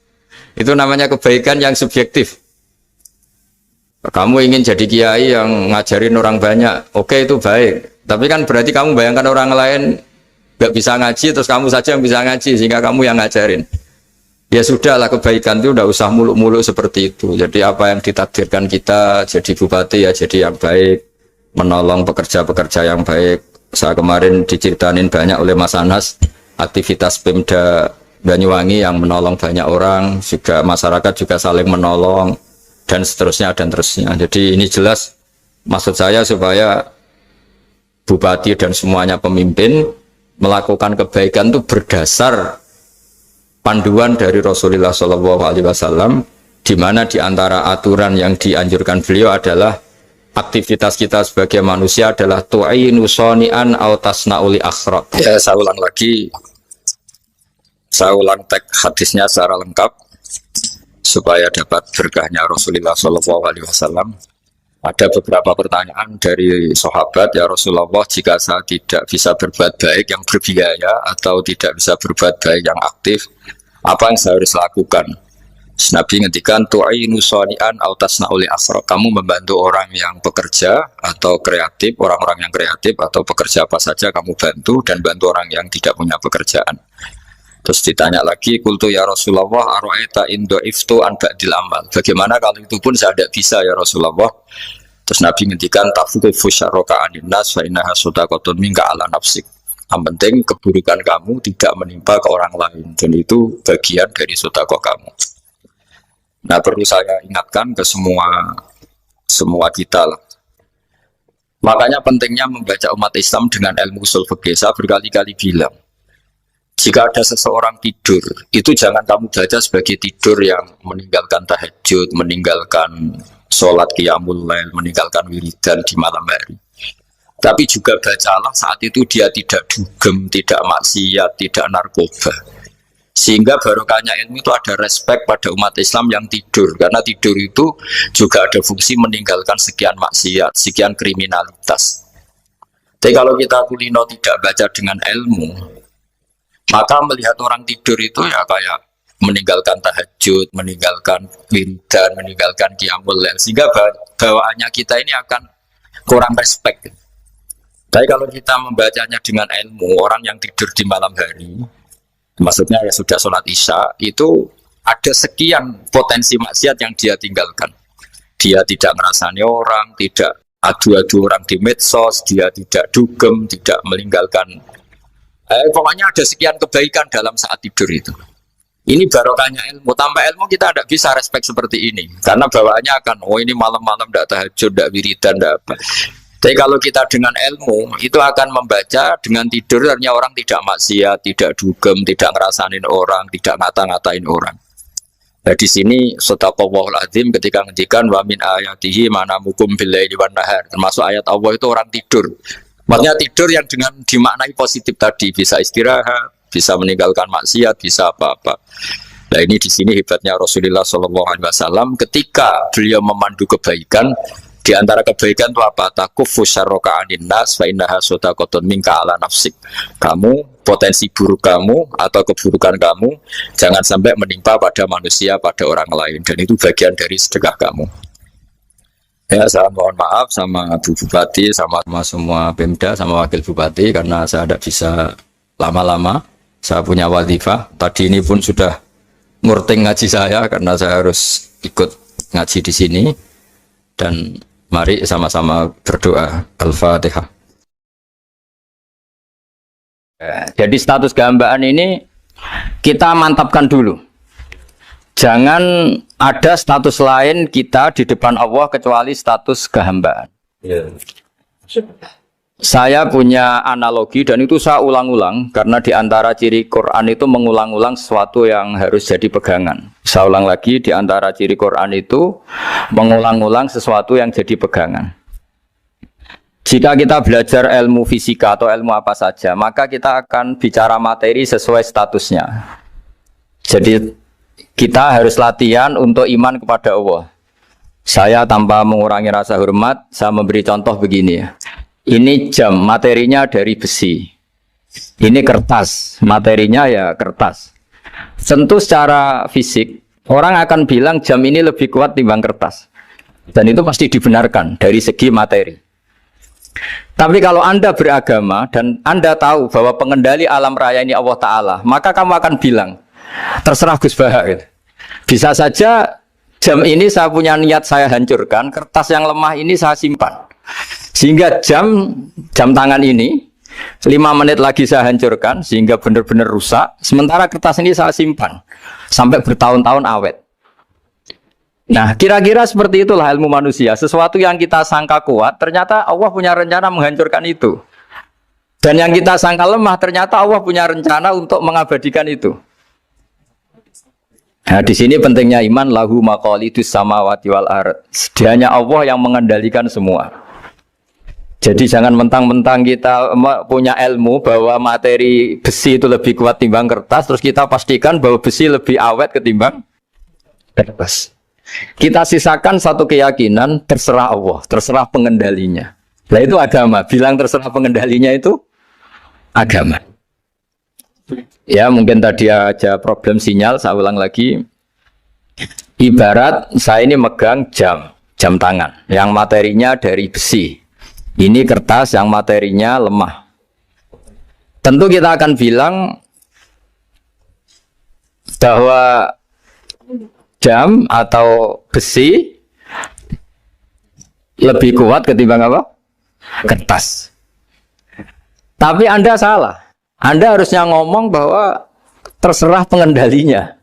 Itu namanya kebaikan yang subjektif. Kamu ingin jadi kiai yang ngajarin orang banyak, oke, itu baik. Tapi kan berarti kamu bayangkan orang lain gak bisa ngaji, terus kamu saja yang bisa ngaji sehingga kamu yang ngajarin. Ya sudahlah, kebaikan itu udah usah muluk-muluk seperti itu. Jadi apa yang ditakdirkan kita jadi bupati ya jadi yang baik, menolong pekerja-pekerja yang baik. Saya kemarin diceritain banyak oleh Mas Anas aktivitas Pemda Banyuwangi yang menolong banyak orang, juga masyarakat juga saling menolong dan seterusnya dan terusnya. Jadi ini jelas maksud saya supaya bupati dan semuanya pemimpin melakukan kebaikan itu berdasar panduan dari Rasulullah SAW, di mana di antara aturan yang dianjurkan beliau adalah aktivitas kita sebagai manusia adalah tu'inu soni'an au tasna'uli akhraq. Ya, saya ulang lagi, saya ulang teks hadisnya secara lengkap supaya dapat berkahnya Rasulullah SAW. Ada beberapa pertanyaan dari sahabat, ya Rasulullah, jika saya tidak bisa berbuat baik yang berbiaya atau tidak bisa berbuat baik yang aktif, apa yang saya harus lakukan? Nabi ngendikan tu'inu shani'an aw tasna'u li asra. Kamu membantu orang yang bekerja atau kreatif, orang-orang yang kreatif atau pekerja apa saja kamu bantu, dan bantu orang yang tidak punya pekerjaan. Terus ditanya lagi, qultu ya Rasulullah ara'aita in dha'iftu an ba'dil amal. Bagaimana kalau itu pun saya tidak bisa ya Rasulullah? Terus Nabi ngendikan tafufu syarraka anin nas fa innaha shadaqatun minka ala nafsik. Yang penting keburukan kamu tidak menimpa ke orang lain, dan itu bagian dari sedekah kamu. Nah, perlu saya ingatkan ke semua kita lah. Makanya pentingnya membaca umat Islam dengan ilmu usul fikih. Saya berkali-kali bilang, jika ada seseorang tidur, itu jangan kamu baca sebagai tidur yang meninggalkan tahajud, meninggalkan sholat qiyamul lail, meninggalkan wiridan di malam hari. Tapi juga bacalah saat itu dia tidak dugem, tidak maksiat, tidak narkoba. Sehingga barokahnya ilmu itu ada respek pada umat Islam yang tidur. Karena tidur itu juga ada fungsi meninggalkan sekian maksiat, sekian kriminalitas. Tapi kalau kita kulino tidak baca dengan ilmu, maka melihat orang tidur itu ya kayak meninggalkan tahajud, meninggalkan wiridan, meninggalkan qiyamul lail. Sehingga bawaannya kita ini akan kurang respek. Tapi kalau kita membacanya dengan ilmu, orang yang tidur di malam hari, maksudnya ya sudah sholat isya, itu ada sekian potensi maksiat yang dia tinggalkan. Dia tidak ngerasani orang, tidak adu-adu orang di medsos, dia tidak dugem, tidak meninggalkan. Pokoknya ada sekian kebaikan dalam saat tidur itu. Ini barokahnya ilmu. Tanpa ilmu kita tidak bisa respect seperti ini. Karena bawaannya akan, oh ini malam-malam tidak tahajud, tidak wiridan, tidak apa. Tapi kalau kita dengan ilmu, itu akan membaca dengan tidur, artinya orang tidak maksiat, tidak dugem, tidak ngerasanin orang, tidak ngata-ngatain orang. Nah di sini Sadaqallahul Azim ketika ngendikan wa min ayatihi manamukum billaili wan nahar. Termasuk ayat Allah itu orang tidur. Maksudnya tidur yang dengan dimaknai positif tadi, bisa istirahat, bisa meninggalkan maksiat, bisa apa-apa. Nah ini di sini hebatnya Rasulullah SAW ketika beliau memandu kebaikan. Di antara kebaikan itu apa? Takufu syarroka anin nas fa innaha sodaqatun minka ala nafsik. Kamu, potensi buruk kamu atau keburukan kamu jangan sampai menimpa pada manusia, pada orang lain. Dan itu bagian dari sedekah kamu. Ya, saya mohon maaf sama Bu Bupati, sama semua Pemda, sama Wakil Bupati karena saya tidak bisa lama-lama. Saya punya wadifah. Tadi ini pun sudah ngurting ngaji saya karena saya harus ikut ngaji di sini. Dan mari sama-sama berdoa. Al-Fatihah. Jadi status kehambaan ini kita mantapkan dulu. Jangan ada status lain kita di depan Allah kecuali status kehambaan. Saya punya analogi dan itu saya ulang-ulang karena di antara ciri Quran itu mengulang-ulang sesuatu yang harus jadi pegangan. Saya ulang lagi, di antara ciri Quran itu mengulang-ulang sesuatu yang jadi pegangan. Jika kita belajar ilmu fisika atau ilmu apa saja, maka kita akan bicara materi sesuai statusnya. Jadi kita harus latihan untuk iman kepada Allah. Saya tanpa mengurangi rasa hormat, saya memberi contoh begini ya. Ini jam, materinya dari besi. Ini kertas, materinya ya kertas. Tentu secara fisik, orang akan bilang jam ini lebih kuat timbang kertas. Dan itu pasti dibenarkan dari segi materi. Tapi kalau Anda beragama dan Anda tahu bahwa pengendali alam raya ini Allah Ta'ala, maka kamu akan bilang, terserah Gus Baha. Gitu. Bisa saja jam ini saya punya niat saya hancurkan, kertas yang lemah ini saya simpan. Sehingga jam tangan ini 5 menit lagi saya hancurkan sehingga benar-benar rusak. Sementara kertas ini saya simpan sampai bertahun-tahun awet. Nah, kira-kira seperti itulah ilmu manusia. Sesuatu yang kita sangka kuat, ternyata Allah punya rencana menghancurkan itu. Dan yang kita sangka lemah, ternyata Allah punya rencana untuk mengabadikan itu. Nah, di sini pentingnya iman, lahu maqalidus samawati wal ardh. Hanya Allah yang mengendalikan semua. Jadi jangan mentang-mentang kita punya ilmu bahwa materi besi itu lebih kuat timbang kertas, terus kita pastikan bahwa besi lebih awet ketimbang kertas. Kita sisakan satu keyakinan, terserah Allah, terserah pengendalinya. Nah itu agama, bilang terserah pengendalinya itu agama. Ya mungkin tadi aja problem sinyal, saya ulang lagi. Ibarat saya ini megang jam tangan, yang materinya dari besi. Ini kertas yang materinya lemah. Tentu kita akan bilang bahwa jam atau besi lebih kuat ketimbang apa? Kertas. Tapi Anda salah. Anda harusnya ngomong bahwa terserah pengendalinya.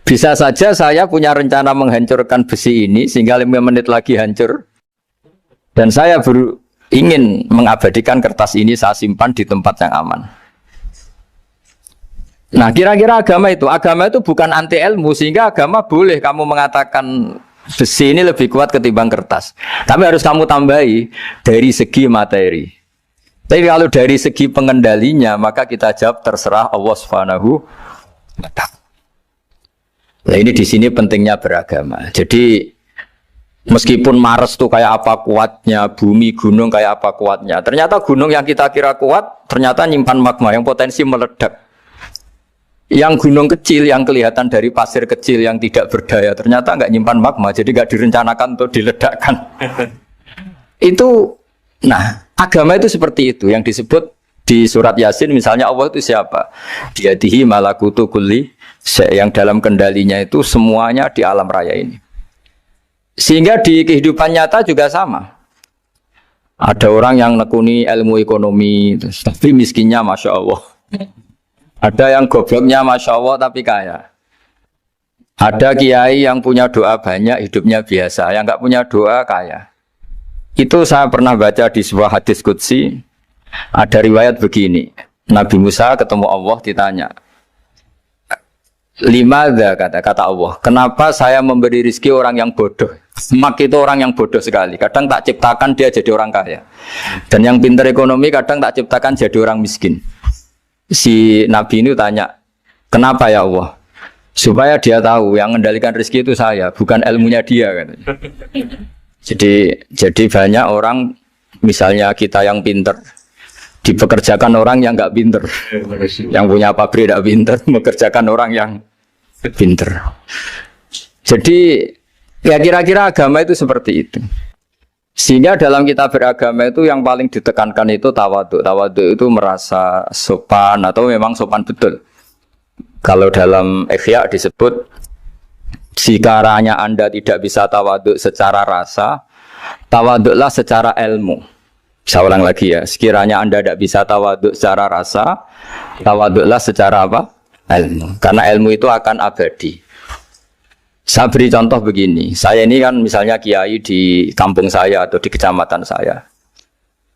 Bisa saja saya punya rencana menghancurkan besi ini sehingga 5 menit lagi hancur. Dan saya ingin mengabadikan kertas ini saya simpan di tempat yang aman. Nah kira-kira agama itu bukan anti ilmu, sehingga agama boleh kamu mengatakan besi ini lebih kuat ketimbang kertas. Tapi harus kamu tambahi dari segi materi. Tapi kalau dari segi pengendalinya, maka kita jawab terserah Allah Subhanahu wa Ta'ala. Nah ini di sini pentingnya beragama. Jadi meskipun Mars itu kayak apa kuatnya, bumi, gunung kayak apa kuatnya. Ternyata gunung yang kita kira kuat, ternyata nyimpan magma yang potensi meledak. Yang gunung kecil, yang kelihatan dari pasir kecil yang tidak berdaya, ternyata nggak nyimpan magma, jadi nggak direncanakan untuk diledakkan. Itu, nah, agama itu seperti itu, yang disebut di surat Yasin, misalnya Allah itu siapa? Biyadihi malakutu kulli, yang dalam kendalinya itu semuanya di alam raya ini. Sehingga di kehidupan nyata juga sama. Ada orang yang nekuni ilmu ekonomi, tapi miskinnya Masya Allah. Ada yang gobloknya Masya Allah tapi kaya. Ada kiai yang punya doa banyak, hidupnya biasa. Yang nggak punya doa kaya. Itu saya pernah baca di sebuah hadis qudsi. Ada riwayat begini. Nabi Musa ketemu Allah ditanya. Limadha kata Allah, kenapa saya memberi rezeki orang yang bodoh? Semak itu orang yang bodoh sekali. Kadang tak ciptakan dia jadi orang kaya. Dan yang pintar ekonomi kadang tak ciptakan jadi orang miskin. si Nabi ini tanya, kenapa ya Allah? Supaya dia tahu yang mengendalikan rezeki itu saya, bukan ilmunya dia katanya. Jadi banyak orang, misalnya kita yang pinter, dipekerjakan orang yang nggak pinter, yang punya pabrik tidak pinter, mengerjakan orang yang pinter. Jadi ya kira-kira agama itu seperti itu. Sehingga dalam kita beragama itu yang paling ditekankan itu tawadhu. Tawadhu itu merasa sopan atau memang sopan betul. Kalau dalam Ihya disebut, sekiranya Anda tidak bisa tawadhu secara rasa, tawadhulah secara ilmu. Saya ulang lagi ya, sekiranya Anda tidak bisa tawadhu secara rasa, tawadhulah secara apa? Ilmu. Karena ilmu itu akan abadi. Saya beri contoh begini, saya ini kan misalnya kiai di kampung saya atau di kecamatan saya.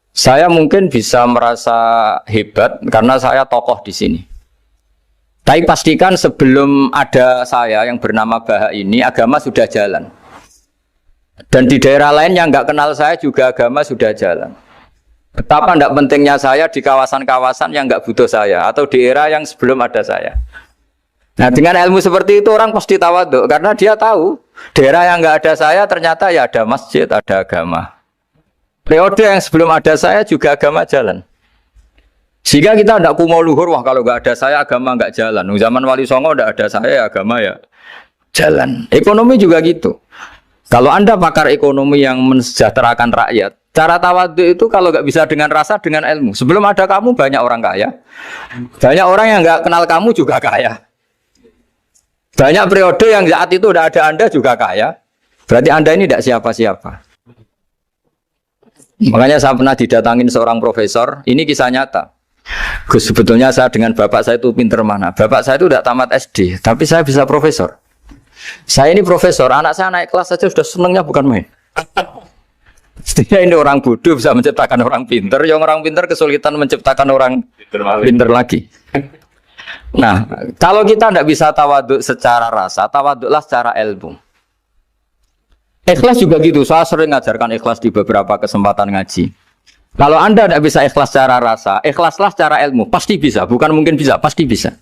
Saya mungkin bisa merasa hebat karena saya tokoh di sini. Tapi pastikan sebelum ada saya yang bernama Baha ini, agama sudah jalan. Dan di daerah lain yang nggak kenal saya juga agama sudah jalan. Betapa tidak pentingnya saya di kawasan-kawasan yang nggak butuh saya, atau di era yang sebelum ada saya. Nah dengan ilmu seperti itu orang pasti tawadhu, karena dia tahu daerah yang nggak ada saya ternyata ya ada masjid, ada agama. Periode yang sebelum ada saya juga agama jalan. Sehingga kita tidak kumo luhur, wah kalau nggak ada saya agama nggak jalan. Zaman Wali Songo tidak ada saya agama ya jalan. Ekonomi juga gitu. Kalau Anda pakar ekonomi yang mensejahterakan rakyat, cara tawadhu itu kalau nggak bisa dengan rasa, dengan ilmu. Sebelum ada kamu banyak orang kaya, banyak orang yang nggak kenal kamu juga kaya. Banyak periode yang saat itu udah ada Anda juga kaya. Berarti Anda ini tidak siapa-siapa. Makanya saya pernah didatangin seorang profesor. Ini kisah nyata. Gus, sebetulnya saya dengan bapak saya itu pinter mana. Bapak saya itu tidak tamat SD, tapi saya bisa profesor. Saya ini profesor, anak saya naik kelas saja sudah senangnya bukan main. Setidaknya ini orang bodoh bisa menciptakan orang pinter. Yang orang pinter kesulitan menciptakan orang pinter lagi. Nah, kalau kita tidak bisa tawadhu secara rasa, tawadhulah secara ilmu. Ikhlas juga gitu. Saya sering ngajarkan ikhlas di beberapa kesempatan ngaji. Kalau Anda tidak bisa ikhlas secara rasa, ikhlaslah secara ilmu. Pasti bisa. Bukan mungkin bisa, pasti bisa.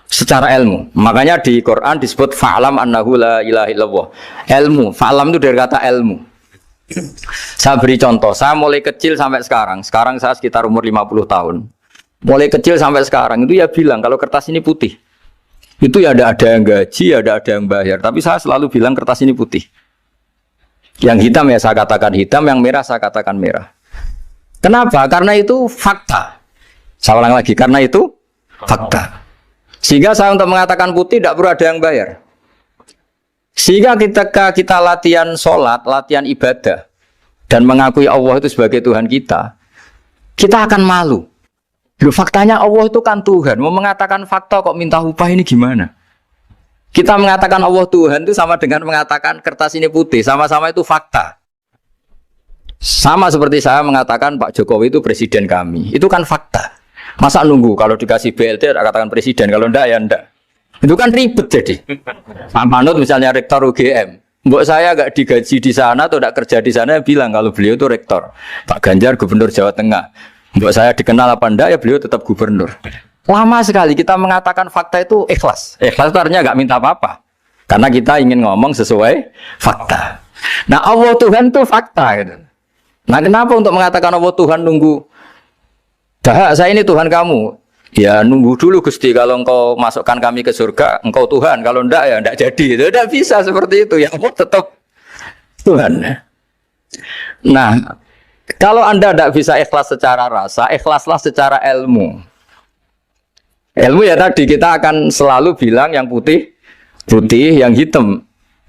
Secara ilmu. Makanya di Quran disebut fa'lam annahu la ilaha illallah. Ilmu. Fa'lam itu dari kata ilmu. Saya beri contoh. Saya mulai kecil sampai sekarang. Sekarang saya sekitar umur 50 tahun. Mulai kecil sampai sekarang itu ya bilang kalau kertas ini putih. Itu ya ada yang gaji, ada yang bayar. Tapi saya selalu bilang kertas ini putih. Yang hitam ya saya katakan hitam, yang merah saya katakan merah. Kenapa? Karena itu fakta. Saya ulang lagi, karena itu fakta. Sehingga saya untuk mengatakan putih tidak perlu ada yang bayar. Sehingga ketika kita latihan sholat, latihan ibadah, dan mengakui Allah itu sebagai Tuhan kita akan malu. Loh, faktanya Allah itu kan Tuhan. Mau mengatakan fakta kok minta upah ini gimana? Kita mengatakan Allah Tuhan itu sama dengan mengatakan kertas ini putih. Sama-sama itu fakta. Sama seperti saya mengatakan Pak Jokowi itu presiden kami. Itu kan fakta. Masa nunggu kalau dikasih BLT katakan presiden, kalau enggak ya enggak. Itu kan ribet jadi. Pak Manut misalnya rektor UGM. Mbok saya enggak digaji di sana atau enggak kerja di sana bilang kalau beliau itu rektor. Pak Ganjar gubernur Jawa Tengah. Mbok saya dikenal apa enggak ya beliau tetap gubernur. Lama sekali kita mengatakan fakta itu ikhlas. Ikhlas itu artinya enggak minta apa-apa. Karena kita ingin ngomong sesuai fakta. Nah Allah Tuhan itu fakta gitu. Nah kenapa untuk mengatakan Allah Tuhan nunggu? Dah saya ini Tuhan kamu. Ya nunggu dulu Gusti, kalau engkau masukkan kami ke surga, engkau Tuhan. Kalau enggak ya enggak jadi. Itu enggak bisa seperti itu. Ya Allah tetap Tuhan. Nah, kalau Anda tidak bisa ikhlas secara rasa, ikhlaslah secara ilmu. Ilmu ya tadi kita akan selalu bilang yang putih, putih, yang hitam,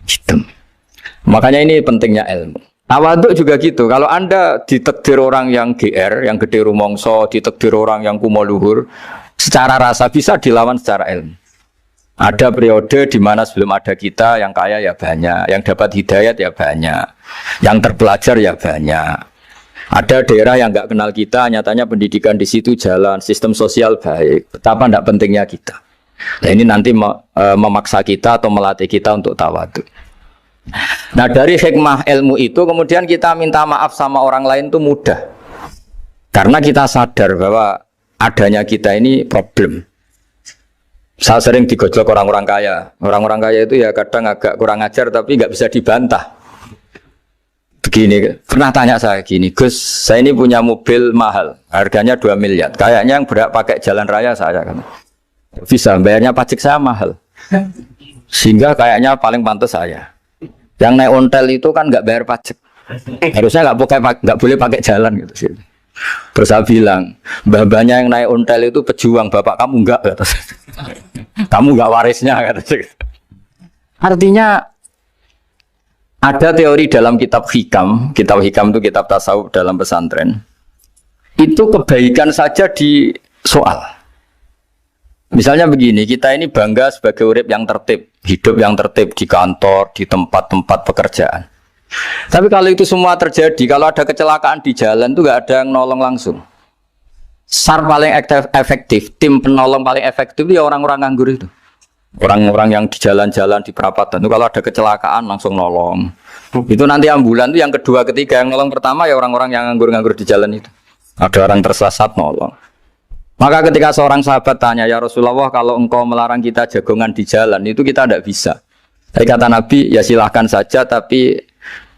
hitam. Makanya ini pentingnya ilmu. Tawadhu juga gitu. Kalau Anda ditakdir orang yang GR, yang gede rumongso, ditakdir orang yang kumo luhur, secara rasa bisa dilawan secara ilmu. Ada periode di mana sebelum ada kita yang kaya ya banyak, yang dapat hidayat ya banyak, yang terpelajar ya banyak. Ada daerah yang nggak kenal kita, nyatanya pendidikan di situ jalan, sistem sosial baik. Betapa tidak pentingnya kita. Nah ini nanti memaksa kita atau melatih kita untuk tawadhu. Nah dari hikmah ilmu itu kemudian kita minta maaf sama orang lain itu mudah. Karena kita sadar bahwa adanya kita ini problem. Saya sering digojlok orang-orang kaya. Orang-orang kaya itu ya kadang agak kurang ajar tapi nggak bisa dibantah. Begini, pernah tanya saya gini, Gus, saya ini punya mobil mahal, harganya 2 miliar. Kayaknya yang berak pakai jalan raya saya kan. Bisa, bayarnya pajak saya mahal. Sehingga kayaknya paling pantas saya. Yang naik ontel itu kan nggak bayar pajak. Harusnya nggak boleh pakai jalan gitu sih. Terus saya bilang, mbah-mbahnya yang naik ontel itu pejuang, bapak kamu enggak kata saya. Kamu enggak warisnya kata saya. Artinya ada teori dalam kitab hikam itu kitab tasawuf dalam pesantren. Itu kebaikan saja di soal. Misalnya begini, kita ini bangga sebagai urip yang tertib, hidup yang tertib di kantor, di tempat-tempat pekerjaan. Tapi kalau itu semua terjadi, kalau ada kecelakaan di jalan itu nggak ada yang nolong langsung. SAR paling efektif, tim penolong paling efektif itu ya orang-orang nganggur itu. Orang-orang yang di jalan-jalan di perapatan itu kalau ada kecelakaan langsung nolong. Itu nanti ambulan itu yang kedua, ketiga, yang nolong pertama ya orang-orang yang nganggur-nganggur di jalan itu. Ada orang tersesat nolong. Maka ketika seorang sahabat tanya, ya Rasulullah, kalau engkau melarang kita jagongan di jalan itu kita tidak bisa. Tapi kata Nabi, ya silahkan saja, tapi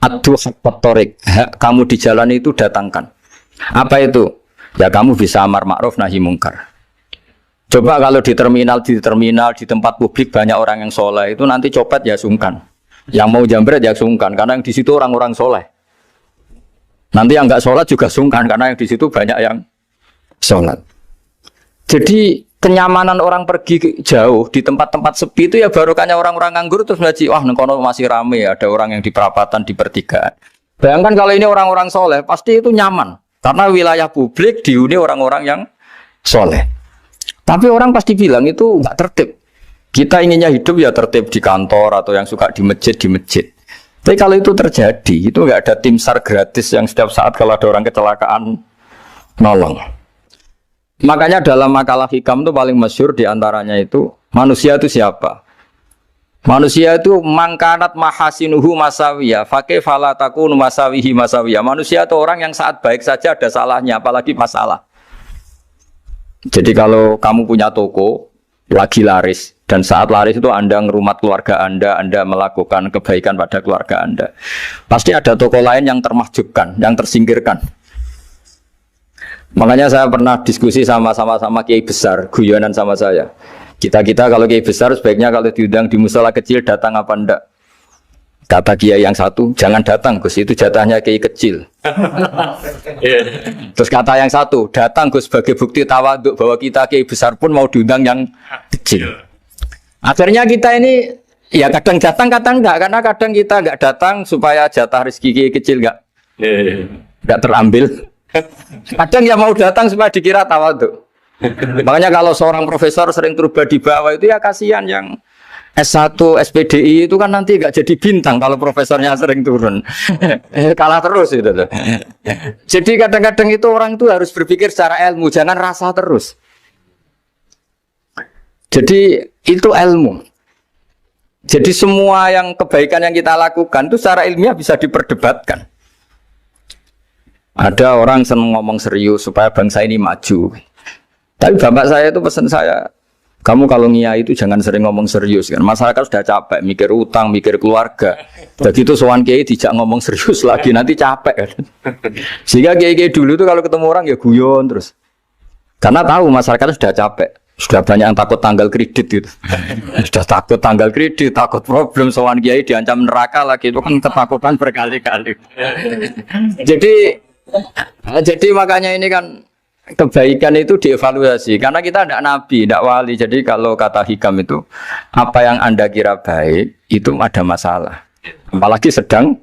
adu hakatorik, kamu di jalan itu datangkan. Apa itu? Ya kamu bisa amar ma'ruf nahi mungkar. Coba kalau di terminal, di tempat publik banyak orang yang soleh, itu nanti copet ya sungkan. Yang mau jambret ya sungkan, karena yang di situ orang-orang soleh. Nanti yang nggak sholat juga sungkan, karena yang di situ banyak yang sholat. Jadi kenyamanan orang pergi jauh di tempat-tempat sepi itu ya barokahnya orang-orang nganggur terus ngaji, wah nengkono masih rame, ada orang yang di perapatan, di pertigaan. Bayangkan kalau ini orang-orang soleh, pasti itu nyaman. Karena wilayah publik dihuni orang-orang yang soleh. Tapi orang pasti bilang itu nggak tertib. Kita inginnya hidup ya tertib di kantor atau yang suka di masjid, di masjid. Tapi kalau itu terjadi, itu nggak ada tim SAR gratis yang setiap saat kalau ada orang kecelakaan nolong. Makanya dalam makalah hikam itu paling masyhur diantaranya itu manusia itu siapa? Manusia itu mangkanat mahasinuhu masawiyah, fakih falatakun masawihi masawiyah. Manusia itu orang yang saat baik saja ada salahnya, apalagi masalah. Jadi kalau kamu punya toko lagi laris dan saat laris itu Anda ngerumat keluarga Anda melakukan kebaikan pada keluarga Anda, pasti ada toko lain yang termahjubkan, yang tersingkirkan. Makanya saya pernah diskusi sama kiai besar, guyonan sama saya. Kita kalau kiai besar sebaiknya kalau diundang di musola kecil datang apa enggak? Kata kiai yang satu, jangan datang Gus, itu jatahnya kiai kecil. Terus kata yang satu, datang Gus sebagai bukti tawaduk bahwa kita kiai besar pun mau diundang yang kecil. Akhirnya kita ini ya kadang datang kadang enggak, karena kadang kita enggak datang supaya jatah rezeki kiai kecil enggak terambil. Kadang ya mau datang supaya dikira tawaduk. Makanya kalau seorang profesor sering turba di bawah itu ya kasihan yang S1, SPDI itu kan nanti nggak jadi bintang kalau profesornya sering turun. Kalah terus itu. Jadi kadang-kadang itu orang itu harus berpikir secara ilmu, jangan rasa terus. Jadi itu ilmu. Jadi semua yang kebaikan yang kita lakukan itu secara ilmiah bisa diperdebatkan. Ada orang senang ngomong serius supaya bangsa ini maju. Tapi bapak saya itu pesan saya, kamu kalau ngiyai itu jangan sering ngomong serius kan. Masyarakat sudah capek mikir utang, mikir keluarga. Begitu sowan kiai dijak ngomong serius lagi nanti capek kan. Sehingga kiai-kiai dulu itu kalau ketemu orang ya guyon terus. Karena tahu masyarakat sudah capek. Sudah banyak yang takut tanggal kredit gitu. Sudah takut tanggal kredit, takut problem sowan kiai diancam neraka lagi, itu kan ketakutan berkali-kali. Jadi makanya ini kan kebaikan itu dievaluasi karena kita tidak nabi, tidak wali. Jadi kalau kata hikam itu apa yang Anda kira baik itu ada masalah, apalagi sedang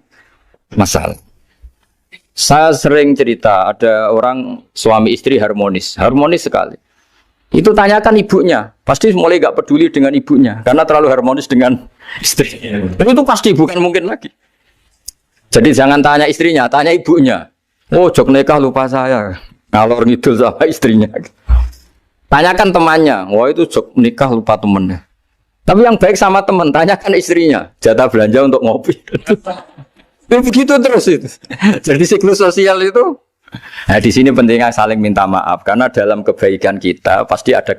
masalah. Saya sering cerita ada orang suami istri harmonis sekali. Itu tanyakan ibunya, pasti mulai gak peduli dengan ibunya karena terlalu harmonis dengan istri. Tapi itu pasti bukan mungkin lagi. Jadi jangan tanya istrinya, tanya ibunya. Oh, jok nikah lupa saya. Ngalor ngidul sama istrinya. Tanyakan temannya. Wah, itu jok nikah lupa temennya. Tapi yang baik sama teman, tanyakan istrinya. Jatah belanja untuk ngopi. Begitu terus itu. Jadi siklus sosial itu Nah, di sini pentingnya saling minta maaf karena dalam kebaikan kita pasti ada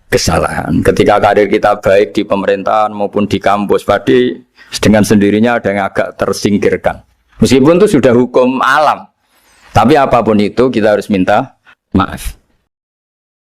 kesalahan. Ketika karir kita baik di pemerintahan maupun di kampus, pasti dengan sendirinya ada yang agak tersingkirkan. Meskipun itu sudah hukum alam, tapi apapun itu kita harus minta maaf.